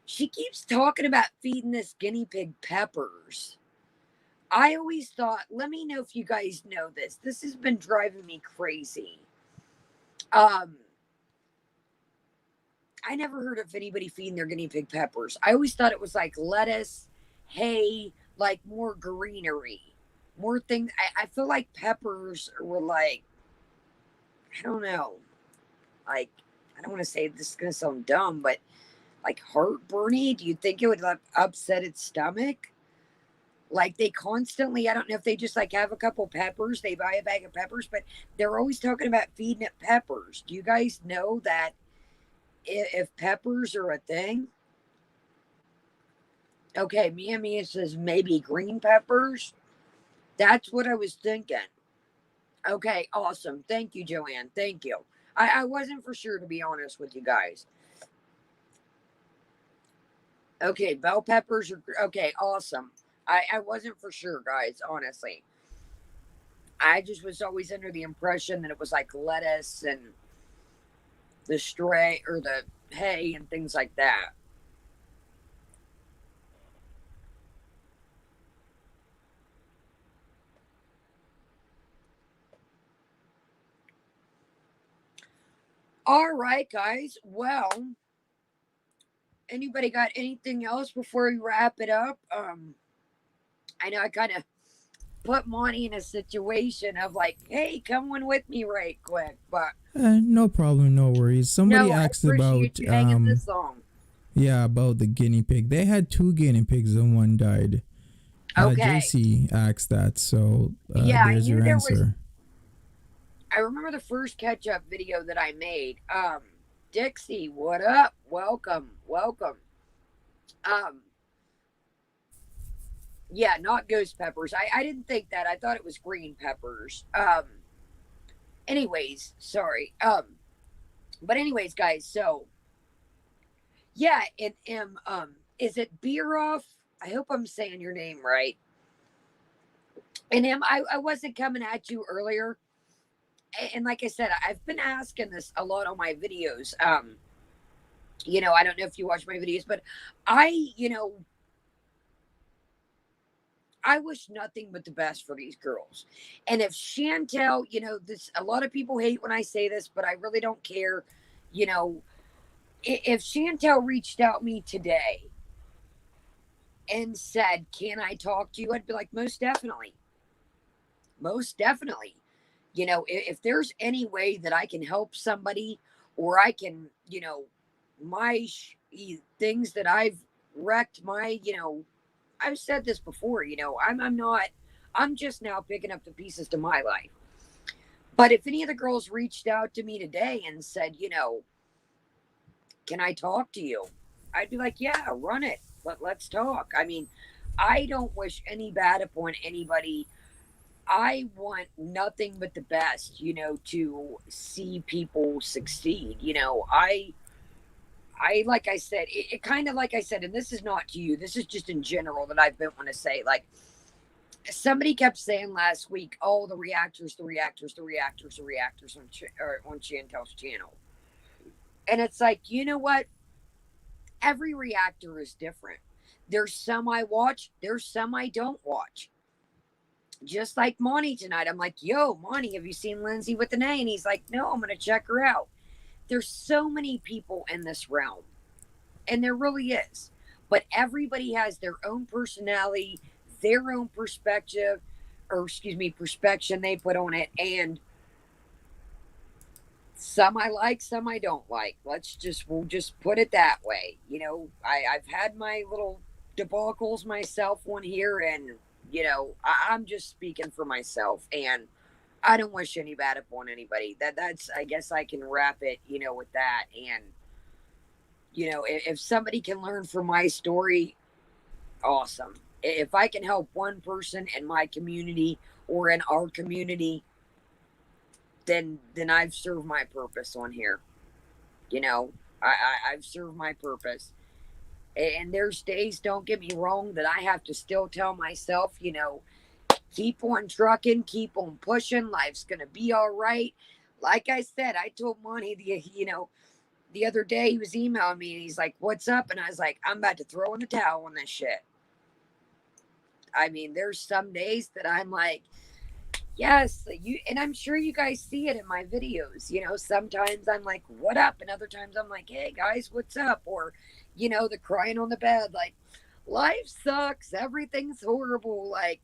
She keeps talking about feeding this guinea pig peppers. I always thought, let me know if you guys know this. This has been driving me crazy. I never heard of anybody feeding their guinea pig peppers. I always thought it was like lettuce, hay, like more greenery, more things. I feel like peppers were like, I don't know, like, I don't want to say this is going to sound dumb, but like heartburny. Do you think it would like upset its stomach? Like they constantly, I don't know if they just like have a couple peppers, they buy a bag of peppers, but they're always talking about feeding it peppers. Do you guys know that if peppers are a thing? Okay, Mia says maybe green peppers. That's what I was thinking. Okay, awesome. Thank you, Joanne. Thank you. I wasn't for sure, to be honest with you guys. Okay, bell peppers are okay, awesome. I wasn't for sure, guys, honestly. I just was always under the impression that it was like lettuce and the stray or the hay and things like that. All right, guys. Well, anybody got anything else before we wrap it up? I know I kind of put Monty in a situation of like, hey, come on with me right quick. But No problem, no worries. Somebody no, I asked appreciate about you hanging this long. yeah, about the guinea pig. They had two guinea pigs and one died. Okay. JC asked that, so Yeah, I there's knew your there was. answer. I remember the first catch up video that I made. Dixie, what up? Welcome, welcome. Um, yeah, not ghost peppers. I didn't think that. I thought it was green peppers. Anyways, sorry. But anyways, guys, so yeah, is it beer off? I hope I'm saying your name right. And I wasn't coming at you earlier. And like I said, I've been asking this a lot on my videos. I don't know if you watch my videos, but I, you know, I wish nothing but the best for these girls. And if Chantel, this a lot of people hate when I say this, but I really don't care. You know, if Chantel reached out me today and said, "Can I talk to you?" I'd be like, "Most definitely. Most definitely." If there's any way that I can help somebody or I can, my things that I've wrecked I've said this before, I'm not, I'm just now picking up the pieces to my life. But if any of the girls reached out to me today and said, can I talk to you? I'd be like, yeah, run it. Let's talk. I mean, I don't wish any bad upon anybody. I want nothing but the best, to see people succeed. I like I said, it kind of like I said, and this is not to you, this is just in general that I've been want to say. Like somebody kept saying last week, oh, the reactors, the reactors, the reactors, the reactors on Chantel's channel. And it's like, you know what? Every reactor is different. There's some I watch, there's some I don't watch. Just like Monty tonight. I'm like, yo, Monty, have you seen Lindsay with an A? And he's like, no, I'm going to check her out. There's so many people in this realm, and there really is. But everybody has their own personality, their own perspective, or excuse me, perspection they put on it. And some I like, some I don't like. We'll just put it that way. I've had my little debacles myself on here, and I'm just speaking for myself, and I don't wish any bad upon anybody. That's I guess I can wrap it, with that. And if somebody can learn from my story, awesome. If I can help one person in my community or in our community, then I've served my purpose on here. I've served my purpose. And there's days, don't get me wrong, that I have to still tell myself, keep on trucking, keep on pushing. Life's gonna be all right. Like I said, I told Monty the other day he was emailing me and he's like, "What's up?" And I was like, "I'm about to throw in the towel on this shit." I mean, there's some days that I'm like, yes, and I'm sure you guys see it in my videos. Sometimes I'm like, "What up?" and other times I'm like, "Hey guys, what's up?" Or, the crying on the bed, like, life sucks, everything's horrible. Like,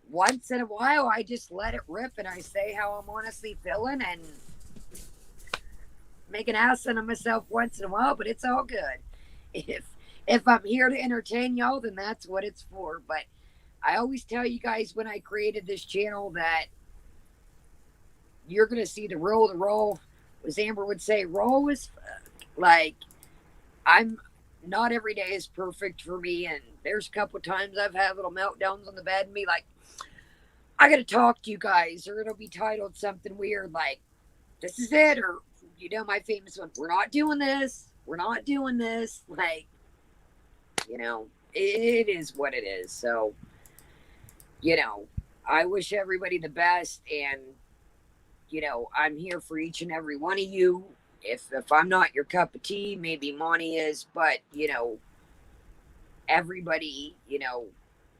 once in a while, I just let it rip and I say how I'm honestly feeling and make an ass out of myself once in a while, but it's all good. If I'm here to entertain y'all, then that's what it's for. But I always tell you guys when I created this channel that you're gonna see the roll, as Amber would say, roll as fuck. Like, I'm not every day is perfect for me, and there's a couple times I've had little meltdowns on the bed and be like, I gotta talk to you guys, or it'll be titled something weird like, this is it, or my famous one, we're not doing this, we're not doing this. Like, it is what it is. So, I wish everybody the best, and I'm here for each and every one of you. If I'm not your cup of tea, maybe Monty is, but everybody,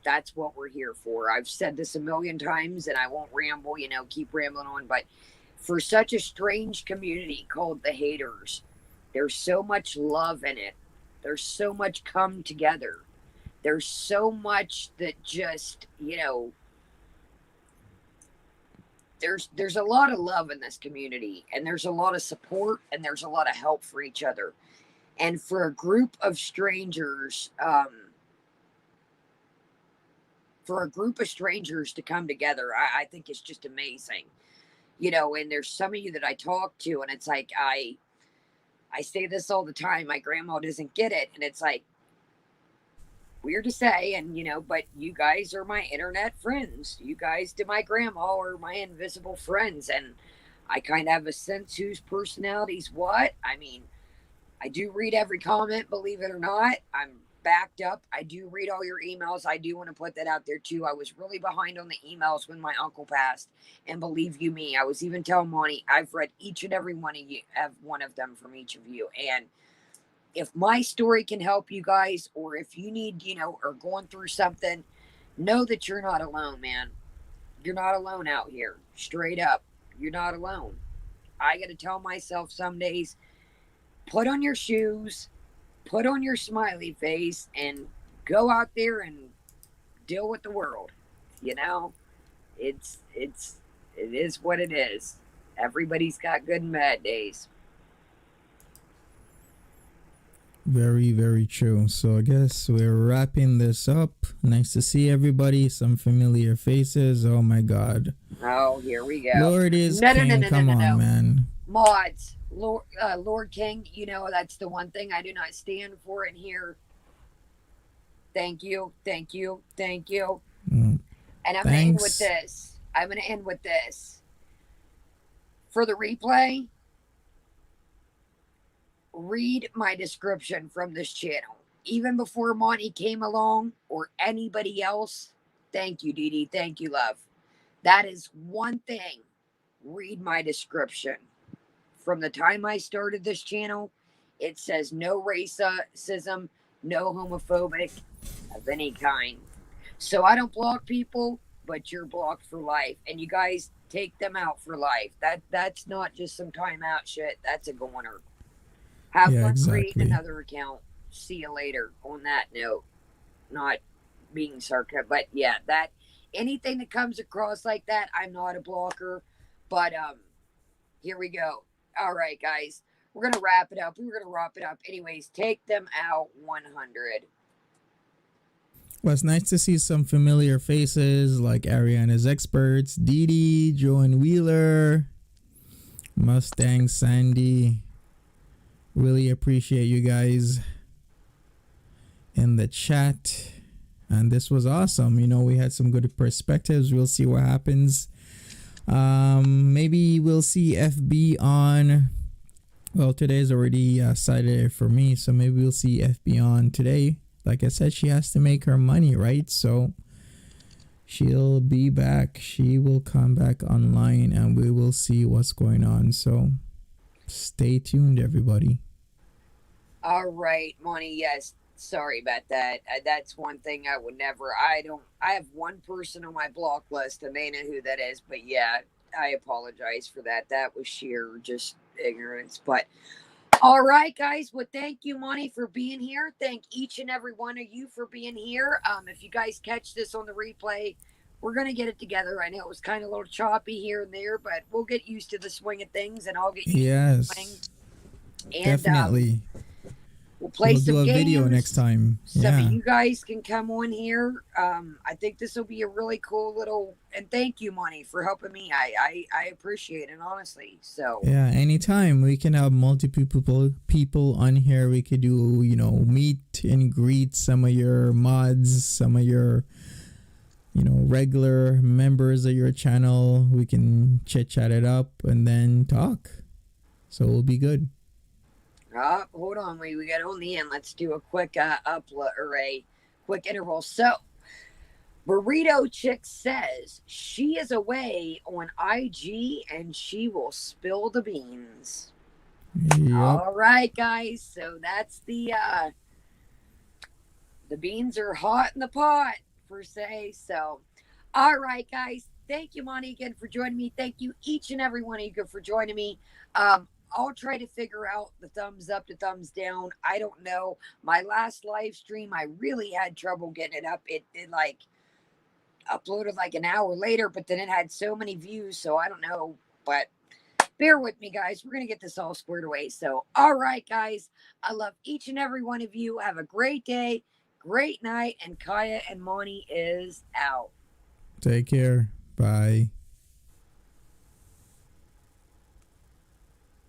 that's what we're here for. I've said this a million times, and I won't ramble, keep rambling on, but for such a strange community called the haters, there's so much love in it. There's so much come together. There's so much that just, there's a lot of love in this community, and there's a lot of support, and there's a lot of help for each other. And for a group of strangers, to come together, I think it's just amazing. And there's some of you that I talk to, and it's like I say this all the time. My grandma doesn't get it, and it's like weird to say, and but you guys are my internet friends. You guys to my grandma are my invisible friends, and I kind of have a sense whose personality's what. I mean, I do read every comment, believe it or not. I'm backed up. I do read all your emails. I do want to put that out there too. I was really behind on the emails when my uncle passed, and believe you me, I was even telling Monty, I've read each and every one of you, have one of them from each of you, and if my story can help you guys, or if you need, or going through something, know that you're not alone, man. You're not alone out here. Straight up. You're not alone. I got to tell myself some days, put on your shoes, put on your smiley face, and go out there and deal with the world. It is what it is. Everybody's got good and bad days. Very, very true. So I guess we're wrapping this up. Nice to see everybody. Some familiar faces. Oh my God. Oh, here we go. Lord is King. Come on, man. Mods. Lord King, that's the one thing I do not stand for in here. Thank you. Thank you. Thank you. And I'm going to end with this. For the replay, read my description from this channel. Even before Monty came along or anybody else, thank you, Dee Dee. Thank you, love. That is one thing. Read my description. From the time I started this channel, it says no racism, no homophobic of any kind. So I don't block people, but you're blocked for life. And you guys take them out for life. That's not just some timeout shit. That's a goner. Have fun creating another account. See you later. On that note, not being sarcastic, but yeah, that anything that comes across like that, I'm not a blocker. But here we go. All right, guys, we're gonna wrap it up. Anyways, take them out 100. Well, it's nice to see some familiar faces like Ariana's Experts, Dee Dee, Joan Wheeler, Mustang Sandy. Really appreciate you guys in the chat. And this was awesome. We had some good perspectives. We'll see what happens. Maybe we'll see FB on. Well, today's already Saturday for me, so maybe we'll see FB on today. Like I said, she has to make her money, right? So she'll be back. She will come back online, and we will see what's going on. So stay tuned, everybody. All right, Monty. Yes, sorry about that. That's one thing I would never. I have one person on my block list, and they know who that is. But yeah, I apologize for that. That was sheer just ignorance. But all right, guys. Well, thank you, Monty, for being here. Thank each and every one of you for being here. If you guys catch this on the replay, we're gonna get it together. I know it was kind of a little choppy here and there, but we'll get used to the swing of things, and I'll get used to the swing. And, definitely. We'll play some do a games. Video next time. Some of you guys can come on here. I think this will be a really cool little. And thank you, Monty, for helping me. I appreciate it, honestly. So yeah, anytime we can have multiple people on here. We could do meet and greet some of your mods, some of your regular members of your channel. We can chit chat it up and then talk. So it'll be good. Hold on, we got on the end. Let's do a quick upload or a quick interval. So Burrito Chick says she is away on IG and she will spill the beans. Yep. All right, guys. So that's the beans are hot in the pot per se. So, all right, guys. Thank you, Monty, again for joining me. Thank you, each and every one of you, for joining me. I'll try to figure out the thumbs up, the thumbs down. I don't know. My last live stream, I really had trouble getting it up. It like uploaded like an hour later, but then it had so many views, so I don't know. But bear with me, guys. We're gonna get this all squared away. So, all right, guys. I love each and every one of you. Have a great day, great night, and Kaya and Monty is out. Take care. Bye.